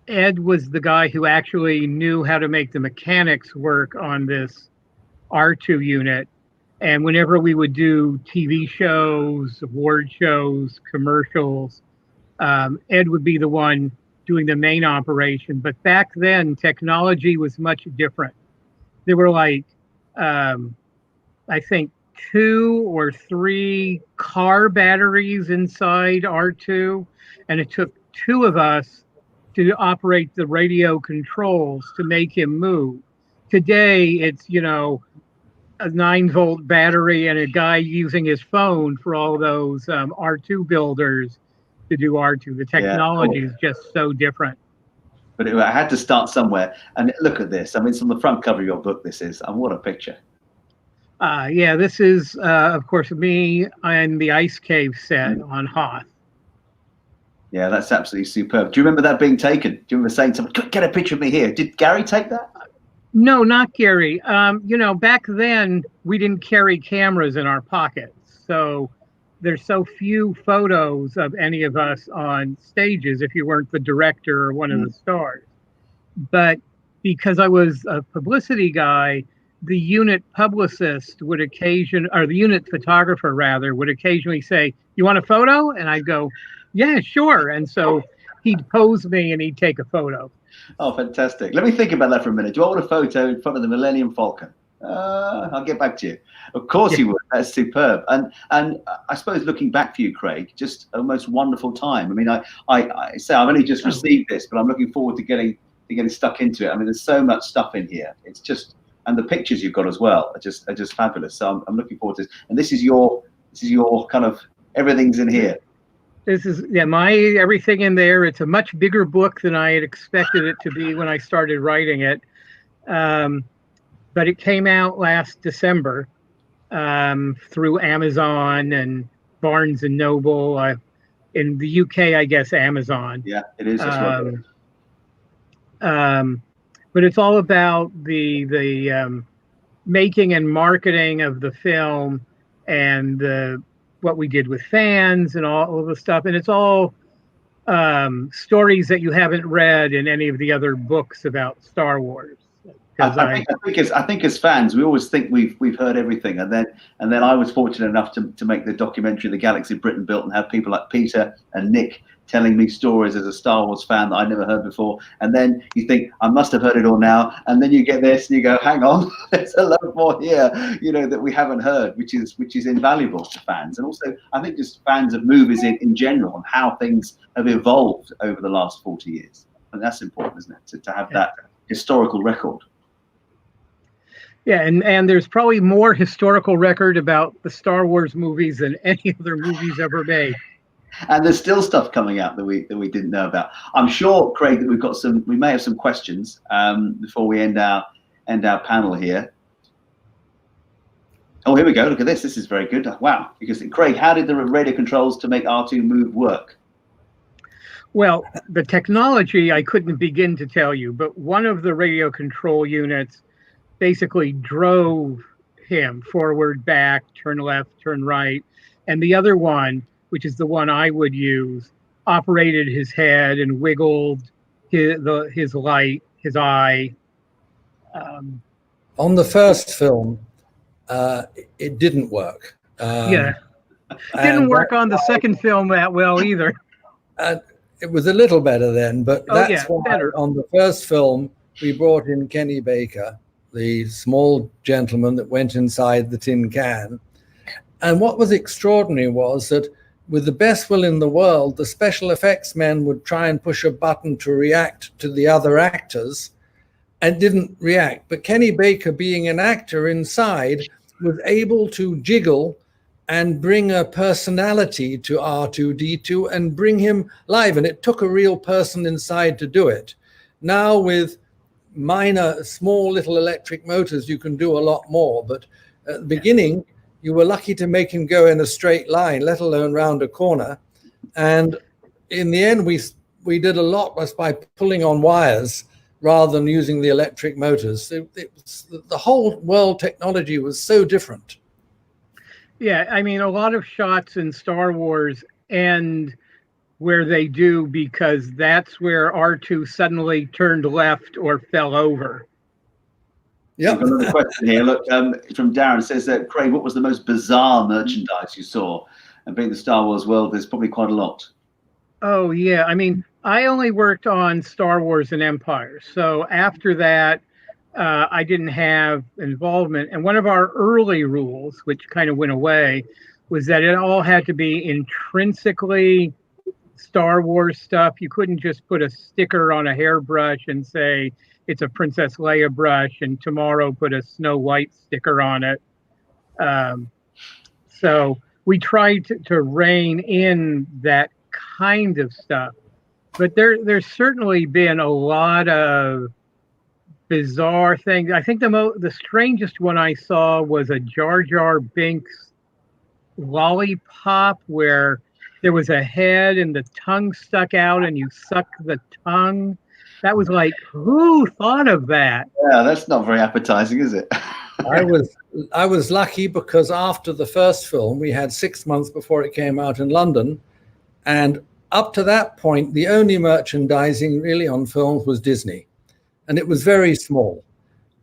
Ed was the guy who actually knew how to make the mechanics work on this R2 unit. And whenever we would do TV shows, award shows, commercials, Ed would be the one doing the main operation. But back then, technology was much different. There were like, I think, 2 or 3 car batteries inside R2, and it took 2 of us to operate the radio controls to make him move. Today, it's, you know, a 9-volt battery and a guy using his phone for all those R2 builders to do R2. The technology is just so different. But I had to start somewhere. And look at this. I mean, it's on the front cover of your book, this is. And what a picture. Yeah, this is, of course, me and the Ice Cave set on Hoth. Yeah, that's absolutely superb. Do you remember that being taken? Do you remember saying something, get a picture of me here? Did Gary take that? No, not Gary. You know, back then, we didn't carry cameras in our pockets. So there's so few photos of any of us on stages if you weren't the director or one of the stars. But because I was a publicity guy, the unit publicist would the unit photographer rather, would occasionally say, "You want a photo?" And I'd go, "Yeah, sure." And so he'd pose me and he'd take a photo. Oh, fantastic. Let me think about that for a minute. Do I want a photo in front of the Millennium Falcon? I'll get back to you. Of course you would. That's superb. And I suppose looking back for you, Craig, just a most wonderful time. I mean, I say I've only just received this, but I'm looking forward to getting stuck into it. I mean, there's so much stuff in here. It's just, and the pictures you've got as well are just fabulous. So I'm looking forward to this. And this is your kind of, everything's in here. This is, yeah, my everything in there. It's a much bigger book than I had expected it to be when I started writing it. But it came out last December through Amazon and Barnes and Noble. In the UK, I guess Amazon. Yeah, it is. That's right. But it's all about the making and marketing of the film and what we did with fans and all of the stuff. And it's all stories that you haven't read in any of the other books about Star Wars. I think as fans, we always think we've heard everything, and then I was fortunate enough to make the documentary "The Galaxy Britain Built" and have people like Peter and Nick telling me stories as a Star Wars fan that I never heard before. And then you think, I must have heard it all now, and then you get this and you go, hang on, there's a lot more here, that we haven't heard, which is invaluable to fans, and also I think just fans of movies in general and how things have evolved over the last 40 years. And that's important, isn't it, to have that historical record. Yeah, and there's probably more historical record about the Star Wars movies than any other movies ever made. And there's still stuff coming out that we didn't know about. I'm sure, Craig, that we may have some questions before we end our panel here. Oh, here we go. Look at this. This is very good. Wow. Because Craig, how did the radio controls to make R2 move work? Well, the technology I couldn't begin to tell you, but one of the radio control units basically drove him forward, back, turn left, turn right. And the other one, which is the one I would use, operated his head and wiggled his light, his eye. On the first film, it didn't work. It didn't work on the second film that well either. It was a little better then, but that's why better. On the first film, we brought in Kenny Baker, the small gentleman that went inside the tin can. And what was extraordinary was that with the best will in the world, the special effects men would try and push a button to react to the other actors and didn't react. But Kenny Baker, being an actor inside, was able to jiggle and bring a personality to R2-D2 and bring him live. And it took a real person inside to do it. Now with minor, small little electric motors, you can do a lot more. But at the beginning, you were lucky to make him go in a straight line, let alone round a corner. And in the end, we did a lot by pulling on wires rather than using the electric motors. The whole world technology was so different. Yeah, I mean, a lot of shots in Star Wars end where they do because that's where R2 suddenly turned left or fell over. Yeah. Another question here. Look, from Darren, it says that, Craig, what was the most bizarre merchandise you saw? And being the Star Wars world, there's probably quite a lot. Oh, yeah. I mean, I only worked on Star Wars and Empire. So after that, I didn't have involvement. And one of our early rules, which kind of went away, was that it all had to be intrinsically Star Wars stuff. You couldn't just put a sticker on a hairbrush and say it's a Princess Leia brush and tomorrow put a Snow White sticker on it. So we tried to rein in that kind of stuff. But there's certainly been a lot of bizarre things. I think the strangest one I saw was a Jar Jar Binks lollipop where there was a head and the tongue stuck out and you suck the tongue. That was like, who thought of that? Yeah, that's not very appetizing, is it? I was lucky because after the first film, we had 6 months before it came out in London. And up to that point, the only merchandising really on films was Disney. And it was very small.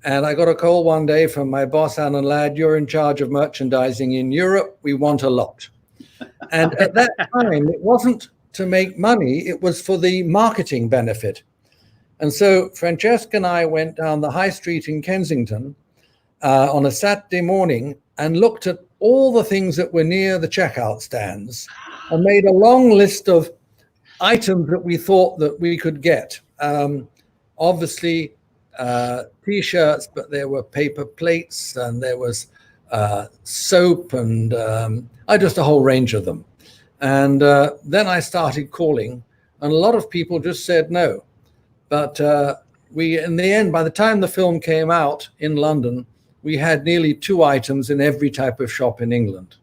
And I got a call one day from my boss, Alan Ladd, you're in charge of merchandising in Europe. We want a lot. And at that time, it wasn't to make money. It was for the marketing benefit. And so Francesca and I went down the high street in Kensington on a Saturday morning and looked at all the things that were near the checkout stands and made a long list of items that we thought that we could get. Obviously, T-shirts, but there were paper plates and there was soap and just a whole range of them. And then I started calling, and a lot of people just said no. But in the end, by the time the film came out in London, we had nearly 2 items in every type of shop in England.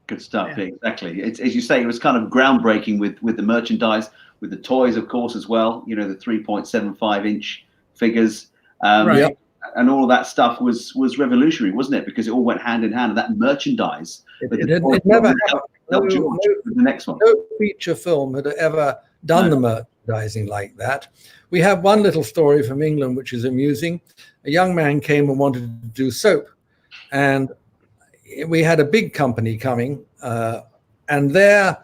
Good stuff. Yeah, exactly. It's, as you say, it was kind of groundbreaking with the merchandise, with the toys, of course, as well. You know, the 3.75-inch figures, right? And all of that stuff was revolutionary, wasn't it? Because it all went hand in hand. And that merchandise. It never happened. The next one. No feature film had ever done the merchandising like that. We have one little story from England which is amusing. A young man came and wanted to do soap, and we had a big company coming, and their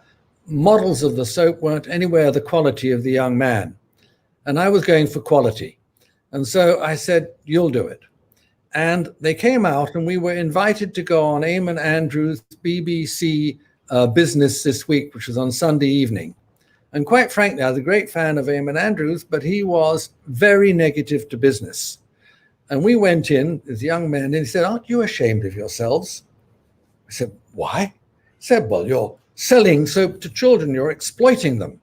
models of the soap weren't anywhere the quality of the young man. And I was going for quality. And so I said, you'll do it. And they came out, and we were invited to go on Eamon Andrews' BBC Business This Week, which was on Sunday evening. And quite frankly, I was a great fan of Eamon Andrews, but he was very negative to business. And we went in, this young man, and he said, aren't you ashamed of yourselves? I said, why? He said, well, you're selling soap to children, you're exploiting them.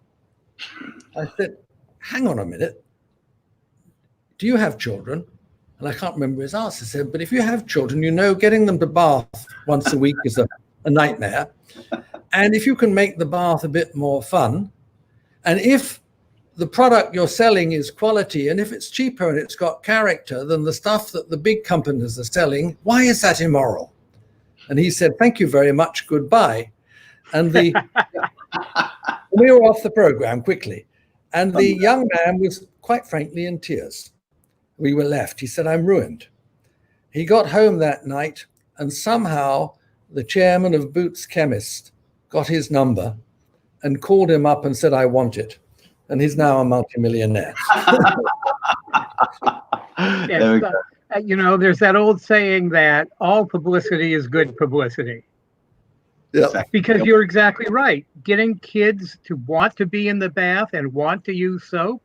I said, hang on a minute. Do you have children? And I can't remember his answer. He said, but if you have children, you know getting them to bath once a week is a nightmare. And if you can make the bath a bit more fun, and if the product you're selling is quality, and if it's cheaper and it's got character than the stuff that the big companies are selling, why is that immoral? And he said, thank you very much, goodbye. And we were off the program quickly. And the young man was quite frankly in tears. We were left. He said, I'm ruined. He got home that night, and somehow the chairman of Boots Chemist got his number and called him up and said, I want it. And he's now a multimillionaire. Yes, you know, there's that old saying that all publicity is good publicity. Yep. Because you're exactly right. Getting kids to want to be in the bath and want to use soap,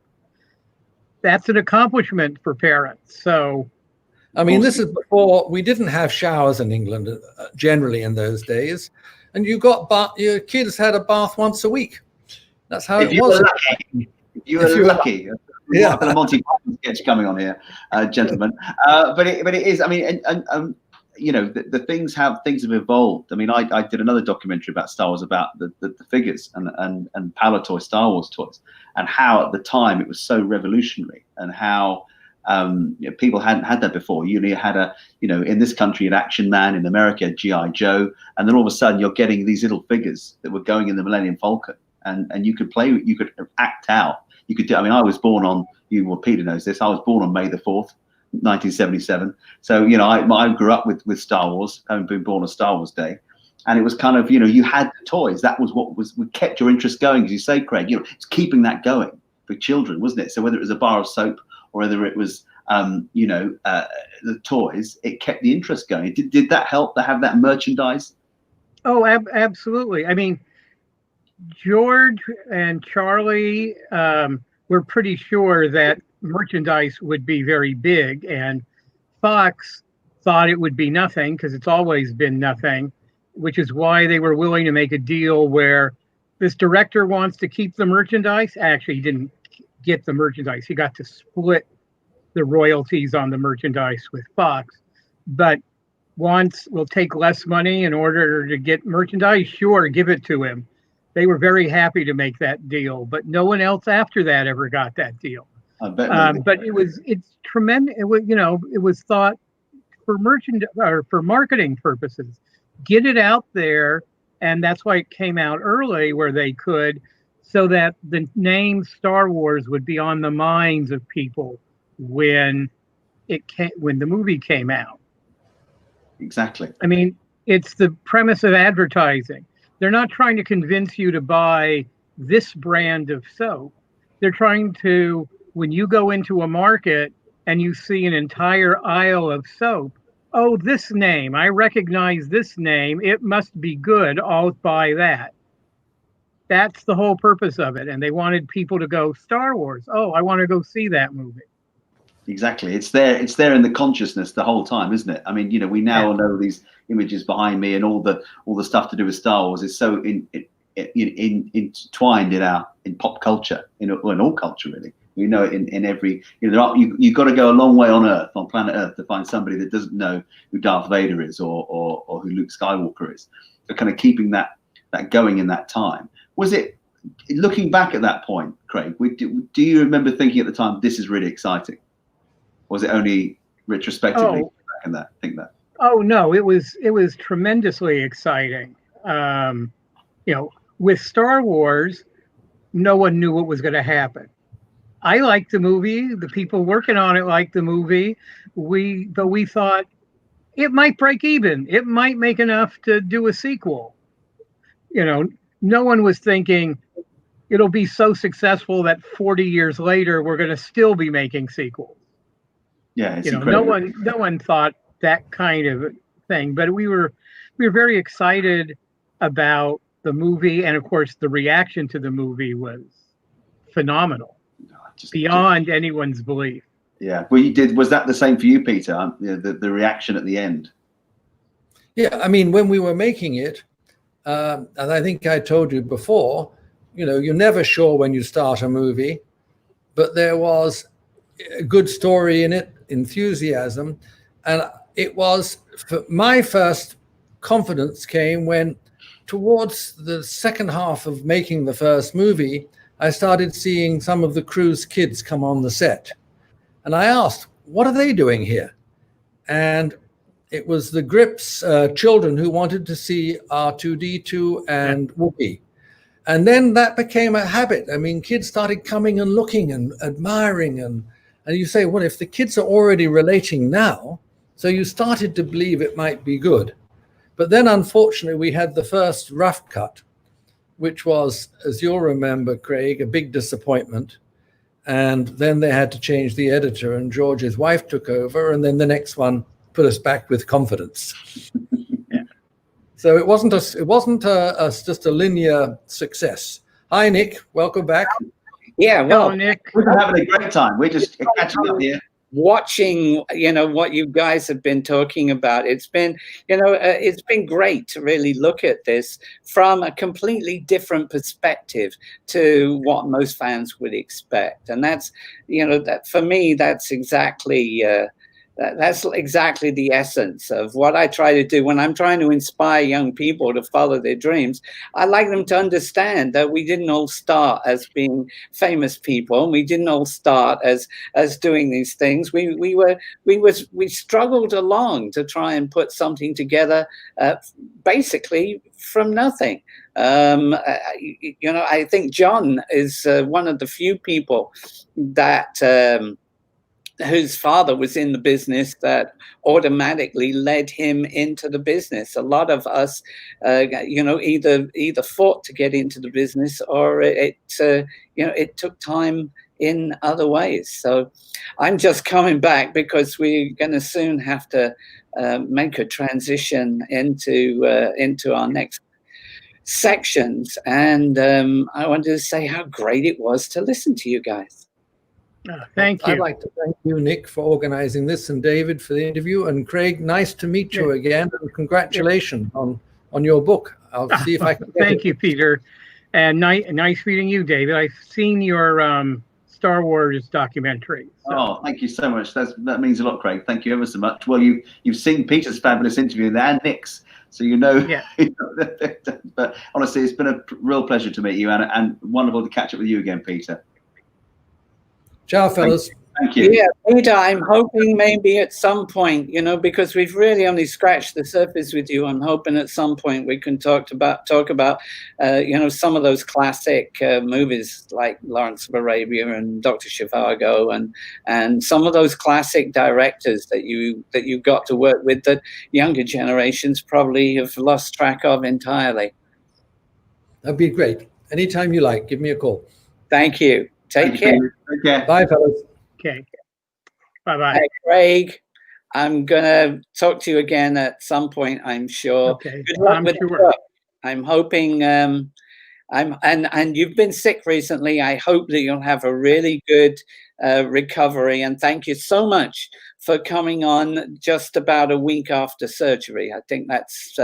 that's an accomplishment for parents. So, I mean, this is before we didn't have showers in England generally in those days. And your kids had a bath once a week. That's how it was. If you were lucky. Yeah, the Monty Python sketch coming on here, gentlemen. But it is. I mean, and you know, the things have evolved. I mean, I did another documentary about Star Wars about the figures and Palatoy Star Wars toys, and how at the time it was so revolutionary, and how you know, people hadn't had that before. You had in this country an Action Man, in America G.I. Joe, and then all of a sudden you're getting these little figures that were going in the Millennium Falcon, and you could play, you could act out. You could do. I mean, I was born on. Peter knows this. I was born on May the 4th, 1977. So I grew up with Star Wars, having been born on Star Wars Day, and it was kind of you had the toys. That was what kept your interest going, as you say, Craig. It's keeping that going for children, wasn't it? So whether it was a bar of soap or whether it was the toys, it kept the interest going. Did that help to have that merchandise? Oh, absolutely. I mean, George and Charlie were pretty sure that merchandise would be very big, and Fox thought it would be nothing because it's always been nothing, which is why they were willing to make a deal where this director wants to keep the merchandise. Actually, he didn't get the merchandise. He got to split the royalties on the merchandise with Fox, but we'll take less money in order to get merchandise. Sure, give it to him. They were very happy to make that deal, but no one else after that ever got that deal. I bet but it's tremendous. It was thought for for marketing purposes, get it out there, and that's why it came out early where they could, so that the name Star Wars would be on the minds of people when the movie came out. Exactly. I mean, it's the premise of advertising. They're not trying to convince you to buy this brand of soap. They're trying to, when you go into a market and you see an entire aisle of soap, oh, this name, I recognize this name, it must be good, I'll buy that. That's the whole purpose of it. And they wanted people to go, Star Wars, oh, I want to go see that movie. Exactly. It's there in the consciousness the whole time, isn't it? I mean, we now know these images behind me, and all the stuff to do with Star Wars is so intertwined in pop culture, in all culture really. We know it in every, you've got to go a long way on planet Earth, to find somebody that doesn't know who Darth Vader is or who Luke Skywalker is. So kind of keeping that going in that time. Was it, looking back at that point, Craig, do you remember thinking at the time, this is really exciting? Or was it only retrospectively think that? Oh no, it was tremendously exciting. With Star Wars, no one knew what was going to happen. I liked the movie. The people working on it liked the movie. But we thought it might break even. It might make enough to do a sequel. No one was thinking it'll be so successful that 40 years later we're going to still be making sequels. Yeah, it's incredible. No one thought that kind of thing. But we were very excited about the movie, and of course the reaction to the movie was phenomenal. Beyond anyone's belief. Yeah. Well, was that the same for you, Peter? The reaction at the end? Yeah, I mean, when we were making it, and I think I told you before, you're never sure when you start a movie, but there was a good story in it, enthusiasm, and it was, my first confidence came when, towards the second half of making the first movie, I started seeing some of the crew's kids come on the set. And I asked, what are they doing here? And it was the Grips children who wanted to see R2-D2 and Whoopi. And then that became a habit. I mean, kids started coming and looking and admiring. And you say, well, if the kids are already relating now, so you started to believe it might be good. But then, unfortunately, we had the first rough cut, which was, as you'll remember, Craig, a big disappointment. And then they had to change the editor, and George's wife took over, and then the next one put us back with confidence. Yeah. So it wasn't just a linear success. Hi, Nick. Welcome back. Yeah, well, Hello, Nick. We're having a great time. We're just catching up here. Watching, what you guys have been talking about, it's been great to really look at this from a completely different perspective to what most fans would expect. And that's, that for me, that's exactly the essence of what I try to do when I'm trying to inspire young people to follow their dreams. I like them to understand that we didn't all start as being famous people, and we didn't all start as doing these things. We struggled along to try and put something together, basically from nothing. I think John is one of the few people that whose father was in the business that automatically led him into the business. A lot of us, either fought to get into the business, or it took time in other ways. So I'm just coming back because we're going to soon have to make a transition into our next sections. And I wanted to say how great it was to listen to you guys. Thank you. I'd like to thank you, Nick, for organizing this, and David for the interview, and Craig, nice to meet you again, and congratulations on your book. I'll see if I can Thank you, Peter, and nice meeting you, David. I've seen your Star Wars documentary. So. Oh, thank you so much. That means a lot, Craig. Thank you ever so much. Well, you've seen Peter's fabulous interview there, and Nick's, so Yeah. But honestly, it's been a real pleasure to meet you, and wonderful to catch up with you again, Peter. Ciao, fellas. Thank you. Yeah, Peter, I'm hoping maybe at some point, because we've really only scratched the surface with you. I'm hoping at some point we can talk about, some of those classic movies like Lawrence of Arabia and Dr. Zhivago, and some of those classic directors that you got to work with that younger generations probably have lost track of entirely. That'd be great. Anytime you like, give me a call. Thank you. Take care. Take care. Bye, fellas. Okay. Bye-bye. Hey, Craig, I'm going to talk to you again at some point, I'm sure. Okay. Good luck I'm with sure. the book. I'm hoping, and you've been sick recently. I hope that you'll have a really good recovery. And thank you so much for coming on just about a week after surgery. I think that's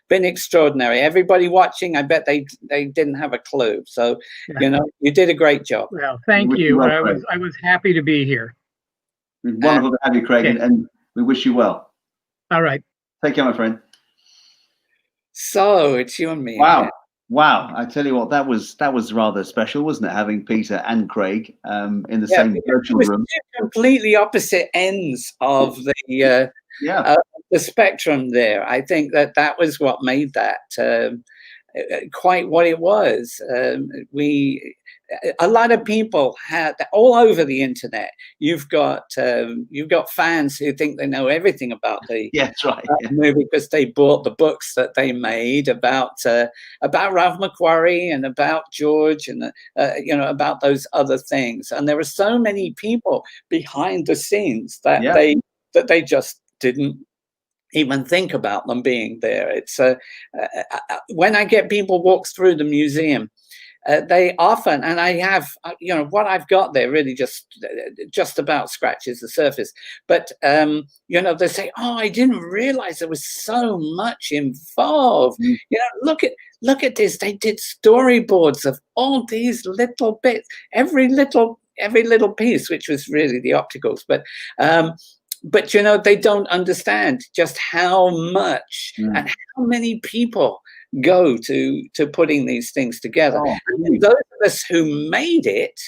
been extraordinary. Everybody watching, I bet they didn't have a clue. So, you know, you did a great job. Well, thank you. I was happy to be here. It's wonderful to have you, Craig, and we wish you well. All right. Take care, my friend. So it's you and me. Wow. Wow. I tell you what, that was rather special, wasn't it? Having Peter and Craig in the same virtual room. Two completely opposite ends of the spectrum there. I think that was what made that quite what it was. A lot of people had all over the internet. You've got fans who think they know everything about the movie because they bought the books that they made about Ralph McQuarrie and about George and you know, about those other things. And there were so many people behind the scenes that they just didn't even think about them being there. It's when I get people walk through the museum, they often, and I have, you know, what I've got there really just about scratches the surface. But, you know, they say, oh, I didn't realize there was so much involved. You know, look at this. They did storyboards of all these little bits, every little piece, which was really the opticals. But you know, they don't understand just how much and how many people go to putting these things together. And those of us who made it,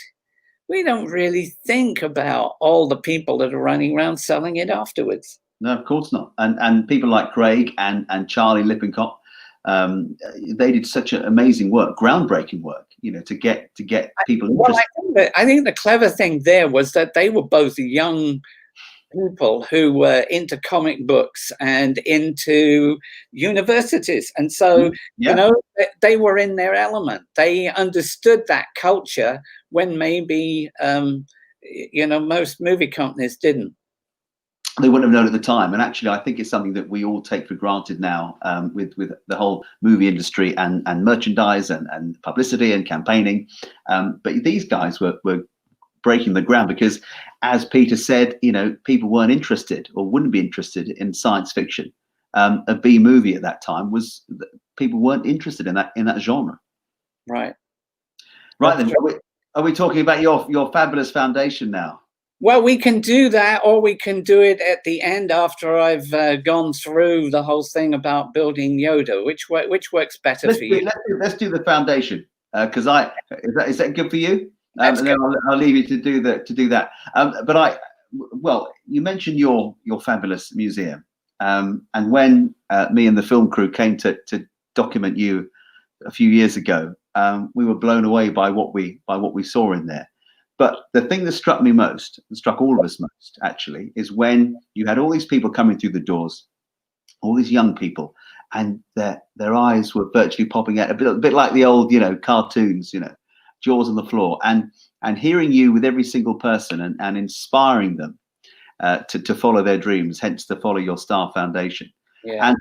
we don't really think about all the people that are running around selling it afterwards. No, of course not. And people like Craig and Charlie Lippincott, they did such an amazing work, groundbreaking work, you know, to get people interested. Well, I think the clever thing there was that they were both young people who were into comic books and into universities, and so you know, they were in their element. They understood that culture when maybe you know, most movie companies didn't. They wouldn't have known at the time. And actually, I think it's something that we all take for granted now, with the whole movie industry and merchandise and publicity and campaigning. But these guys were breaking the ground because, as Peter said, you know, people weren't interested or wouldn't be interested in science fiction. A B movie at that time was, people weren't interested in that genre. Right. Then, are we talking about your fabulous foundation now? Well, we can do that, or we can do it at the end after I've gone through the whole thing about building Yoda. Which works better for you? Let's do the foundation, because is that good for you? And then I'll leave you to do that. But well, you mentioned your fabulous museum, and when me and the film crew came to document you a few years ago, we were blown away by what we saw in there. But the thing that struck me most, and struck all of us most, actually, is when you had all these people coming through the doors, all these young people, and their eyes were virtually popping out, a bit like the old, you know, cartoons, you know, jaws on the floor, and hearing you with every single person and inspiring them to follow their dreams, hence to follow your Star Foundation. And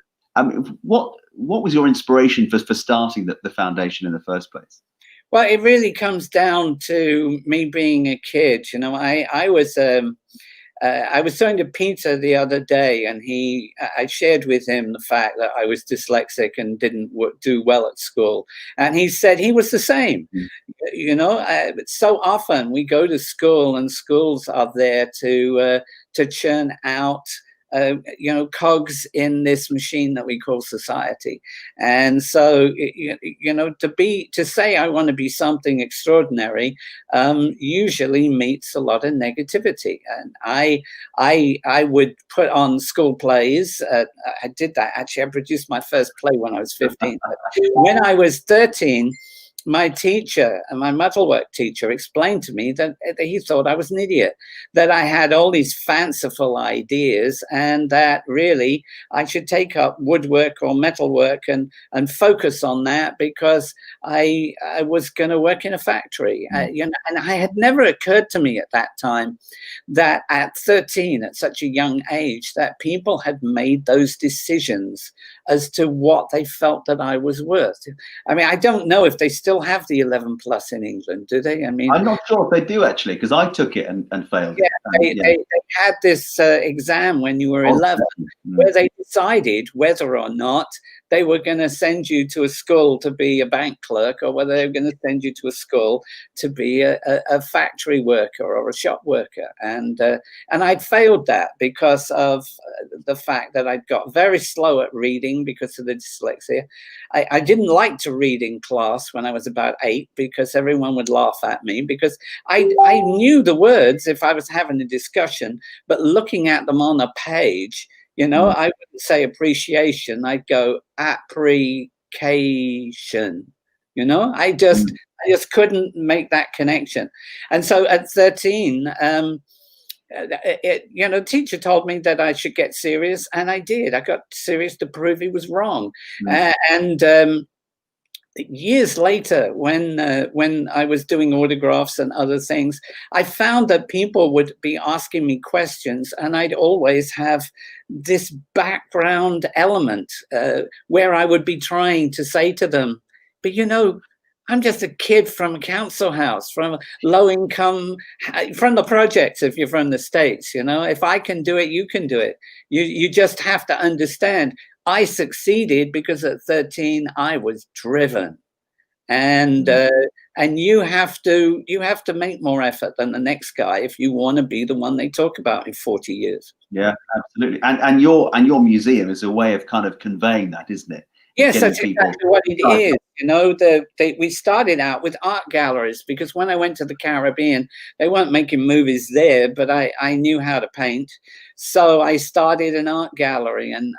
what was your inspiration for starting the foundation in the first place? Well, it really comes down to me being a kid. You know, I was talking to Peter the other day, and I shared with him the fact that I was dyslexic and didn't do well at school. And he said he was the same. You know, so often we go to school, and schools are there to churn out you know, cogs in this machine that we call society. And so, you know, to say I want to be something extraordinary usually meets a lot of negativity. And I would put on school plays. I did that, actually. I produced my first play when I was 15. When I was 13, my teacher, my metalwork teacher, explained to me that he thought I was an idiot, that I had all these fanciful ideas, and that really I should take up woodwork or metalwork and focus on that, because I was going to work in a factory. You know, and it had never occurred to me at that time that at 13, at such a young age, that people had made those decisions as to what they felt that I was worth. I mean, I don't know if they still still have the 11 plus in England, do they? I mean, I'm not sure if they do actually, because I took it and failed. Yeah, they had this exam when you were 11, where they decided whether or not they were going to send you to a school to be a bank clerk, or whether they were going to send you to a school to be a factory worker or a shop worker. And I'd failed that because of the fact that I'd got very slow at reading because of the dyslexia. I didn't like to read in class when I was about 8 because everyone would laugh at me, because I knew the words if I was having a discussion, but looking at them on a page, you know, I wouldn't say appreciation, I'd go application, you know, I just couldn't make that connection. And so at 13, you know, the teacher told me that I should get serious, and I did. I got serious to prove he was wrong. Years later, when I was doing autographs and other things, I found that people would be asking me questions, and I'd always have this background element where I would be trying to say to them, but you know, I'm just a kid from a council house, from low income, from the projects. If you're from the States, you know, if I can do it, you can do it. You just have to understand. I succeeded because at 13 I was driven, and you have to make more effort than the next guy if you want to be the one they talk about in 40 years. Yeah, absolutely. And your museum is a way of kind of conveying that, isn't it? Yes, that's exactly what it is. You know, we started out with art galleries, because when I went to the Caribbean, they weren't making movies there, but I knew how to paint. So I started an art gallery, and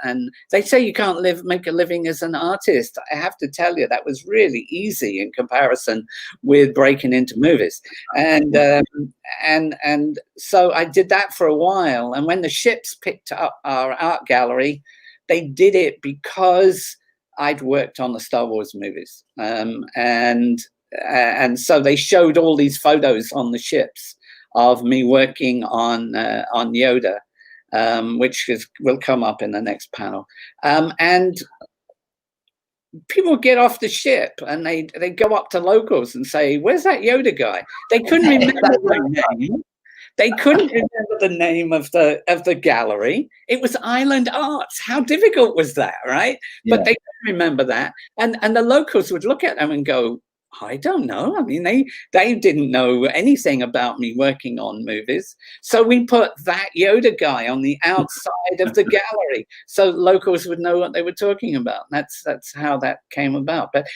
they say you can't make a living as an artist. I have to tell you, that was really easy in comparison with breaking into movies. And so I did that for a while. And when the ships picked up our art gallery, they did it because I'd worked on the Star Wars movies, and so they showed all these photos on the ships of me working on Yoda, which will come up in the next panel. And people get off the ship and they go up to locals and say, "Where's that Yoda guy?" They couldn't remember my name. They couldn't remember the name of the gallery. It was Island Arts. How difficult was that, right? Yeah. But they couldn't remember that. And the locals would look at them and go, I don't know. I mean, they didn't know anything about me working on movies. So we put that Yoda guy on the outside of the gallery so locals would know what they were talking about. That's how that came about. But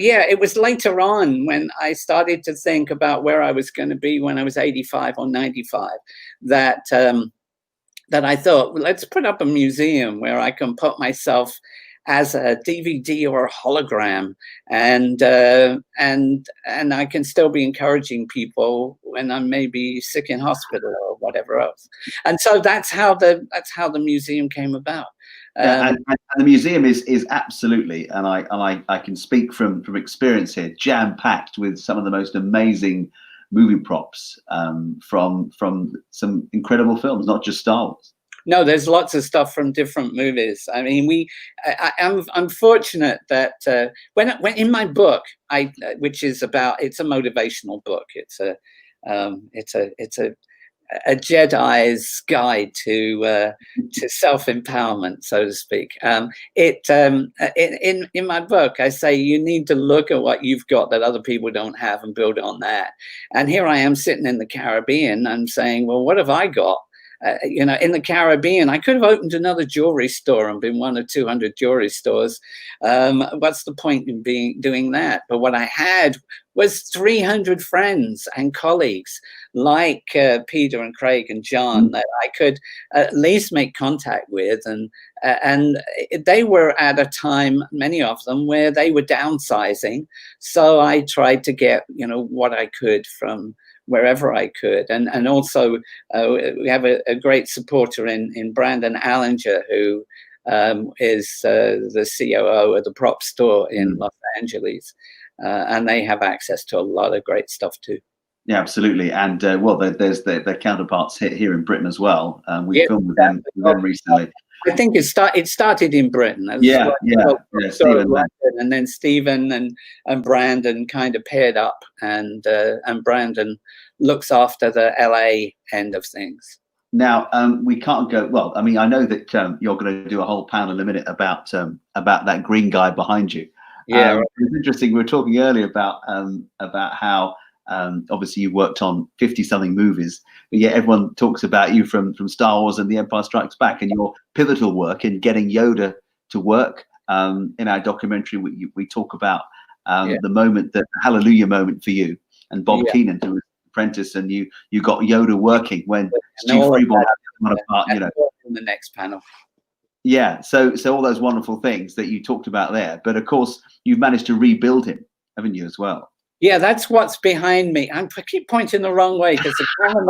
yeah, it was later on when I started to think about where I was going to be when I was 85 or 95 that I thought, well, let's put up a museum where I can put myself as a DVD or a hologram, and I can still be encouraging people when I'm maybe sick in hospital or whatever else. And so that's how the museum came about. And the museum is absolutely, and I can speak from experience here, jam-packed with some of the most amazing movie props from some incredible films, not just Star Wars. No, there's lots of stuff from different movies. I mean, I'm fortunate that when in my book, which is it's a motivational book. It's a Jedi's guide to self-empowerment, so to speak. In my book, I say you need to look at what you've got that other people don't have and build on that. And here I am sitting in the Caribbean. I'm saying, well, what have I got? You know, in the Caribbean, I could have opened another jewelry store and been one of 200 jewelry stores. What's the point in doing that? But what I had was 300 friends and colleagues like Peter and Craig and John that I could at least make contact with. And they were at a time, many of them, where they were downsizing. So I tried to get, you know, what I could from wherever I could. And also we have a great supporter in Brandon Allinger, who is the COO of the prop store in Los Angeles. And they have access to a lot of great stuff too. Yeah, absolutely. And well, there's their counterparts here in Britain as well. We filmed with them recently. I think it started in Britain. Yeah. Stephen, and then Stephen and Brandon kind of paired up, and Brandon looks after the LA end of things. Now, we can't go. Well, I mean, I know that you're going to do a whole panel in a minute about that green guy behind you. Yeah, right. It's interesting. We were talking earlier about how obviously you worked on 50-something movies, but yet everyone talks about you from Star Wars and The Empire Strikes Back, and your pivotal work in getting Yoda to work. In our documentary, we talk about the moment, the hallelujah moment for you and Bob Keenan, who was apprentice, and you got Yoda working when Stu Freeborn had to apart, you know. In the next panel. Yeah, so all those wonderful things that you talked about there, but of course you've managed to rebuild him, haven't you, as well? Yeah, that's what's behind me. I keep pointing the wrong way because the camera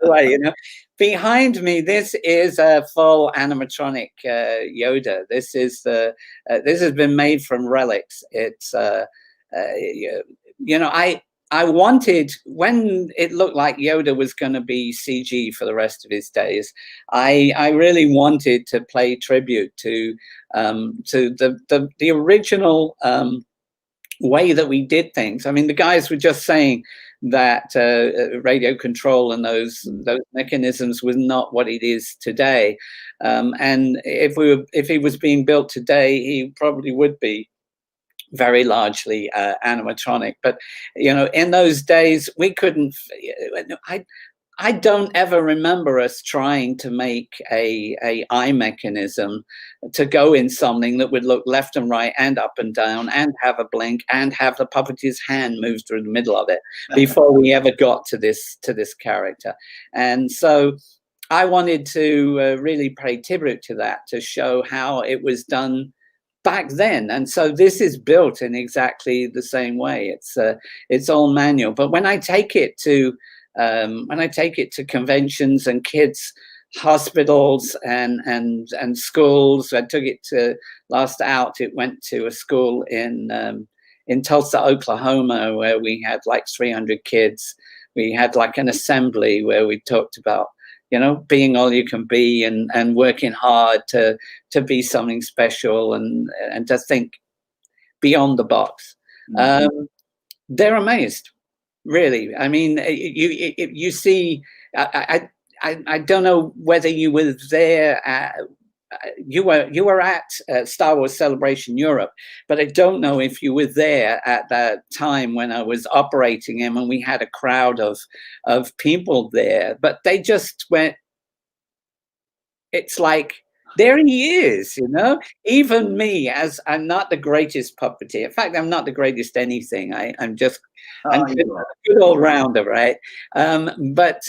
way, you know. Behind me, this is a full animatronic Yoda. This is this has been made from relics. It's you know, I wanted, when it looked like Yoda was going to be CG for the rest of his days, I really wanted to pay tribute to the original way that we did things. I mean, the guys were just saying that radio control and those mechanisms was not what it is today. And if he was being built today, he probably would be very largely animatronic. But you know, in those days, we couldn't. I don't ever remember us trying to make a eye mechanism to go in something that would look left and right and up and down and have a blink and have the puppeteer's hand move through the middle of it before we ever got to this character. And so I wanted to really pay tribute to that, to show how it was done back then. And so this is built in exactly the same way. It's all manual. But when I take it to conventions and kids' hospitals and schools, I took it to last out. It went to a school in Tulsa, Oklahoma, where we had like 300 kids. We had like an assembly where we talked about, you know, being all you can be and working hard to be something special and to think beyond the box. Mm-hmm. They're amazed. Really, I mean, you see, I don't know whether you were there. You were at Star Wars Celebration Europe, but I don't know if you were there at that time when I was operating him, and we had a crowd of people there. But they just went. It's like, there he is, you know. Even me, as I'm not the greatest puppeteer. In fact, I'm not the greatest anything. I'm just I'm a good all rounder, right? But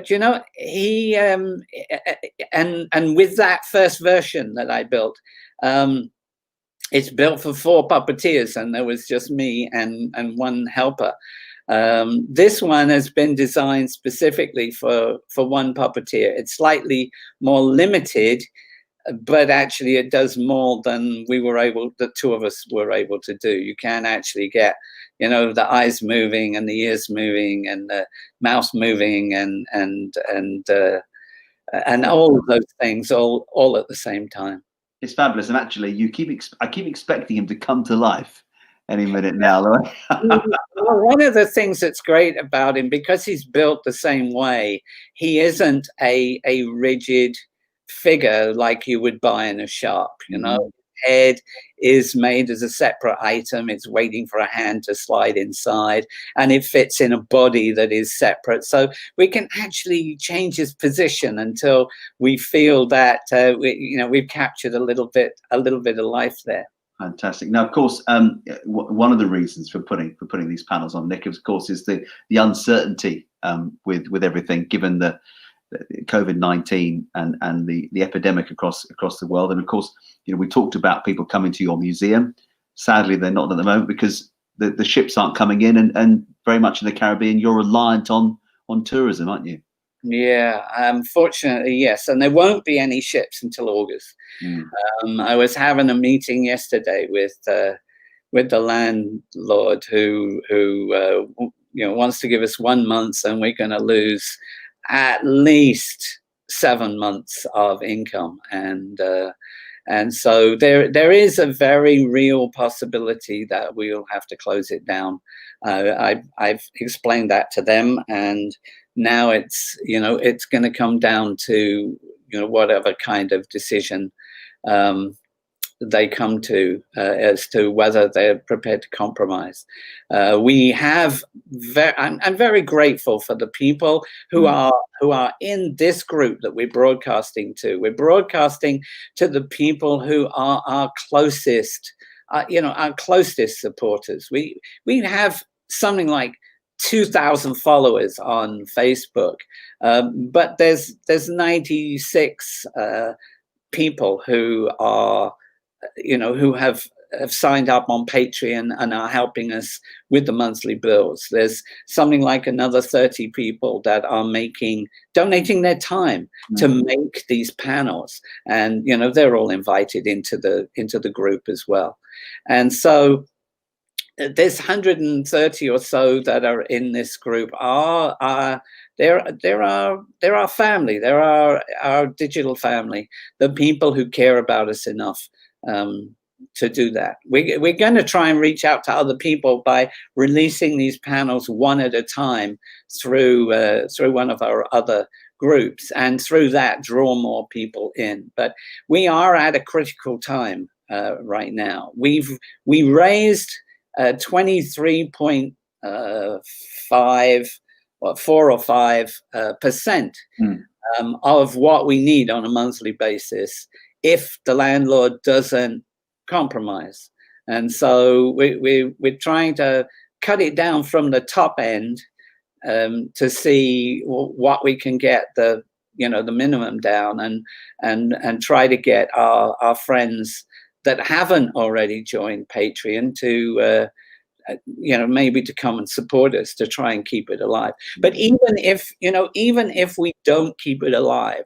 you know, he and with that first version that I built, it's built for 4 puppeteers, and there was just me and one helper. This one has been designed specifically for 1 puppeteer. It's slightly more limited, but actually it does more than the 2 of us were able to do. You can actually get, you know, the eyes moving and the ears moving and the mouth moving and all of those things all at the same time. It's fabulous, and actually, I keep expecting him to come to life any minute now. Well, one of the things that's great about him, because he's built the same way, he isn't a rigid figure like you would buy in a shop. You know, his head is made as a separate item. It's waiting for a hand to slide inside, and it fits in a body that is separate. So we can actually change his position until we feel that we've captured a little bit of life there. Fantastic. Now, of course, one of the reasons for putting these panels on, Nick, of course, is the uncertainty with everything, given the COVID-19 and the epidemic across the world. And of course, you know, we talked about people coming to your museum. Sadly, they're not at the moment because the ships aren't coming in, and very much in the Caribbean, you're reliant on tourism, aren't you? Yeah, unfortunately, yes. And there won't be any ships until August. I was having a meeting yesterday with the landlord who wants to give us 1 month, and we're going to lose at least 7 months of income, and so there is a very real possibility that we'll have to close it down. I've explained that to them, and now it's going to come down to whatever kind of decision they come to as to whether they're prepared to compromise. We have I'm very grateful for the people who are in this group that we're broadcasting to. We're broadcasting to the people who are our closest, our closest supporters. We have something like 2,000 followers on Facebook, but there's 96 people who are who have signed up on Patreon and are helping us with the monthly bills. There's something like another 30 people that are donating their time to make these panels, and they're all invited into the group as well. And so there's 130 or so that are in this group they're our family. They're our digital family, the people who care about us enough to do that. We're going to try and reach out to other people by releasing these panels one at a time through one of our other groups, and through that draw more people in. But we are at a critical time right now. We raised 23.5 or 4 or 5% of what we need on a monthly basis if the landlord doesn't compromise. And so we're trying to cut it down from the top end to see what we can get the minimum down, and try to get our friends that haven't already joined Patreon to maybe to come and support us to try and keep it alive. But even if we don't keep it alive,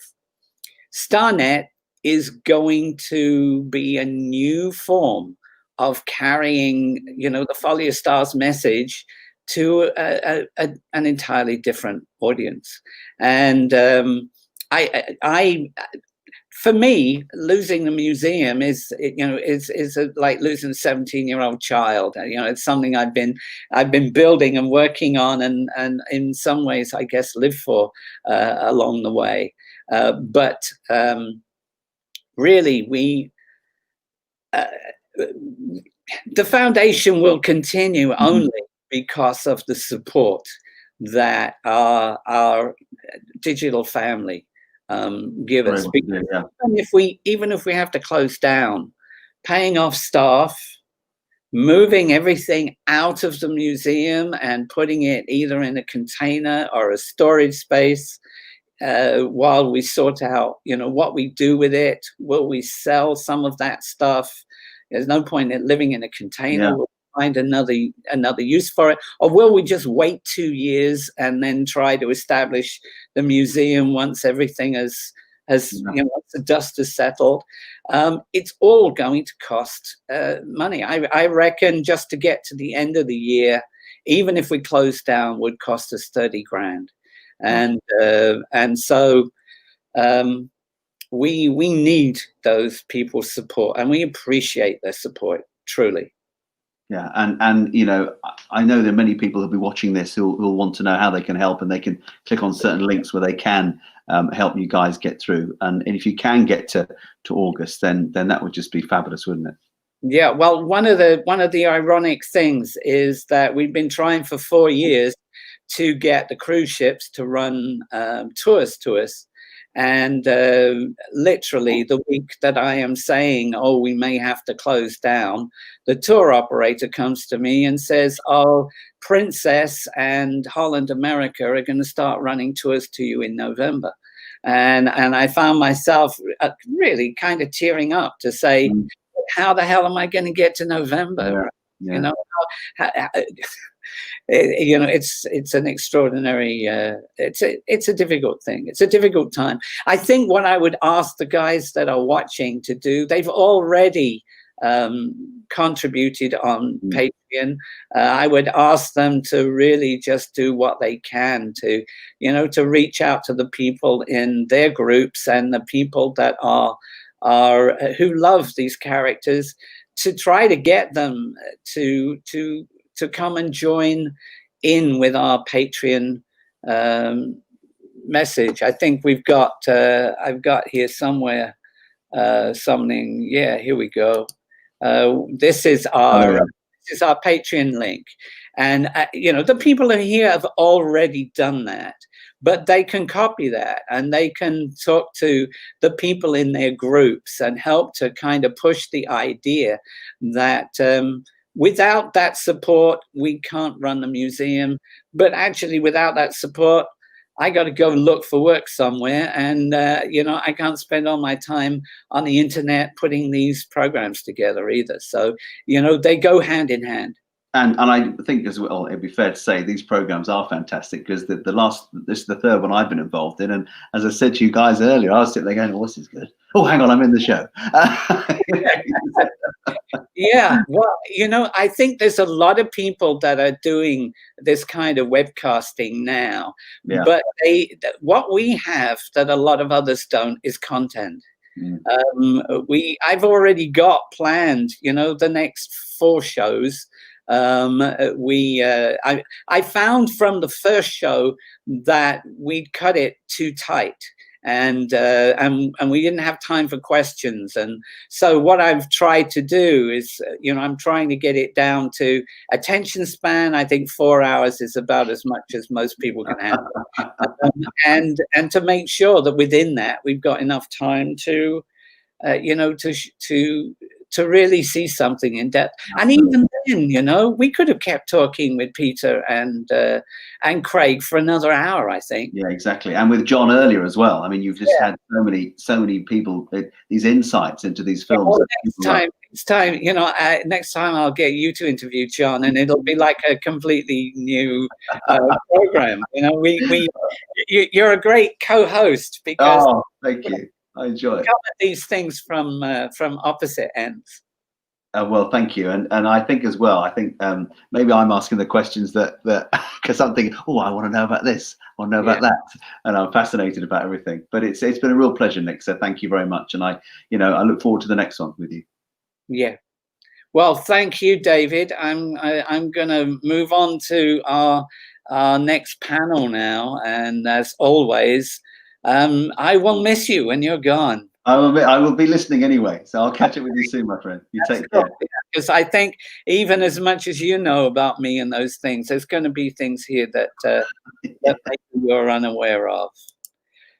STARnet is going to be a new form of carrying, the Folly of Stars message to an entirely different audience. And for me, losing the museum is like losing a 17-year-old child. It's something I've been building and working on, and in some ways, I guess, live for along the way. But really, the foundation will continue only because of the support that our digital family give us. And even if we have to close down, paying off staff, moving everything out of the museum and putting it either in a container or a storage space, while we sort out, what we do with it. Will we sell some of that stuff? There's no point in living in a container. We'll find another use for it. Or will we just wait 2 years and then try to establish the museum once everything once the dust has settled? It's all going to cost money. I reckon just to get to the end of the year, even if we close down, would cost us 30 grand. And so we need those people's support, and we appreciate their support truly. Yeah, and I know there are many people who'll be watching this who'll want to know how they can help, and they can click on certain links where they can help you guys get through. And if you can get to August, then that would just be fabulous, wouldn't it? Yeah. Well, one of the ironic things is that we've been trying for 4 years to get the cruise ships to run tours to us. And literally the week that I am saying, oh, we may have to close down, the tour operator comes to me and says, oh, Princess and Holland America are going to start running tours to you in November. And I found myself really kind of tearing up to say, how the hell am I going to get to November? Yeah. It's an extraordinary, it's a difficult thing. It's a difficult time. I think what I would ask the guys that are watching to do, they've already contributed on Patreon Patreon, I would ask them to really just do what they can to, to reach out to the people in their groups and the people that are who love these characters, to try to get them to come and join in with our Patreon message. I think we've got I've got here somewhere something. Yeah, here we go. This is our Patreon link, and the people in here have already done that, but they can copy that and they can talk to the people in their groups and help to kind of push the idea that without that support, we can't run the museum. But actually, without that support, I got to go and look for work somewhere. And, I can't spend all my time on the internet putting these programs together either. So, they go hand in hand. And I think as well, it'd be fair to say these programs are fantastic, because this is the third one I've been involved in. And as I said to you guys earlier, I was sitting there going, oh, this is good. Oh, hang on, I'm in the show. Yeah, well, I think there's a lot of people that are doing this kind of webcasting now, but what we have that a lot of others don't is content. I've already got planned, the next 4 shows. I found from the first show that we'd cut it too tight, and we didn't have time for questions. And so what I've tried to do is, I'm trying to get it down to attention span. I think 4 hours is about as much as most people can handle, and to make sure that within that we've got enough time to, to really see something in depth. And even then, we could have kept talking with Peter and Craig for another hour, I think. Yeah, exactly. And with John earlier as well. I mean, you've just had so many people, these insights into these films. Well, next time, next time I'll get you to interview John, and it'll be like a completely new program. You're a great co-host, because thank you. I enjoy it. Cover these things from opposite ends. Well, thank you, and I think as well. Maybe I'm asking the questions that because I'm thinking, oh, I want to know about this, I want to know about that, and I'm fascinated about everything. But it's been a real pleasure, Nick. So thank you very much, and I look forward to the next one with you. Yeah. Well, thank you, David. I'm going to move on to our next panel now, and as always, I will miss you when you're gone. I will be listening anyway, so I'll catch up with you soon, my friend. You take care. Because I think even as much as you know about me and those things, there's going to be things here that maybe you're unaware of.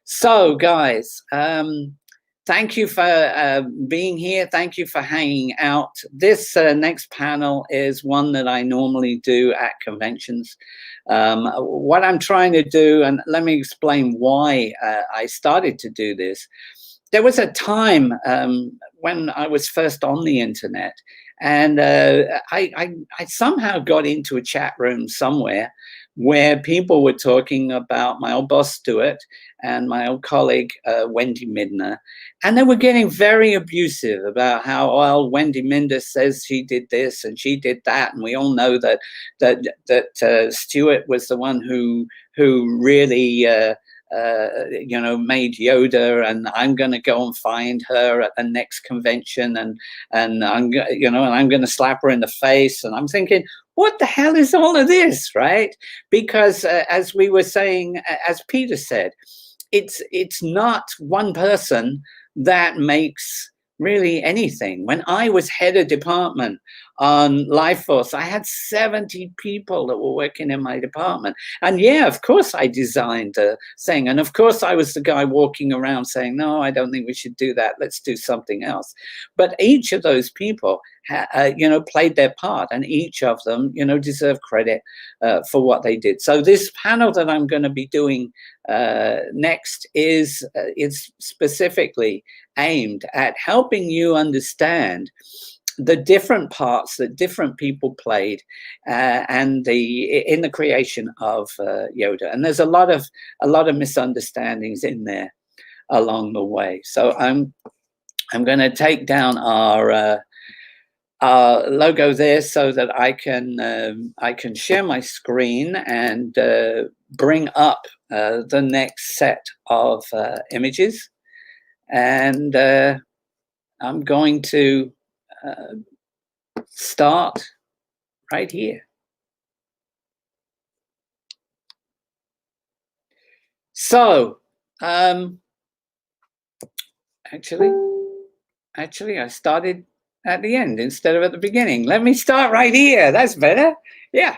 So, guys, thank you for being here. Thank you for hanging out. This next panel is one that I normally do at conventions. What I'm trying to do, and let me explain why I started to do this. There was a time when I was first on the internet, and I somehow got into a chat room somewhere where people were talking about my old boss, Stuart, and my old colleague, Wendy Midner. And they were getting very abusive about how, well, Wendy Midner says she did this and she did that. And we all know that Stuart was the one who really, made Yoda, and I'm going to go and find her at the next convention, and I'm going to slap her in the face. And I'm thinking, what the hell is all of this, right? Because as we were saying, as Peter said, it's not one person that makes really anything. When I was head of department on Lifeforce, I had 70 people that were working in my department. And yeah, of course I designed the thing. And of course I was the guy walking around saying, no, I don't think we should do that. Let's do something else. But each of those people, played their part, and each of them, deserve credit for what they did. So this panel that I'm going to be doing next is specifically aimed at helping you understand the different parts that different people played in the creation of Yoda. And there's a lot of misunderstandings in there along the way. So I'm going to take down our logo there so that I can share my screen and bring up the next set of images, and I'm going to start right here. So actually I started at the end instead of at the beginning. Let me start right here. That's better. Yeah.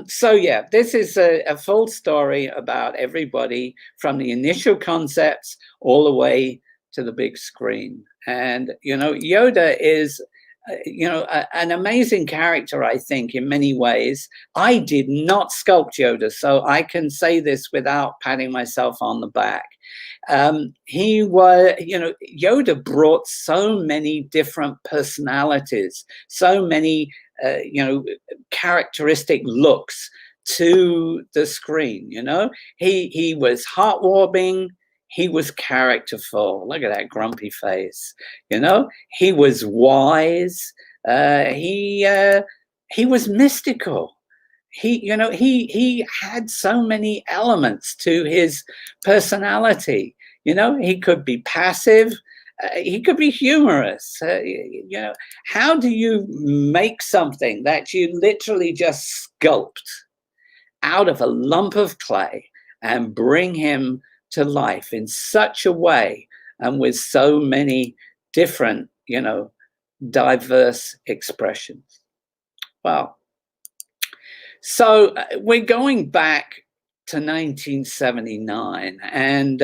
So yeah, this is a full story about everybody from the initial concepts all the way to the big screen. And, you know, Yoda is, you know, an amazing character, I think, in many ways. I did not sculpt Yoda, so I can say this without patting myself on the back. He was, you know, Yoda brought so many different personalities, so many, you know, characteristic looks to the screen. You know, he was heartwarming. He was characterful. Look at that grumpy face. You know, he was wise. He was mystical. You know, he had so many elements to his personality. You know, he could be passive. He could be humorous. You know, how do you make something that you literally just sculpt out of a lump of clay and bring him to life in such a way and with so many different, you know, diverse expressions? Well, so we're going back to 1979, and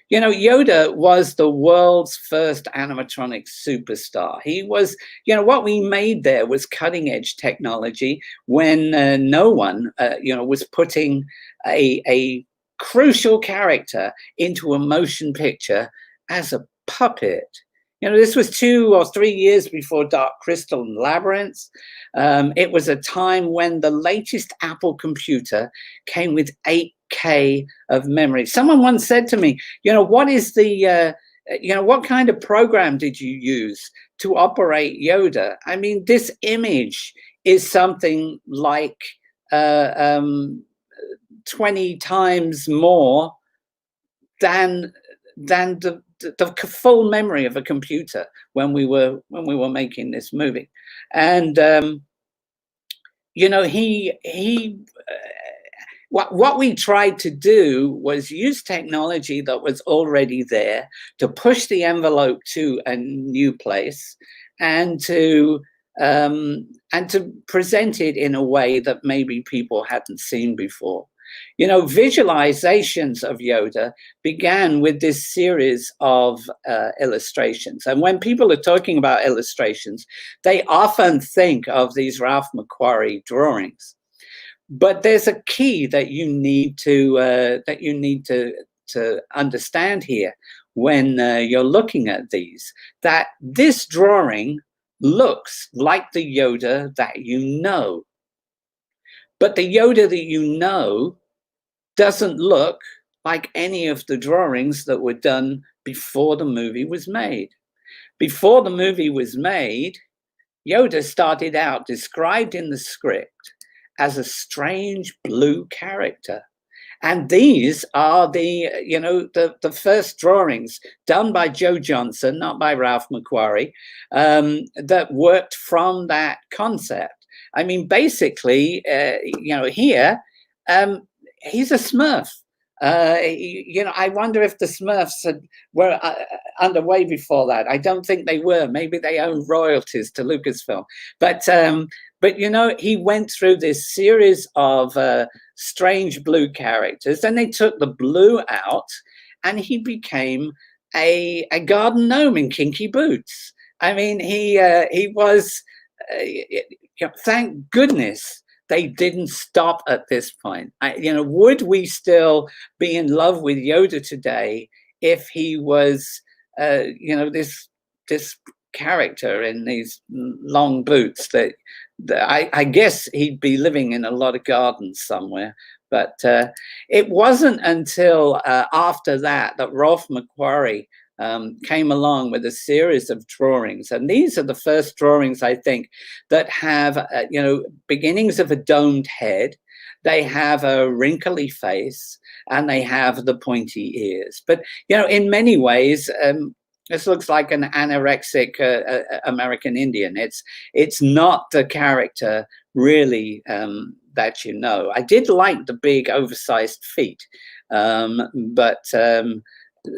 you know, Yoda was the world's first animatronic superstar. He was, you know, what we made there was cutting edge technology when no one, you know, was putting a crucial character into a motion picture as a puppet. You know, this was 2 or 3 years before Dark Crystal and Labyrinth. It was a time when the latest Apple computer came with 8K of memory. Someone once said to me, you know, what is the, you know, what kind of program did you use to operate Yoda? I mean, this image is something like 20 times more than the full memory of a computer when we were making this movie. And you know, what we tried to do was use technology that was already there to push the envelope to a new place, and to present it in a way that maybe people hadn't seen before. You know, visualizations of Yoda began with this series of illustrations. And when people are talking about illustrations, they often think of these Ralph McQuarrie drawings. But there's a key that you need to understand here when you're looking at these, that this drawing looks like the Yoda that you know. But the Yoda that you know doesn't look like any of the drawings that were done before the movie was made. Before the movie was made, Yoda started out described in the script as a strange blue character. And these are the, you know, the first drawings done by Joe Johnson, not by Ralph McQuarrie, that worked from that concept. I mean, basically, you know, here, he's a Smurf. You know, I wonder if the Smurfs were underway before that. I don't think they were. Maybe they owned royalties to Lucasfilm. But you know, he went through this series of strange blue characters, and they took the blue out, and he became a garden gnome in kinky boots. I mean, he was. Thank goodness they didn't stop at this point. You know, would we still be in love with Yoda today if he was, you know, this character in these long boots? That I guess he'd be living in a lot of gardens somewhere. But it wasn't until after that Ralph McQuarrie came along with a series of drawings, and these are the first drawings, I think, that have beginnings of a domed head. They have a wrinkly face, and they have the pointy ears. But in many ways, this looks like an anorexic American Indian. It's not the character really that I did like the big oversized feet, but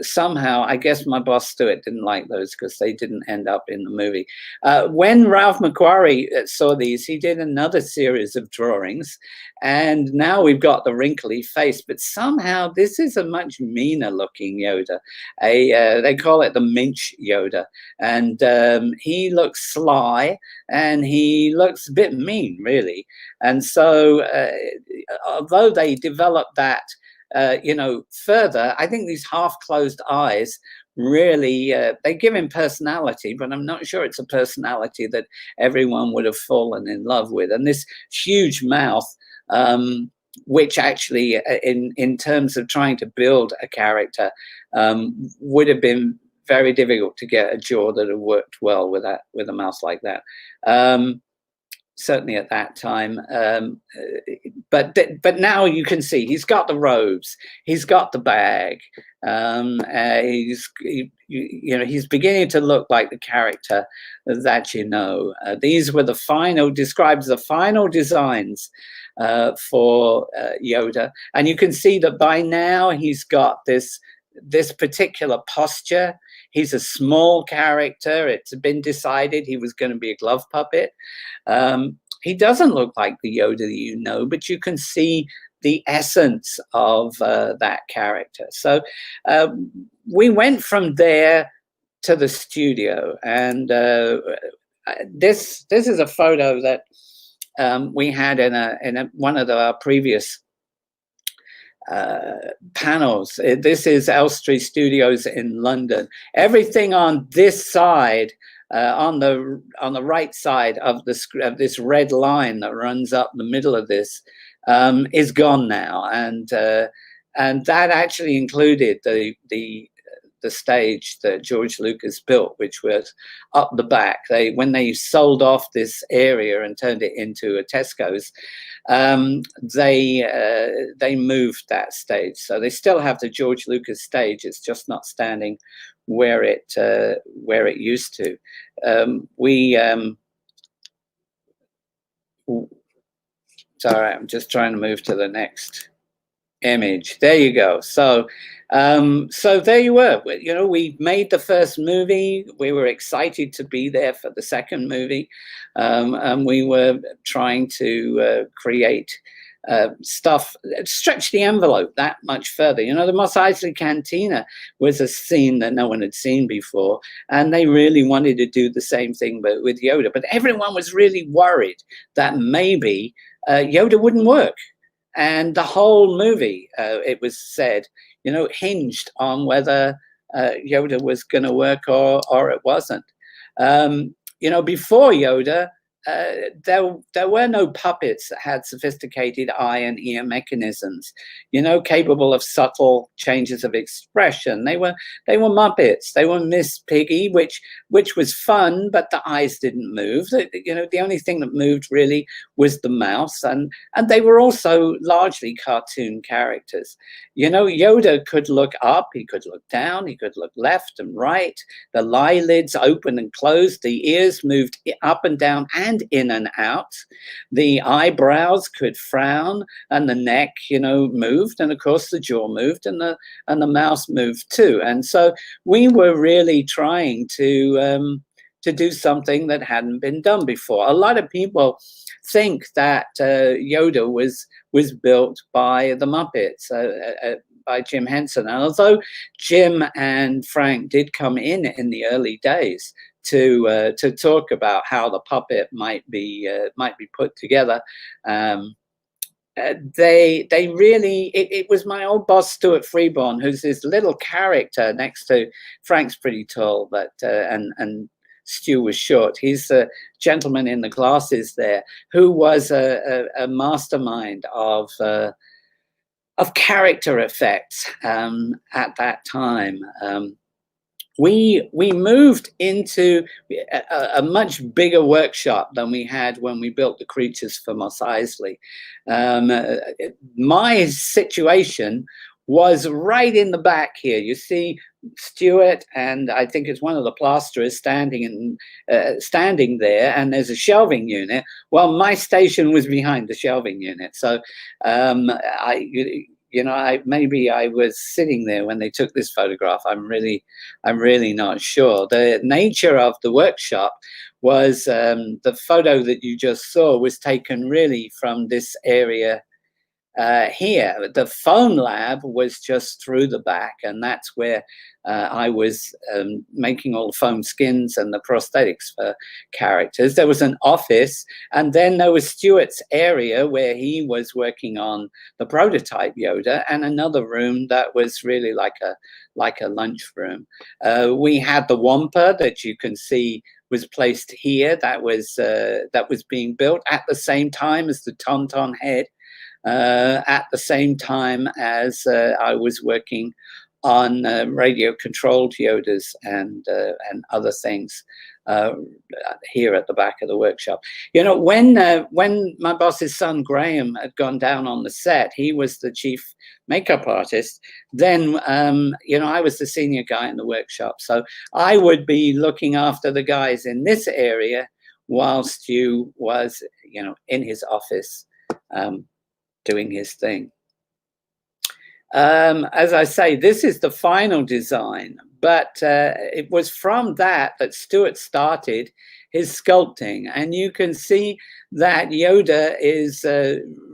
somehow I guess my boss Stuart didn't like those because they didn't end up in the movie. When Ralph McQuarrie saw these, he did another series of drawings, and now we've got the wrinkly face, but somehow this is a much meaner looking Yoda. They call it the Minch Yoda, and he looks sly and he looks a bit mean, really. And so although they developed that further, I think these half-closed eyes really, they give him personality, but I'm not sure it's a personality that everyone would have fallen in love with. And this huge mouth, which actually, in terms of trying to build a character, would have been very difficult to get a jaw that had worked well with a mouth like that. Certainly at that time, but now you can see he's got the robes, he's got the bag, he's beginning to look like the character that these were the final, described as the final designs for Yoda, and you can see that by now he's got this particular posture. He's a small character. It's been decided he was going to be a glove puppet. He doesn't look like the Yoda that but you can see the essence of that character. So we went from there to the studio, and this is a photo that we had in one of our previous panels. This is Elstree Studios in London. Everything on this side, on the right side of this red line that runs up the middle of this, is gone now, and that actually included the stage that George Lucas built, which was up the back. When they sold off this area and turned it into a Tesco's, they moved that stage. So they still have the George Lucas stage. It's just not standing where it used to. Sorry, I'm just trying to move to the next image. There you go. So there you were. We made the first movie. We were excited to be there for the second movie, and we were trying to create stuff, stretch the envelope that much further. The Mos Eisley Cantina was a scene that no one had seen before, and they really wanted to do the same thing but with Yoda. But everyone was really worried that maybe Yoda wouldn't work. And the whole movie, it was said, hinged on whether Yoda was going to work or it wasn't. Before Yoda, there were no puppets that had sophisticated eye and ear mechanisms, capable of subtle changes of expression. They were Muppets. They were Miss Piggy, which was fun, but the eyes didn't move. The only thing that moved really was the mouth, and they were also largely cartoon characters. Yoda could look up, he could look down, he could look left and right. The eyelids opened and closed, the ears moved up and down and in and out. The eyebrows could frown, and the neck, moved, and of course the jaw moved, and the mouth moved too. And so we were really trying to do something that hadn't been done before. A lot of people think that Yoda was built by the Muppets, by Jim Henson. And although Jim and Frank did come in the early days to talk about how the puppet might be put together, they really, it was my old boss Stuart Freeborn, who's this little character next to Frank's pretty tall, but and Stu was short. He's a gentleman in the glasses there, who was a mastermind of character effects at that time. we moved into a much bigger workshop than we had when we built the creatures for Mos Eisley. My situation was right in the back here. You see Stuart, and I think it's one of the plasterers standing there, and there's a shelving unit. Well, my station was behind the shelving unit, so maybe I was sitting there when they took this photograph. I'm really not sure. The nature of the workshop was the photo that you just saw was taken really from this area here. The foam lab was just through the back, and that's where I was making all the foam skins and the prosthetics for characters. There was an office, and then there was Stuart's area where he was working on the prototype Yoda, and another room that was really like a lunch room. We had the Wampa that you can see was placed here. That was being built at the same time as the Tauntaun head. At the same time as I was working on radio-controlled Yodas and other things here at the back of the workshop. You know, when my boss's son Graham had gone down on the set, he was the chief makeup artist. Then, I was the senior guy in the workshop, so I would be looking after the guys in this area while Stu was, in his office. Doing his thing. As I say, this is the final design, but it was from that Stuart started his sculpting, and you can see that Yoda is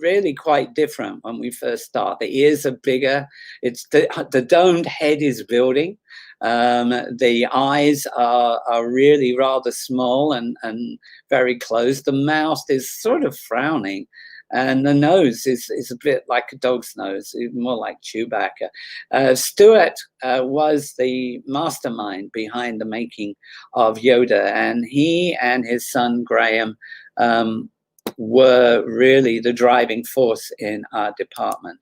really quite different when we first start. The ears are bigger. It's the domed head is building. The eyes are really rather small and very close. The mouth is sort of frowning. And the nose is a bit like a dog's nose, more like Chewbacca. Stuart was the mastermind behind the making of Yoda, and he and his son Graham were really the driving force in our department.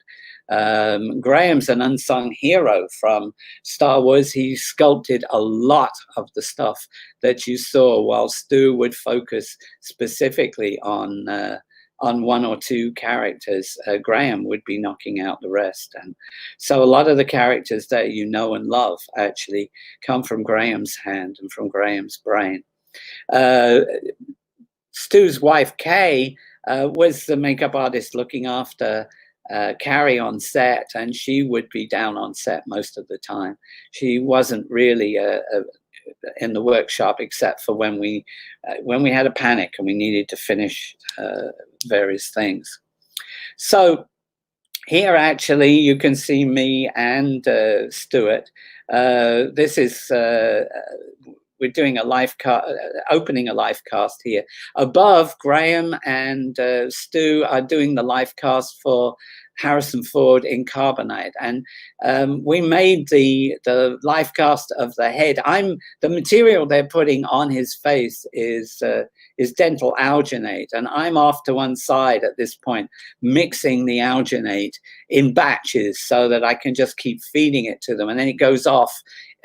Graham's an unsung hero from Star Wars. He sculpted a lot of the stuff that you saw, while Stu would focus specifically on one or two characters. Graham would be knocking out the rest. And so a lot of the characters that you know and love actually come from Graham's hand and from Graham's brain. Stu's wife, Kay, was the makeup artist looking after Carrie on set, and she would be down on set most of the time. She wasn't really in the workshop except for when we had a panic and we needed to finish various things. So here actually you can see me and Stuart. This is we're doing a opening a live cast here. Above, Graham and Stu are doing the live cast for Harrison Ford in Carbonite, and we made the live cast of the head. The material they're putting on his face is dental alginate, and I'm off to one side at this point, mixing the alginate in batches so that I can just keep feeding it to them, and then it goes off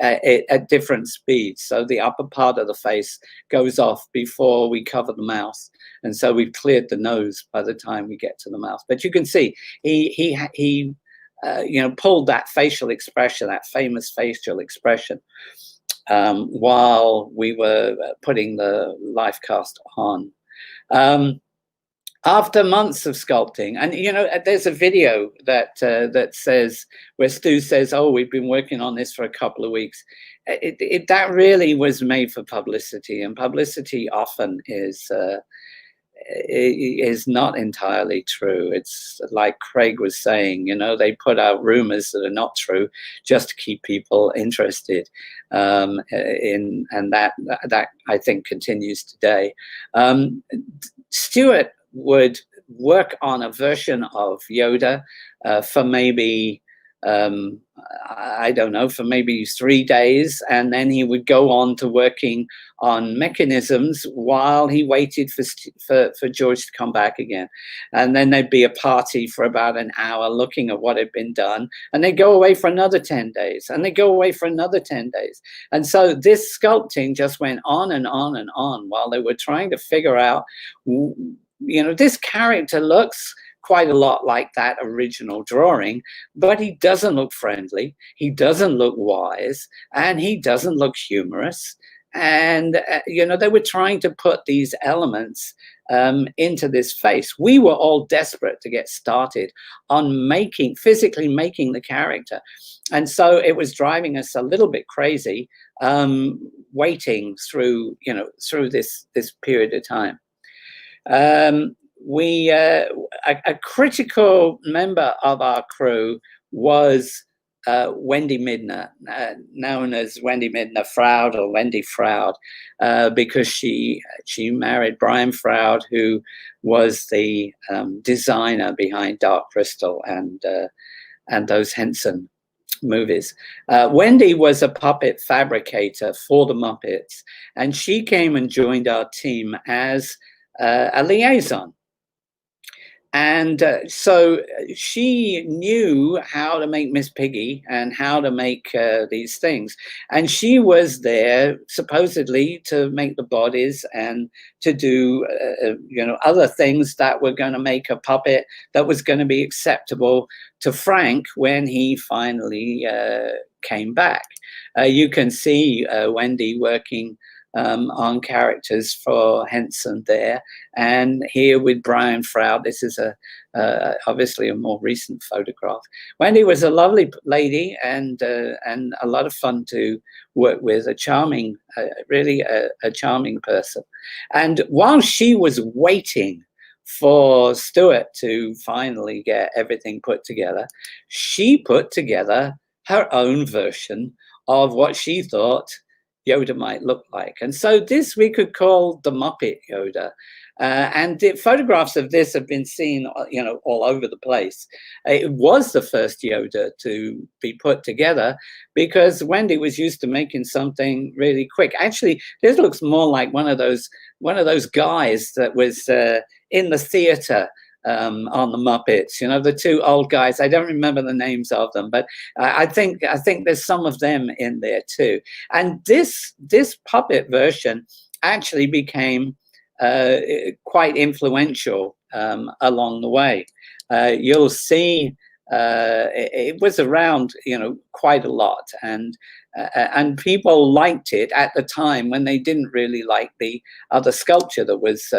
at different speeds. So the upper part of the face goes off before we cover the mouth. And so we've cleared the nose by the time we get to the mouth. But you can see he pulled that facial expression, that famous facial expression, while we were putting the live cast on. After months of sculpting, and there's a video that says, where Stu says, "Oh, we've been working on this for a couple of weeks." That really was made for publicity, and publicity often is not entirely true. It's like Craig was saying, they put out rumors that are not true just to keep people interested, and that I think continues today. Stuart would work on a version of Yoda for maybe I don't know, for maybe 3 days, and then he would go on to working on mechanisms while he waited for George to come back again. And then there'd be a party for about an hour looking at what had been done, and they'd go away for another 10 days, and they'd go away for another 10 days. And so this sculpting just went on and on and on while they were trying to figure out, this character looks quite a lot like that original drawing, but he doesn't look friendly, he doesn't look wise, and he doesn't look humorous. And they were trying to put these elements into this face. We were all desperate to get started on physically making the character, and so it was driving us a little bit crazy, waiting through this period of time. A critical member of our crew was Wendy Midner, known as Wendy Midner Froud or Wendy Froud, because she married Brian Froud, who was the designer behind Dark Crystal and those Henson movies. Wendy was a puppet fabricator for the Muppets, and she came and joined our team as a liaison. And so she knew how to make Miss Piggy and how to make these things. And she was there supposedly to make the bodies and to do, other things that were going to make a puppet that was going to be acceptable to Frank when he finally came back. You can see Wendy working on characters for Henson there, and here with Brian Froud. This is obviously a more recent photograph. Wendy was a lovely lady and a lot of fun to work with, a charming, really a charming person. And while she was waiting for Stuart to finally get everything put together, she put together her own version of what she thought Yoda might look like. And so this we could call the Muppet Yoda. And the photographs of this have been seen, all over the place. It was the first Yoda to be put together because Wendy was used to making something really quick. Actually, this looks more like one of those guys that was in the theater on the Muppets, the two old guys. I don't remember the names of them, but I think there's some of them in there too. And this puppet version actually became quite influential along the way. You'll see it was around, quite a lot, and people liked it at the time when they didn't really like the other sculpture that was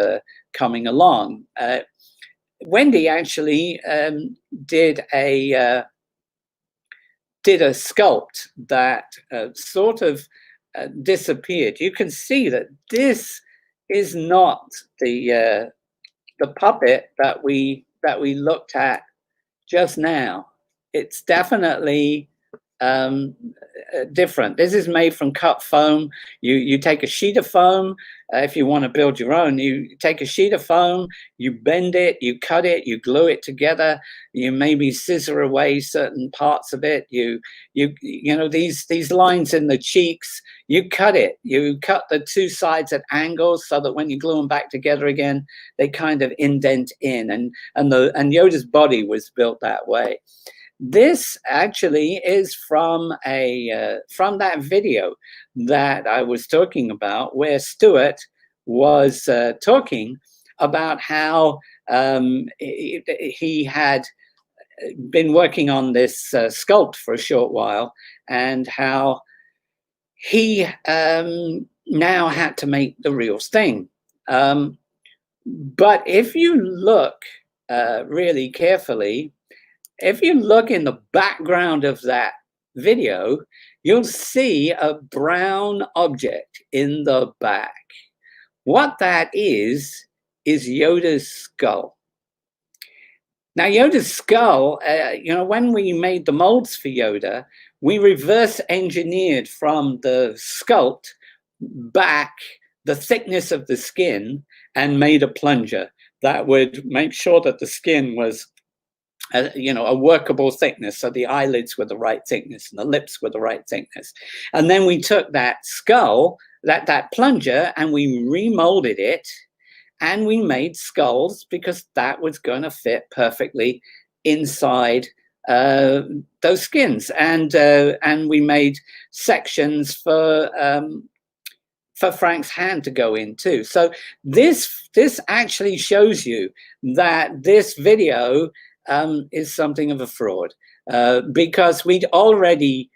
coming along. Wendy actually did a sculpt that sort of disappeared. You can see that this is not the puppet that we looked at just now. It's definitely different. This is made from cut foam. You take a sheet of foam. If you want to build your own, you take a sheet of foam, you bend it, you cut it, you glue it together, you maybe scissor away certain parts of it. These lines in the cheeks, you cut it. You cut the two sides at angles so that when you glue them back together again, they kind of indent in. And Yoda's body was built that way. This actually is from that video that I was talking about, where Stuart was talking about how he had been working on this sculpt for a short while, and how he now had to make the real thing. But if you look really carefully, if you look in the background of that video, you'll see a brown object in the back. What that is Yoda's skull. Now, Yoda's skull, when we made the molds for Yoda, we reverse engineered from the sculpt back the thickness of the skin and made a plunger that would make sure that the skin was a workable thickness. So the eyelids were the right thickness and the lips were the right thickness. And then we took that skull, that plunger, and we remolded it, and we made skulls because that was going to fit perfectly inside those skins. And we made sections for Frank's hand to go in too. So this actually shows you that this video is something of a fraud, because we'd already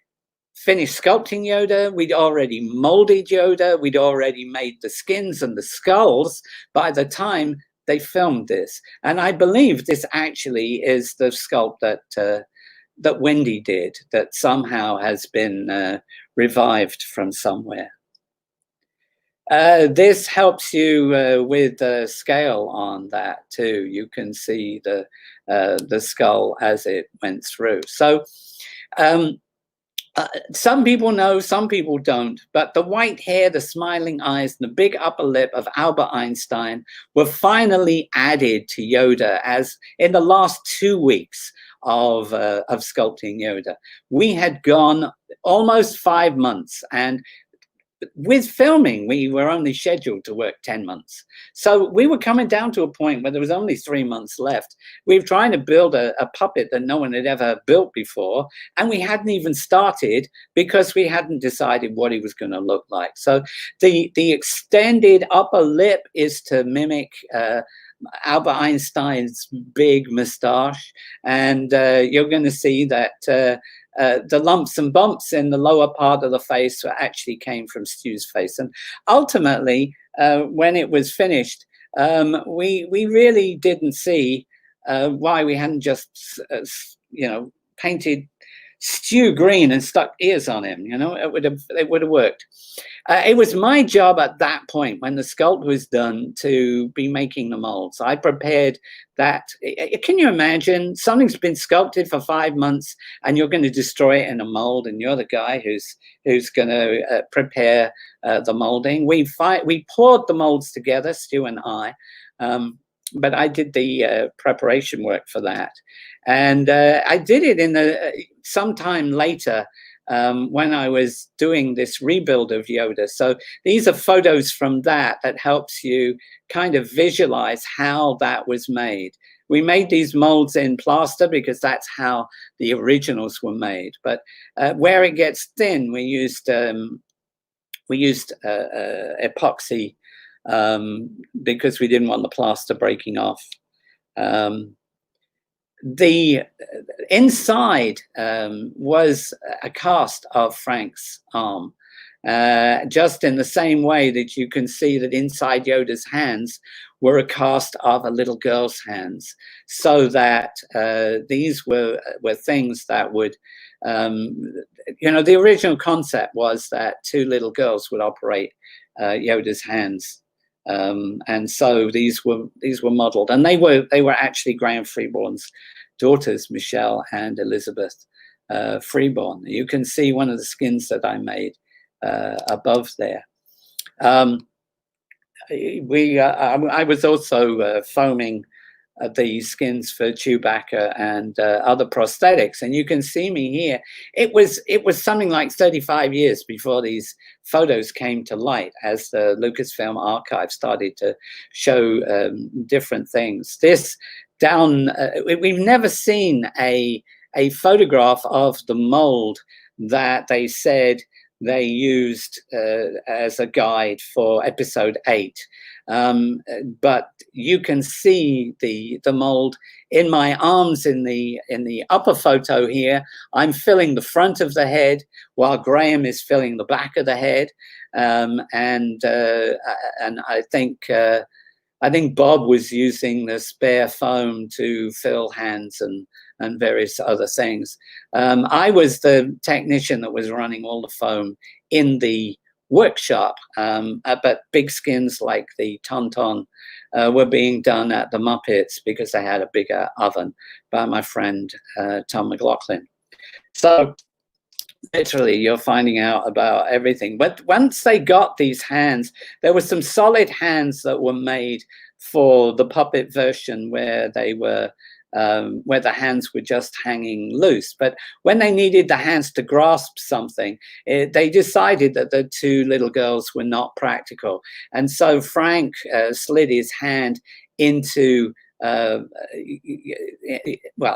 finished sculpting Yoda, we'd already molded Yoda, we'd already made the skins and the skulls by the time they filmed this. And I believe this actually is the sculpt that Wendy did, that somehow has been revived from somewhere. This helps you with the scale on that too. You can see the skull as it went through. So some people know, some people don't, but the white hair, the smiling eyes, and the big upper lip of Albert Einstein were finally added to Yoda as in the last 2 weeks of sculpting Yoda. We had gone almost 5 months, and with filming, we were only scheduled to work 10 months. So we were coming down to a point where there was only 3 months left. We were trying to build a puppet that no one had ever built before, and we hadn't even started because we hadn't decided what he was going to look like. So the extended upper lip is to mimic Albert Einstein's big moustache, and you're going to see that the lumps and bumps in the lower part of the face actually came from Stu's face. And ultimately, when it was finished, we really didn't see why we hadn't just, painted Stu green and stuck ears on him. It would have worked. It was my job at that point, when the sculpt was done, to be making the molds. I prepared that. Can you imagine? Something's been sculpted for 5 months, and you're going to destroy it in a mold, and you're the guy who's going to prepare the molding. We poured the molds together, Stu and I, but I did the preparation work for that, and I did it in sometime later. When I was doing this rebuild of Yoda. So these are photos from that helps you kind of visualize how that was made. We made these molds in plaster because that's how the originals were made. But where it gets thin, we used epoxy because we didn't want the plaster breaking off. The inside was a cast of Frank's arm, just in the same way that you can see that inside Yoda's hands were a cast of a little girl's hands, so that these were things that would, the original concept was that 2 little girls would operate Yoda's hands. And so these were modeled, and they were actually Graham Freeborn's daughters, Michelle and Elizabeth Freeborn. You can see one of the skins that I made above there. I was also foaming the skins for Chewbacca and other prosthetics, and you can see me here. It was something like 35 years before these photos came to light, as the Lucasfilm archive started to show different things. We've never seen a photograph of the mold that they said they used as a guide for episode 8. But you can see the mold in my arms in the upper photo here. I'm filling the front of the head while Graham is filling the back of the head. And I think Bob was using the spare foam to fill hands and various other things. I was the technician that was running all the foam in the workshop, but big skins like the Tauntaun were being done at the Muppets because they had a bigger oven by my friend Tom McLaughlin. So literally you're finding out about everything. But once they got these hands, there were some solid hands that were made for the puppet version where they were where the hands were just hanging loose. But when they needed the hands to grasp something, they decided that the two little girls were not practical. And so Frank slid his hand into, well,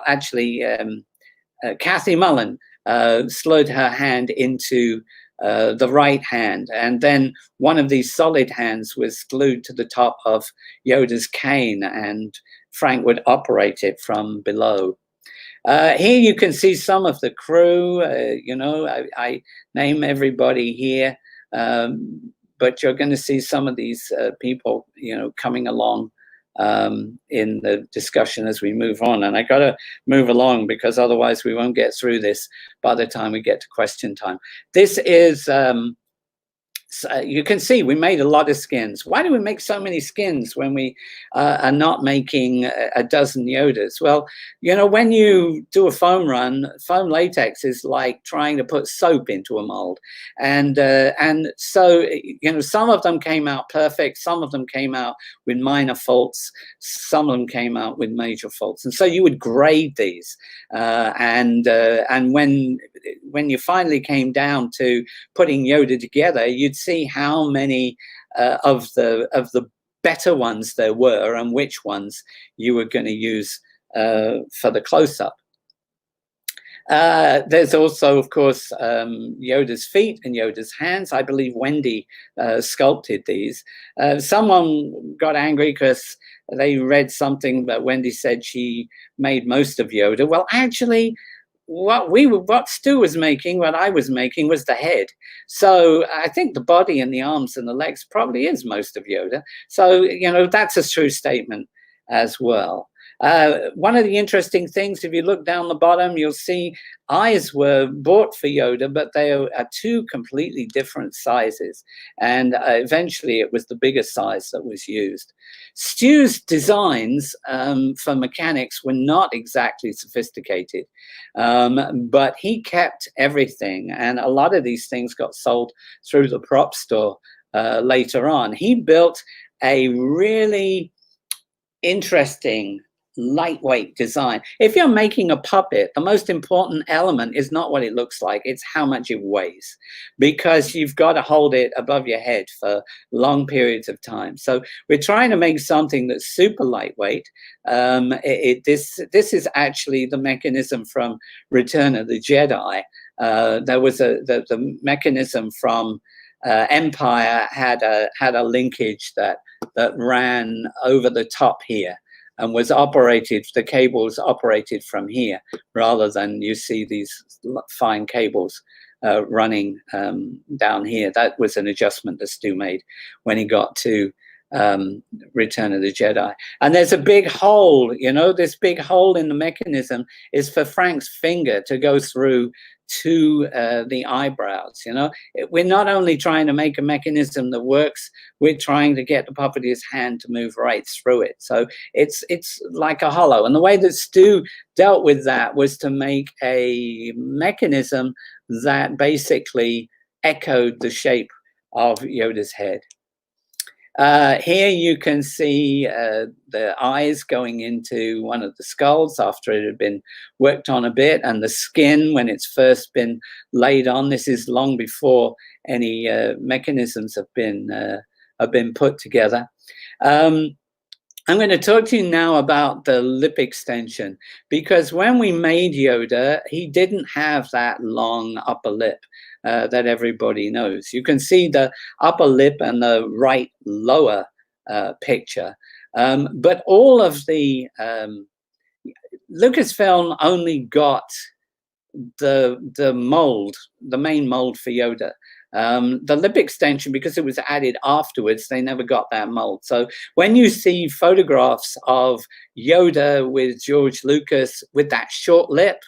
actually, Kathy Mullen slid her hand into the right hand, and then one of these solid hands was glued to the top of Yoda's cane, and Frank would operate it from below. Here you can see some of the crew. You know, I name everybody here, but you're going to see some of these people, you know, coming along in the discussion as we move on. And I got to move along because otherwise we won't get through this by the time we get to question time. This is, you can see we made a lot of skins. Why do we make so many skins when we are not making a dozen Yodas? Well, you know, when you do a foam run, foam latex is like trying to put soap into a mold. And so, you know, some of them came out perfect. Some of them came out with minor faults. Some of them came out with major faults. And so you would grade these. And when you finally came down to putting Yoda together, you'd see how many of the better ones there were and which ones you were going to use for the close-up. There's also, of course, Yoda's feet and Yoda's hands. I believe Wendy sculpted these. Someone got angry because they read something that Wendy said she made most of Yoda. Well, actually, what Stu was making, what I was making, was the head. So I think the body and the arms and the legs probably is most of Yoda. So, you know, that's a true statement as well. One of the interesting things, if you look down the bottom, you'll see eyes were bought for Yoda, but they are two completely different sizes. And eventually it was the bigger size that was used. Stu's designs for mechanics were not exactly sophisticated, but he kept everything. And a lot of these things got sold through the prop store later on. He built a really interesting lightweight design. If you're making a puppet, the most important element is not what it looks like, it's how much it weighs, because you've got to hold it above your head for long periods of time. So we're trying to make something that's super lightweight. This is actually the mechanism from Return of the Jedi. There was the mechanism from Empire had a linkage that ran over the top here, and was operated, the cables operated from here, rather than you see these fine cables running down here. That was an adjustment that Stu made when he got to Return of the Jedi. And there's a big hole, you know, this big hole in the mechanism is for Frank's finger to go through to the eyebrows. You know, we're not only trying to make a mechanism that works, we're trying to get the puppeteer's hand to move right through it. So it's like a hollow. And the way that Stu dealt with that was to make a mechanism that basically echoed the shape of Yoda's head. Here you can see the eyes going into one of the skulls after it had been worked on a bit, and the skin when it's first been laid on. This is long before any mechanisms have been put together. I'm going to talk to you now about the lip extension, because when we made Yoda, he didn't have that long upper lip that everybody knows. You can see the upper lip and the right lower picture. But all of the Lucasfilm only got the mold, the main mold for Yoda. The lip extension, because it was added afterwards, they never got that mold. So when you see photographs of Yoda with George Lucas with that short lip,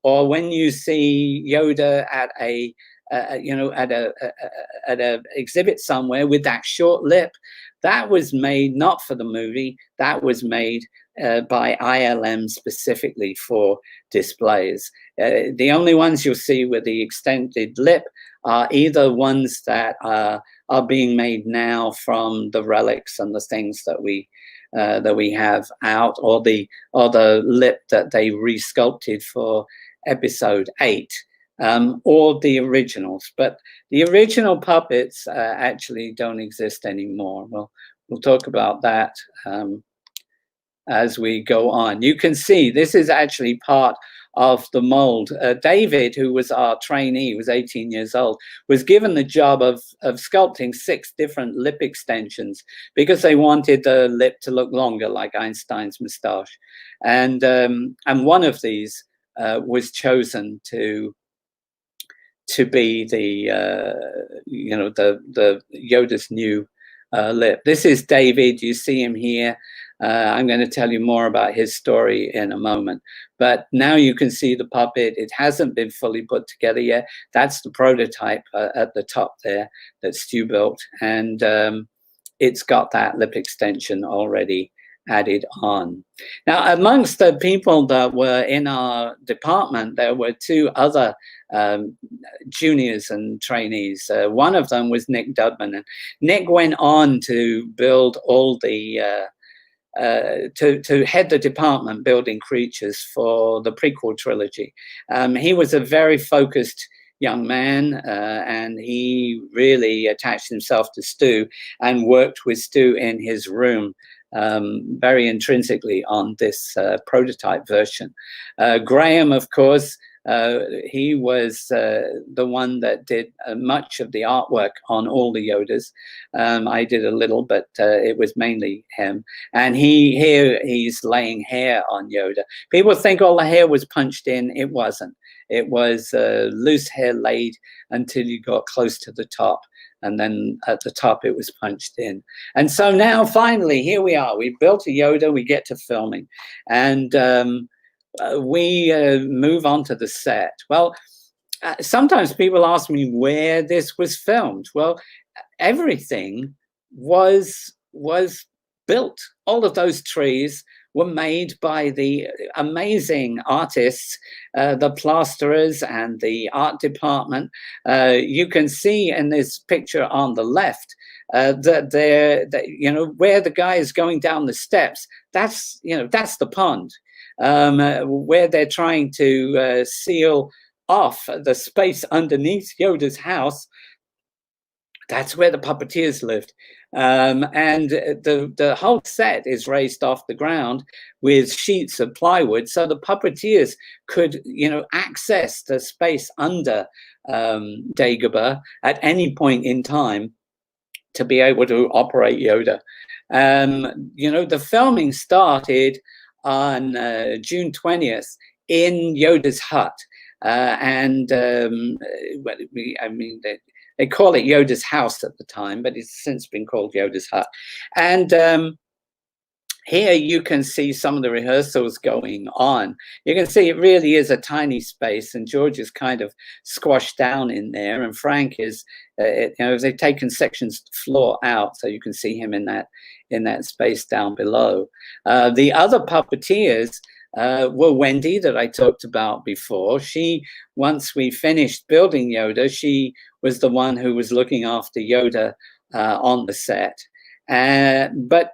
or when you see Yoda at a at a exhibit somewhere with that short lip, that was made not for the movie. That was made by ILM specifically for displays. The only ones you'll see with the extended lip are either ones that are are being made now from the relics and the things that we have out, or the lip that they resculpted for episode 8, or the originals. But the original puppets actually don't exist anymore. We'll talk about that as we go on. You can see this is actually part of the mold. David, who was our trainee, was 18 years old, was given the job of sculpting 6 different lip extensions because they wanted the lip to look longer, like Einstein's moustache. And one of these was chosen to be the Yoda's new lip. This is David. You see him here. I'm going to tell you more about his story in a moment. But now you can see the puppet. It hasn't been fully put together yet. That's the prototype at the top there that Stu built. And it's got that lip extension already added on. Now, amongst the people that were in our department, there were 2 other juniors and trainees. One of them was Nick Dudman. And Nick went on to build all the to head the department building creatures for the prequel trilogy. He was a very focused young man, and he really attached himself to Stu and worked with Stu in his room very intrinsically on this prototype version. Graham, of course, he was the one that did much of the artwork on all the Yodas. I did a little, but it was mainly him. And he's laying hair on Yoda. People think all the hair was punched in. It wasn't. It was loose hair laid until you got close to the top. And then at the top, it was punched in. And so now, finally, here we are. We built a Yoda. We get to filming. And we move on to the set. Well, sometimes people ask me where this was filmed. Well, everything was built. All of those trees were made by the amazing artists, the plasterers and the art department. You can see in this picture on the left that where the guy is going down the steps, that's the pond. Where they're trying to seal off the space underneath Yoda's house, that's where the puppeteers lived. And the whole set is raised off the ground with sheets of plywood, so the puppeteers could, access the space under Dagobah at any point in time to be able to operate Yoda. The filming started on June 20th in Yoda's hut. They call it Yoda's house at the time, but it's since been called Yoda's hut. And here you can see some of the rehearsals going on. You can see it really is a tiny space, and George is kind of squashed down in there, and Frank is, they've taken sections of the floor out, so you can see him in that space down below. The other puppeteers were Wendy, that I talked about before. Once we finished building Yoda, she was the one who was looking after Yoda on the set. But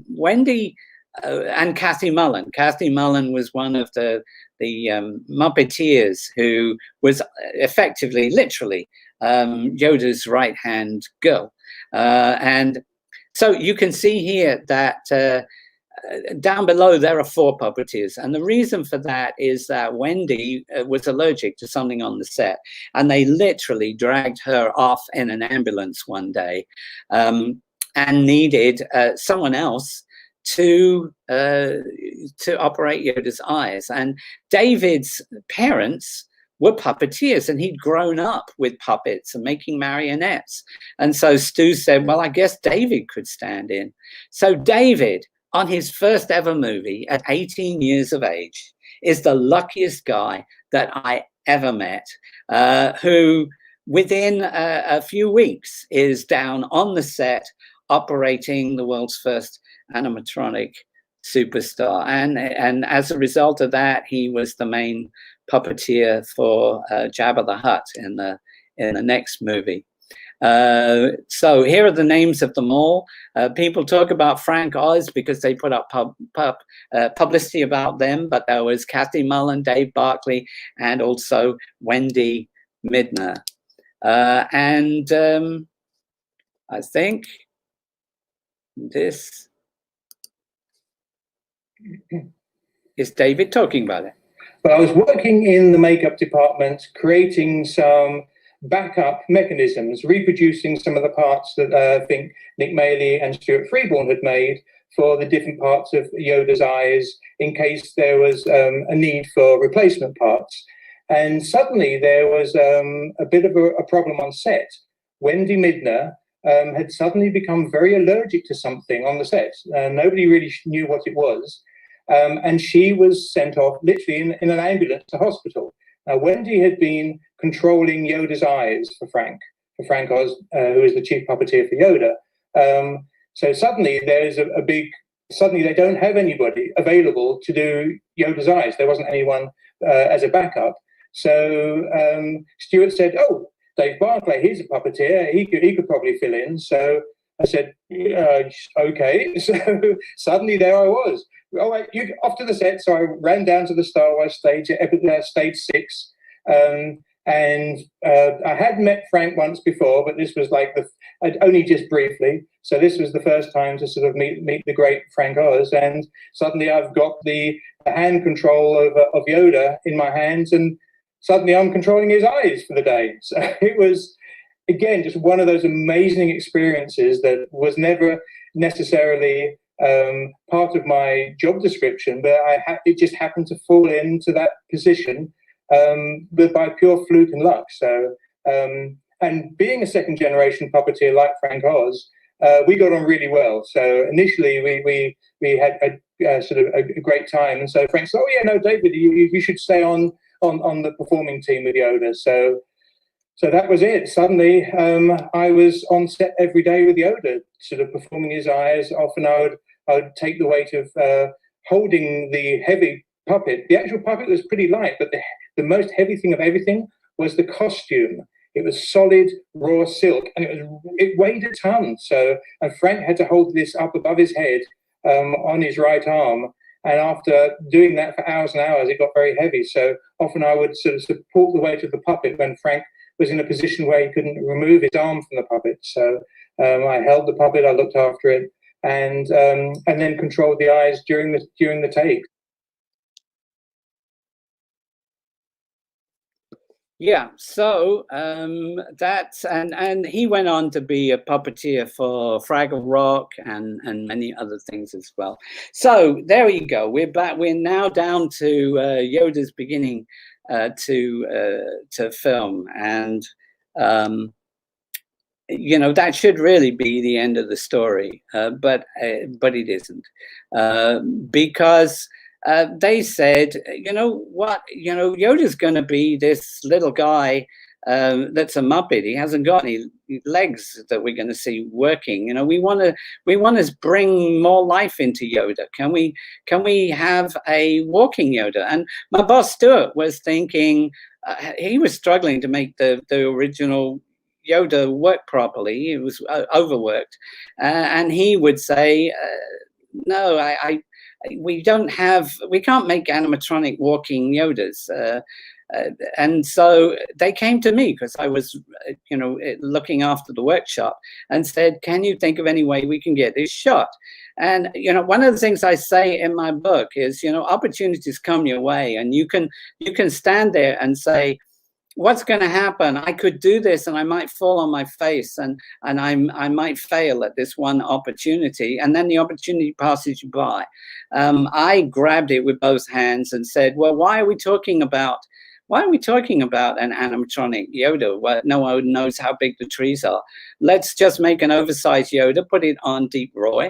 Wendy and Kathy Mullen was one of the Muppeteers who was effectively, literally, Yoda's right-hand girl. And so you can see here that down below there are 4 puppeteers, and the reason for that is that Wendy was allergic to something on the set, and they literally dragged her off in an ambulance one day, and needed someone else to operate Yoda's eyes. And David's parents were puppeteers, and he'd grown up with puppets and making marionettes. And so Stu said, well, I guess David could stand in. So David, on his first ever movie at 18 years of age, is the luckiest guy that I ever met, who within a few weeks is down on the set operating the world's first animatronic superstar. And as a result of that, he was the main puppeteer for Jabba the Hutt in the next movie. So here are the names of them all. People talk about Frank Oz because they put up publicity about them, but there was Kathy Mullen, Dave Barkley, and also Wendy Midner. And I think this is David talking about it. But I was working in the makeup department, creating some backup mechanisms, reproducing some of the parts that I think Nick Maley and Stuart Freeborn had made for the different parts of Yoda's eyes in case there was a need for replacement parts. And suddenly there was a bit of a problem on set. Wendy Midner had suddenly become very allergic to something on the set. Nobody really knew what it was. And she was sent off literally in an ambulance to hospital. Now, Wendy had been controlling Yoda's eyes for Frank Oz, who is the chief puppeteer for Yoda. So suddenly there's suddenly they don't have anybody available to do Yoda's eyes. There wasn't anyone as a backup. So Stuart said, "Oh, Dave Barclay, he's a puppeteer. He could probably fill in." So I said, "Okay." So suddenly there I was. All right, you off to the set. So I ran down to the Star Wars stage at stage 6. And I had met Frank once before, but this was like only just briefly. So this was the first time to sort of meet the great Frank Oz. And suddenly I've got the hand control of Yoda in my hands, and suddenly I'm controlling his eyes for the day. So it was, again, just one of those amazing experiences that was never necessarily part of my job description, but it just happened to fall into that position but by pure fluke and luck. So, and being a second generation puppeteer like Frank Oz, we got on really well. So initially we had a sort of a great time, and so Frank said, "Oh yeah, no, David, you should stay on the performing team with Yoda." So that was it. Suddenly, I was on set every day with Yoda, sort of performing his eyes. Often I would take the weight of holding the heavy puppet. The actual puppet was pretty light, but the most heavy thing of everything was the costume. It was solid, raw silk, and it weighed a ton. And Frank had to hold this up above his head on his right arm. And after doing that for hours and hours, it got very heavy. So often I would sort of support the weight of the puppet when Frank was in a position where he couldn't remove his arm from the puppet. So I held the puppet, I looked after it, and then controlled the eyes during the take. Yeah, so that's and he went on to be a puppeteer for Fraggle Rock and many other things as well. So there you go. We're back. We're now down to Yoda's beginning to film, and you know, that should really be the end of the story, but it isn't, because they said, you know what, you know, Yoda's going to be this little guy that's a Muppet. He hasn't got any legs that we're going to see working. You know, we want to bring more life into Yoda. Can we have a walking Yoda? And my boss Stuart was thinking, he was struggling to make the original Yoda work properly. It was overworked, and he would say, no, we can't make animatronic walking Yodas. And so they came to me because I was, you know, looking after the workshop, and said, can you think of any way we can get this shot? And, you know, one of the things I say in my book is, you know, opportunities come your way, and you can stand there and say, what's going to happen? I could do this and I might fall on my face, and I might fail at this one opportunity, and then the opportunity passes you by. I grabbed it with both hands and said, well, why are we talking about an animatronic Yoda? Well, no one knows how big the trees are. Let's just make an oversized Yoda, put it on Deep Roy,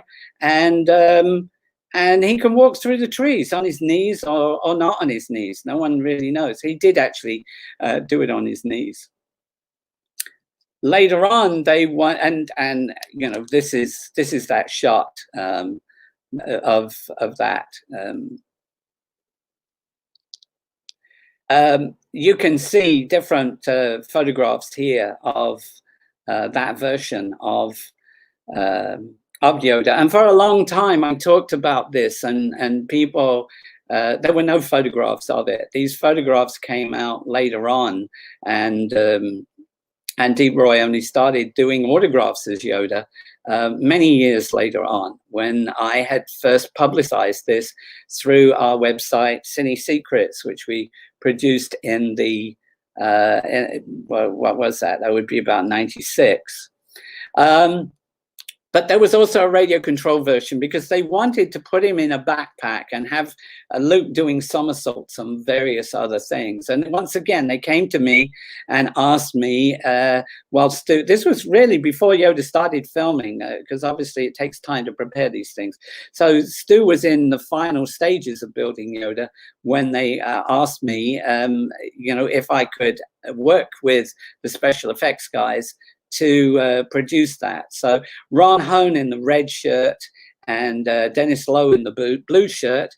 and he can walk through the trees on his knees or not on his knees. No one really knows. He did actually do it on his knees. Later on, they want, and you know, this is that shot of that. You can see different photographs here of that version of Yoda. And for a long time, I talked about this, and people, there were no photographs of it. These photographs came out later on, and Deep Roy only started doing autographs as Yoda many years later on, when I had first publicized this through our website, Cine Secrets, which we produced in the, well, what was that? That would be about 96. But there was also a radio control version, because they wanted to put him in a backpack and have Luke doing somersaults and various other things. And once again, they came to me and asked me, well, Stu, this was really before Yoda started filming, because obviously it takes time to prepare these things. So Stu was in the final stages of building Yoda when they asked me, you know, if I could work with the special effects guys to produce that. So Ron Hone in the red shirt and Dennis Lowe in the blue shirt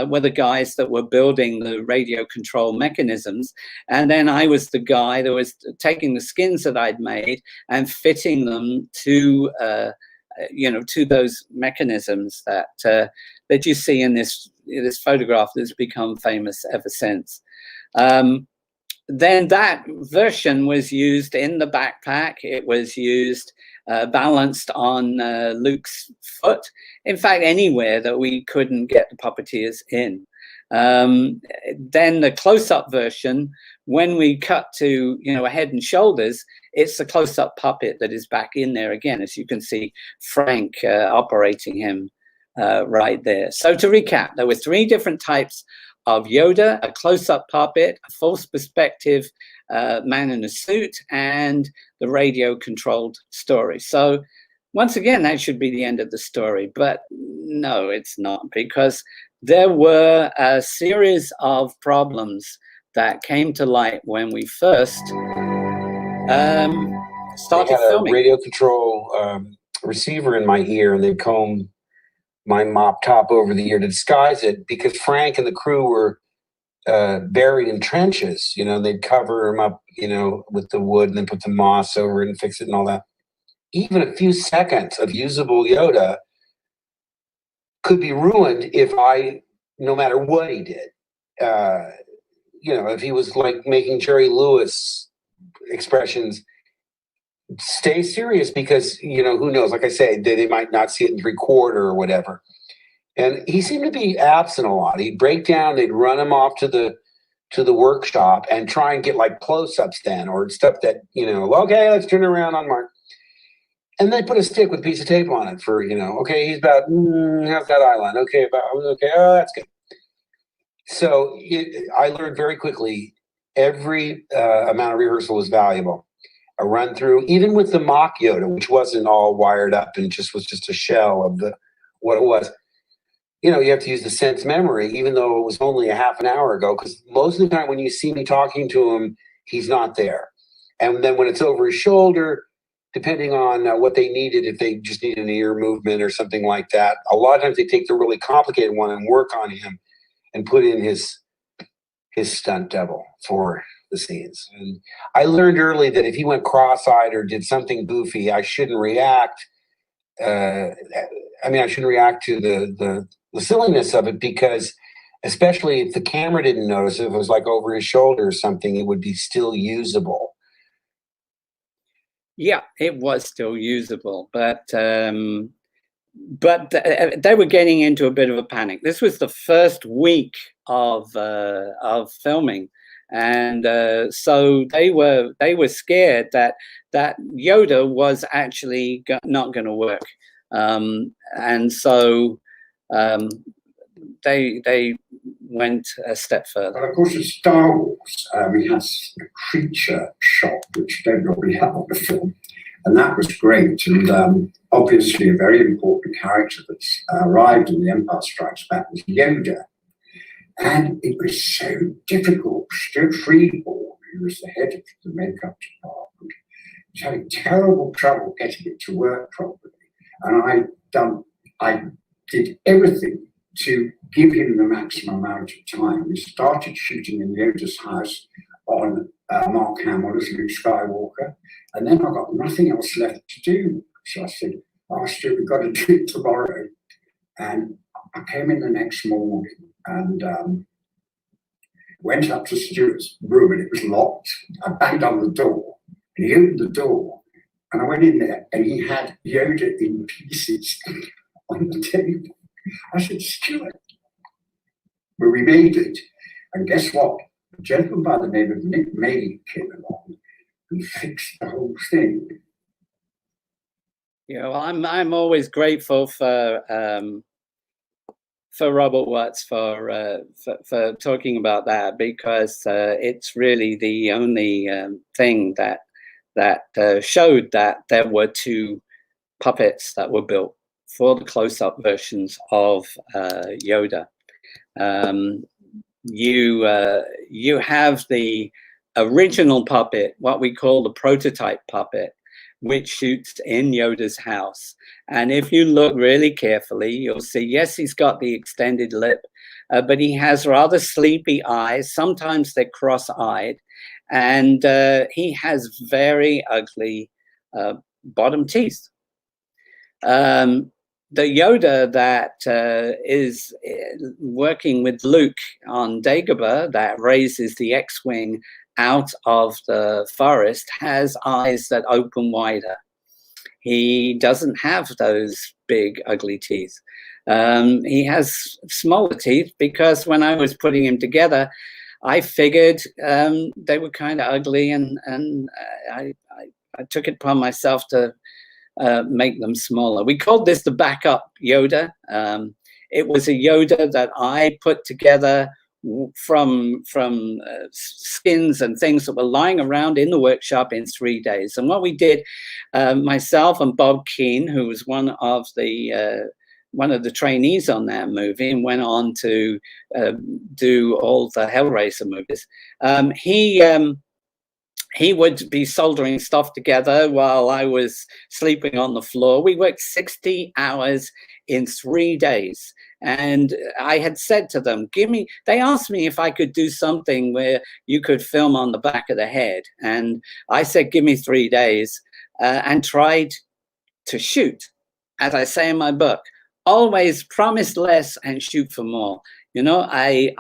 were the guys that were building the radio control mechanisms. And then I was the guy that was taking the skins that I'd made and fitting them to, you know, to those mechanisms that that you see in this photograph that's become famous ever since. Then that version was used in the backpack. It was used balanced on Luke's foot. In fact, anywhere that we couldn't get the puppeteers in. Then the close-up version, when we cut to, you know, a head and shoulders, it's the close-up puppet that is back in there again, as you can see Frank operating him right there. So to recap, there were 3 different types of Yoda: a close-up puppet, a false perspective man in a suit, and the radio-controlled story. So once again, that should be the end of the story, but no, it's not, because there were a series of problems that came to light when we first started filming. A radio control receiver in my ear, and they'd comb my mop top over the ear to disguise it, because Frank and the crew were buried in trenches. You know, they'd cover them up, you know, with the wood, and then put the moss over it and fix it and all that. Even a few seconds of usable Yoda could be ruined if no matter what he did, you know, if he was like making Jerry Lewis expressions, stay serious, because, you know, who knows, like I say, they might not see it in 3/4 or whatever. And he seemed to be absent a lot. He'd break down, they'd run him off to the workshop and try and get like close-ups then, or stuff that, you know, okay, let's turn around on Mark. And they put a stick with a piece of tape on it for, you know, okay, he's about, how's that eye line? Okay, oh, that's good. So I learned very quickly, every amount of rehearsal was valuable. A run through, even with the mock Yoda, which wasn't all wired up and was just a shell of what it was. You know, you have to use the sense memory, even though it was only a half an hour ago, because most of the time when you see me talking to him, he's not there. And then when it's over his shoulder, depending on what they needed, if they just need an ear movement or something like that, a lot of times they take the really complicated one and work on him and put in his stunt double for the scenes. And I learned early that if he went cross-eyed or did something goofy, I shouldn't react. I shouldn't react to the silliness of it, because especially if the camera didn't notice, if it was like over his shoulder or something, it would be still usable. Yeah, it was still usable, but they were getting into a bit of a panic. This was the first week of filming, and so they were scared that Yoda was actually not going to work, and so they went a step further. Well, of course, in Star Wars, we had a creature shot, which you don't normally have on the film, and that was great. And obviously, a very important character that's arrived in The Empire Strikes Back was Yoda. And it was so difficult. Stu Freeborn, who was the head of the makeup department, was having terrible trouble getting it to work properly. And I did everything to give him the maximum amount of time. We started shooting in Yoda's house on Mark Hamill as Luke Skywalker. And then I got nothing else left to do. So I said, oh, Stu, we've got to do it tomorrow. And I came in the next morning and went up to Stuart's room, and it was locked. I banged on the door, and he opened the door, and I went in there, and he had Yoda in pieces on the table. I said, Stuart, well, we made it. And guess what? A gentleman by the name of Nick Maley came along and fixed the whole thing. You know, I'm always grateful for Robert Watts for talking about that, because it's really the only thing that showed that there were two puppets that were built for the close-up versions of Yoda. You have the original puppet, what we call the prototype puppet, which shoots in Yoda's house. And if you look really carefully, you'll see, yes, he's got the extended lip, but he has rather sleepy eyes. Sometimes they're cross-eyed, and he has very ugly bottom teeth. The Yoda that is working with Luke on Dagobah, that raises the X-Wing out of the forest, has eyes that open wider. He doesn't have those big, ugly teeth. He has smaller teeth because when I was putting him together, I figured they were kind of ugly, and I took it upon myself to make them smaller. We called this the backup Yoda. It was a Yoda that I put together from skins and things that were lying around in the workshop in 3 days. And what we did, myself and Bob Keane, who was one of the trainees on that movie and went on to do all the Hellraiser movies, he would be soldering stuff together while I was sleeping on the floor. We worked 60 hours in 3 days. And I had said to them, they asked me if I could do something where you could film on the back of the head. And I said, give me 3 days, and tried to shoot. As I say in my book, always promise less and shoot for more. You know, I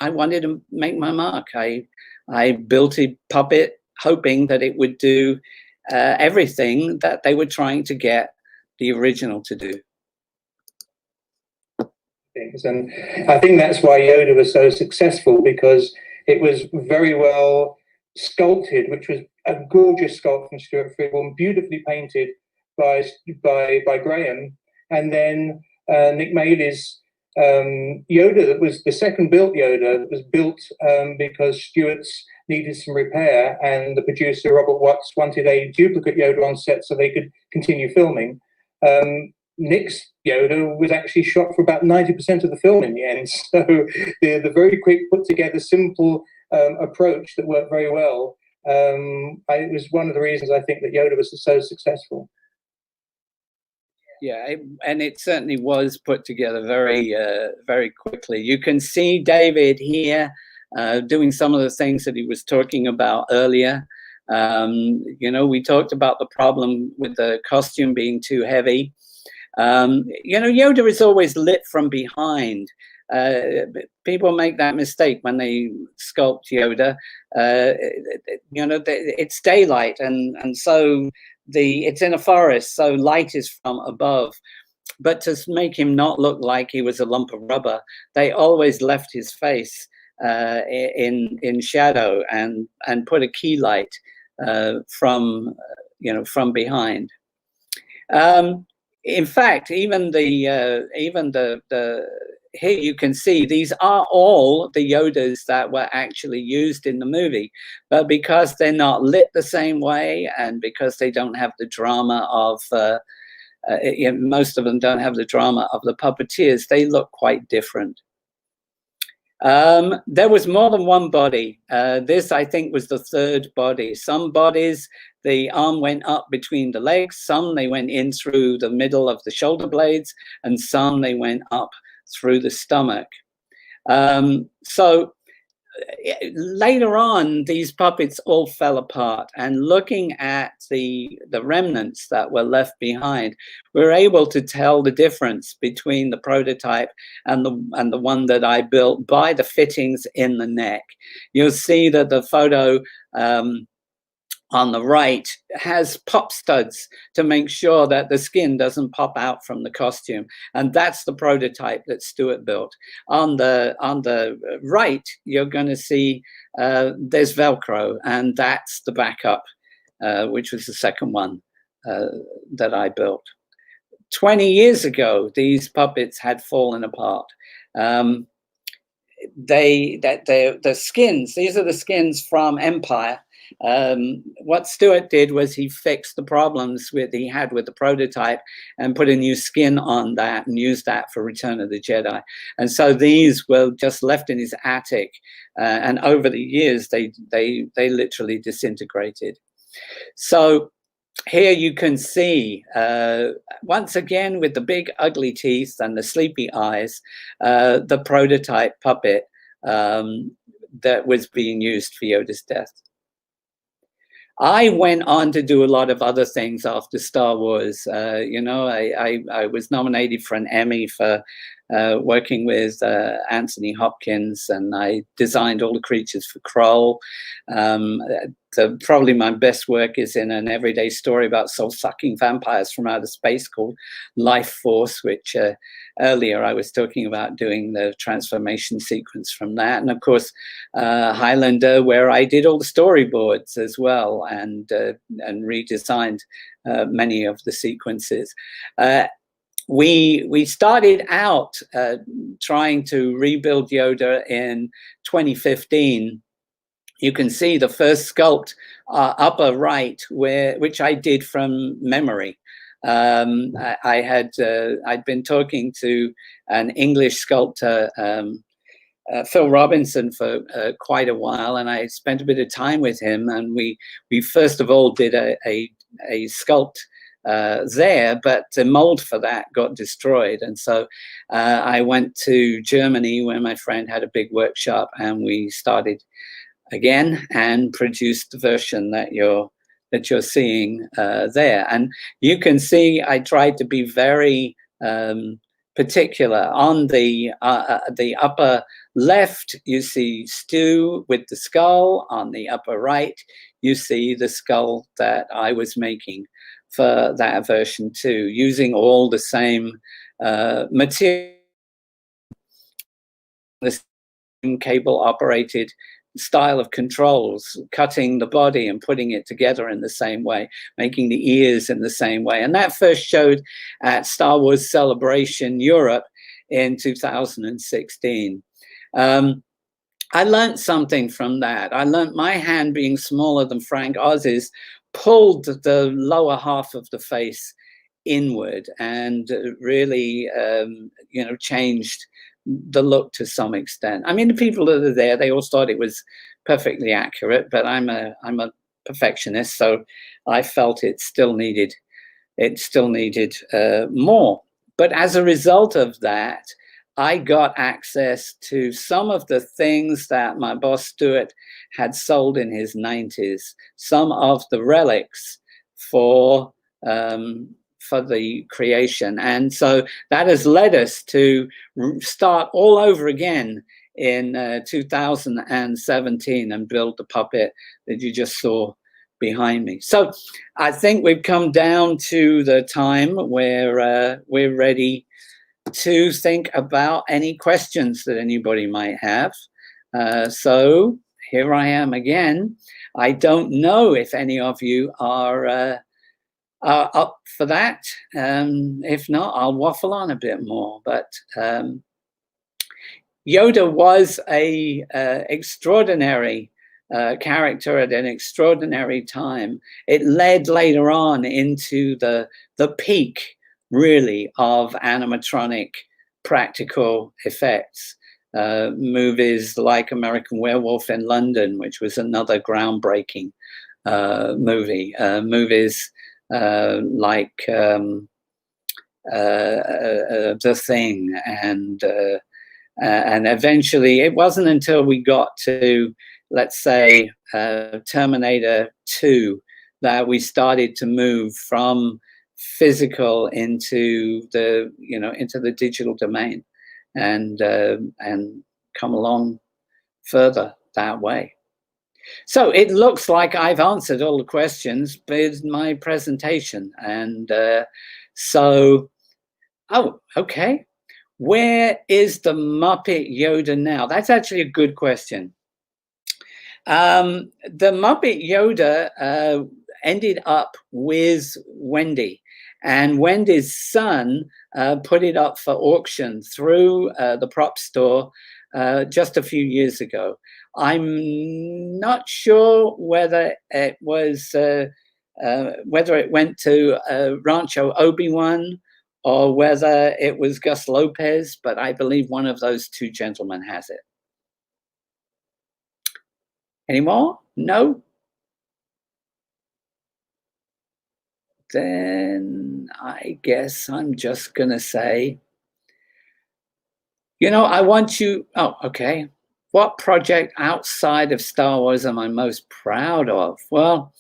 wanted to make my mark. I built a puppet hoping that it would do everything that they were trying to get the original to do. And I think that's why Yoda was so successful, because it was very well sculpted, which was a gorgeous sculpt from Stuart Freeborn, beautifully painted by Graham, and then Nick Maley's Yoda, that was the second built Yoda, that was built because Stuart's needed some repair, and the producer Robert Watts wanted a duplicate Yoda on set so they could continue filming. Nick's Yoda was actually shot for about 90% of the film in the end. So the very quick, put together, simple approach that worked very well. It was one of the reasons I think that Yoda was so successful. Yeah, and it certainly was put together very quickly. You can see David here doing some of the things that he was talking about earlier. You know, we talked about the problem with the costume being too heavy. You know, Yoda is always lit from behind. People make that mistake when they sculpt Yoda. You know, it's daylight, and so it's in a forest, so light is from above. But to make him not look like he was a lump of rubber, they always left his face in shadow and put a key light from behind. In fact, even the here you can see these are all the Yodas that were actually used in the movie, but because they're not lit the same way, and because they don't have the drama of most of them don't have the drama of the puppeteers, they look quite different. There was more than one body. This, I think, was the third body. Some bodies, the arm went up between the legs, some they went in through the middle of the shoulder blades, and some they went up through the stomach. So later on, these puppets all fell apart, and looking at the remnants that were left behind, we were able to tell the difference between the prototype and the one that I built by the fittings in the neck. You'll see that the photo on the right has pop studs to make sure that the skin doesn't pop out from the costume, and that's the prototype that Stuart built. On the right, you're going to see there's Velcro, and that's the backup, which was the second one that I built. 20 years ago, these puppets had fallen apart. The skins, these are the skins from Empire. What Stuart did was he fixed the problems he had with the prototype and put a new skin on that and used that for Return of the Jedi. And so these were just left in his attic, and over the years they literally disintegrated. So here you can see, once again, with the big ugly teeth and the sleepy eyes, the prototype puppet that was being used for Yoda's death. I went on to do a lot of other things after Star Wars. You know, I was nominated for an Emmy for working with Anthony Hopkins, and I designed all the creatures for Kroll. Probably my best work is in an everyday story about soul-sucking vampires from outer space called Lifeforce, which earlier I was talking about doing the transformation sequence from that. And of course, Highlander, where I did all the storyboards as well, and redesigned many of the sequences. We started out trying to rebuild Yoda in 2015. You can see the first sculpt upper right, which I did from memory. I'd been talking to an English sculptor, Phil Robinson, for quite a while, and I spent a bit of time with him. And we first of all did a sculpt there, but the mold for that got destroyed. And so I went to Germany, where my friend had a big workshop, and we started again and produced the version that you're seeing there. And you can see I tried to be very particular. On the upper left, you see Stu with the skull. On the upper right, you see the skull that I was making for that version too, using all the same material, the same cable operated style of controls, cutting the body and putting it together in the same way, making the ears in the same way. And that first showed at Star Wars Celebration Europe in 2016. I learned something from that. I learned my hand, being smaller than Frank Oz's, pulled the lower half of the face inward and really, changed the look to some extent. I mean, the people that are there, they all thought it was perfectly accurate, but I'm a perfectionist, so I felt it still needed more. But as a result of that, I got access to some of the things that my boss Stuart had sold in his 90s, some of the relics for the creation. And so that has led us to start all over again in 2017 and build the puppet that you just saw behind me. So I think we've come down to the time where we're ready to think about any questions that anybody might have. So here I am again. I don't know if any of you are up for that. If not, I'll waffle on a bit more. But Yoda was a extraordinary character at an extraordinary time. It led later on into the peak, really, of animatronic practical effects. Movies like American Werewolf in London, which was another groundbreaking movie. Movies like The Thing and And eventually, it wasn't until we got to, let's say, Terminator 2, that we started to move from physical into the, into the digital domain, and come along further that way. So it looks like I've answered all the questions with my presentation. And so, oh, okay. Where is the Muppet Yoda now? That's actually a good question. The Muppet Yoda ended up with Wendy, and Wendy's son put it up for auction through the prop store just a few years ago. I'm not sure whether it was whether it went to Rancho Obi-Wan or whether it was Gus Lopez, but I believe one of those two gentlemen has it. Any more? No? Then I guess I'm just going to say, I want you, oh, okay. What project outside of Star Wars am I most proud of? Well,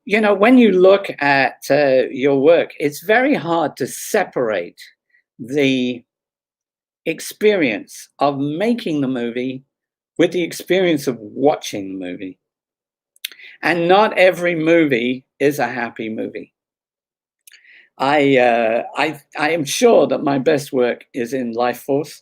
when you look at your work, it's very hard to separate the experience of making the movie with the experience of watching the movie. And not every movie is a happy movie. I am sure that my best work is in Lifeforce.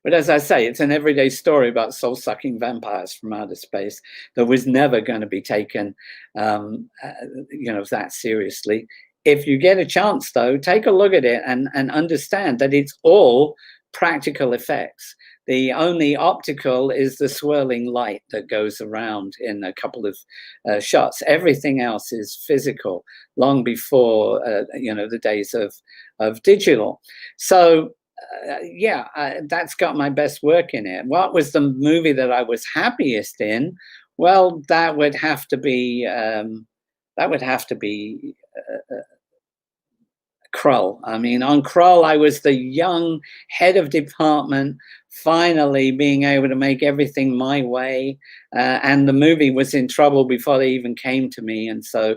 But as I say, it's an everyday story about soul-sucking vampires from outer space that was never going to be taken, that seriously. If you get a chance, though, take a look at it and understand that it's all practical effects. The only optical is the swirling light that goes around in a couple of shots. Everything else is physical, long before the days of digital. So. That's got my best work in it. What was the movie that I was happiest in? Well, that would have to be Krull. I mean, on Krull, I was the young head of department, finally being able to make everything my way, and the movie was in trouble before they even came to me, and so.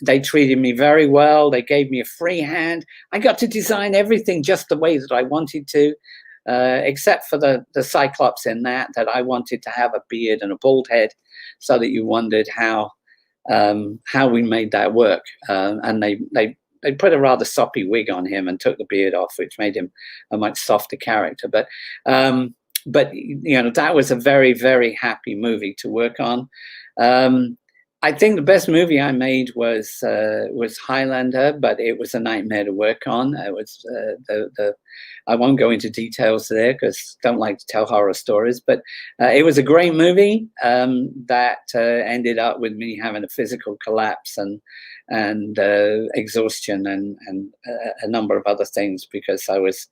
They treated me very well. They gave me a free hand. I got to design everything just the way that I wanted to, except for the Cyclops in that I wanted to have a beard and a bald head, so that you wondered how we made that work. And they put a rather soppy wig on him and took the beard off, which made him a much softer character. But that was a very, very happy movie to work on. I think the best movie I made was Highlander, but it was a nightmare to work on. It was I won't go into details there because I don't like to tell horror stories, but it was a great movie that ended up with me having a physical collapse and exhaustion and a number of other things, because I was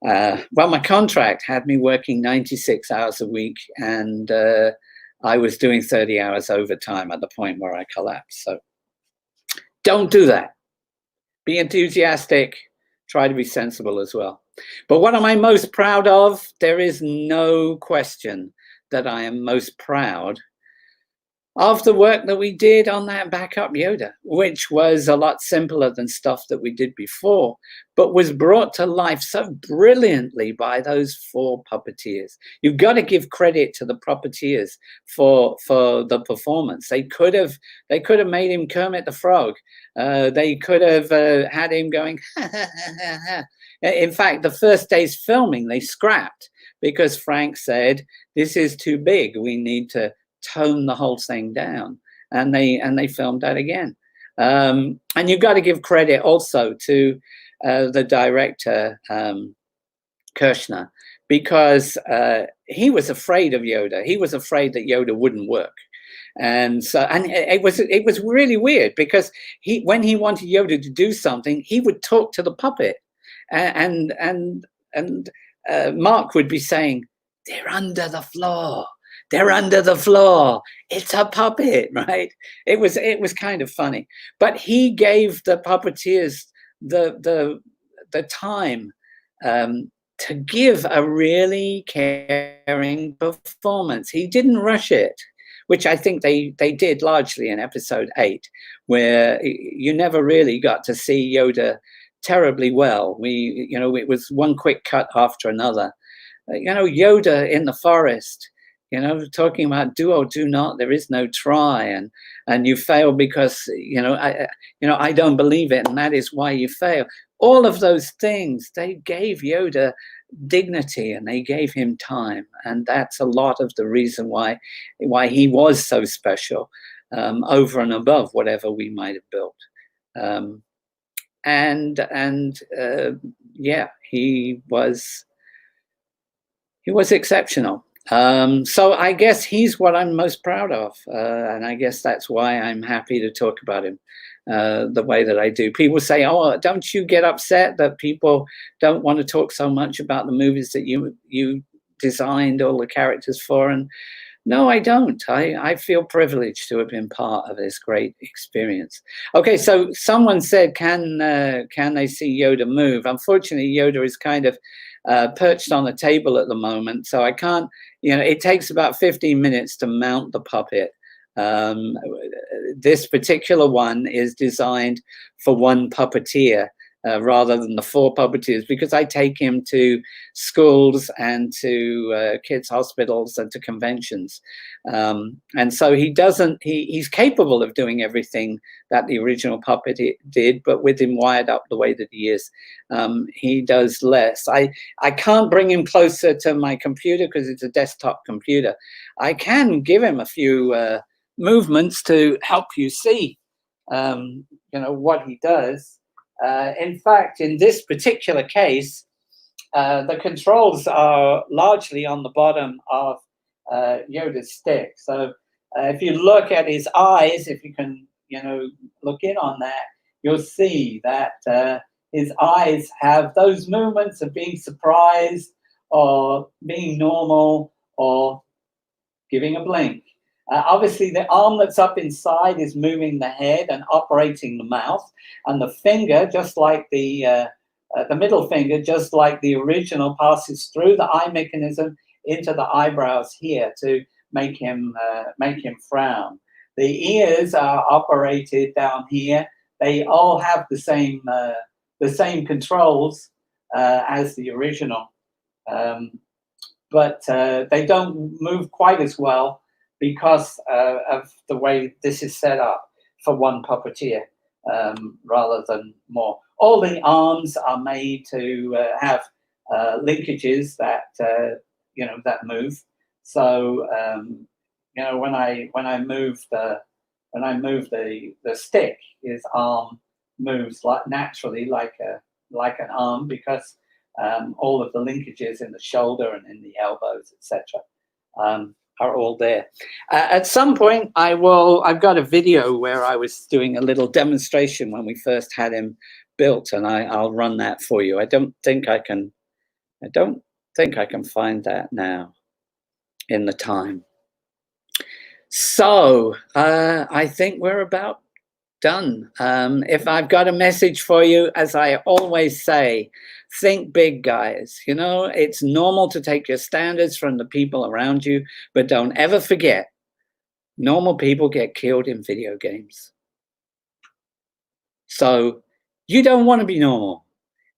my contract had me working 96 hours a week, and I was doing 30 hours overtime at the point where I collapsed. So don't do that. Be enthusiastic. Try to be sensible as well. But what am I most proud of? There is no question that I am most proud of the work that we did on that backup Yoda, which was a lot simpler than stuff that we did before, but was brought to life so brilliantly by those 4 puppeteers. You've got to give credit to the puppeteers for the performance. They could have made him Kermit the Frog. They could have had him going, ha, ha, ha, ha, ha. In fact, the first day's filming, they scrapped because Frank said, this is too big. We need to tone the whole thing down, and they filmed that again. And you've got to give credit also to the director Kershner, because he was afraid of Yoda. He was afraid that Yoda wouldn't work, and it was really weird, because when he wanted Yoda to do something, he would talk to the puppet, and Mark would be saying, "They're under the floor. They're under the floor. It's a puppet," right? It was kind of funny, but he gave the puppeteers the time to give a really caring performance. He didn't rush it, which I think they did largely in episode 8, where you never really got to see Yoda terribly well. It was one quick cut after another. Yoda in the forest, talking about do or do not, there is no try, and you fail because I don't believe it, and that is why you fail. All of those things, they gave Yoda dignity and they gave him time, and that's a lot of the reason why he was so special, over and above whatever we might have built. He was exceptional. So I guess he's what I'm most proud of, and I guess that's why I'm happy to talk about him the way that I do. People say, "Oh, don't you get upset that people don't want to talk so much about the movies that you designed all the characters for?" And no, I don't. I feel privileged to have been part of this great experience. Okay, so someone said, can they see Yoda move? Unfortunately, Yoda is kind of perched on the table at the moment, so I can't. It takes about 15 minutes to mount the puppet. This particular one is designed for one puppeteer rather than the 4 puppeteers, because I take him to schools and to kids' hospitals and to conventions. And so he's capable of doing everything that the original puppet did, but with him wired up the way that he is, he does less. I can't bring him closer to my computer because it's a desktop computer. I can give him a few movements to help you see, what he does. In fact, in this particular case, the controls are largely on the bottom of Yoda's stick. So if you look at his eyes, if you can, look in on that, you'll see that his eyes have those movements of being surprised or being normal or giving a blink. Obviously, the arm that's up inside is moving the head and operating the mouth, and the finger, just like the middle finger, just like the original, passes through the eye mechanism into the eyebrows here to make him frown. The ears are operated down here. They all have the same controls as the original, but they don't move quite as well, because of the way this is set up for one puppeteer rather than more. All the arms are made to have linkages that that move. So when I move the stick, his arm moves naturally like an arm, because all of the linkages in the shoulder and in the elbows, etc. Are all there. At some point, I've got a video where I was doing a little demonstration when we first had him built, and I'll run that for you. I don't think I can find that now in the time. So I think we're about done. If I've got a message for you, as I always say, think big, guys. It's normal to take your standards from the people around you, but don't ever forget, normal people get killed in video games. So you don't want to be normal.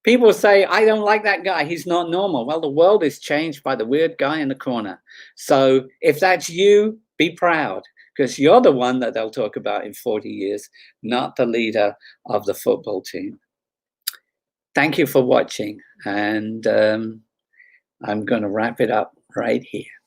People say, I don't like that guy, he's not normal. Well, the world is changed by the weird guy in the corner. So if that's you, be proud, because you're the one that they'll talk about in 40 years, not the leader of the football team. Thank you for watching, and I'm going to wrap it up right here.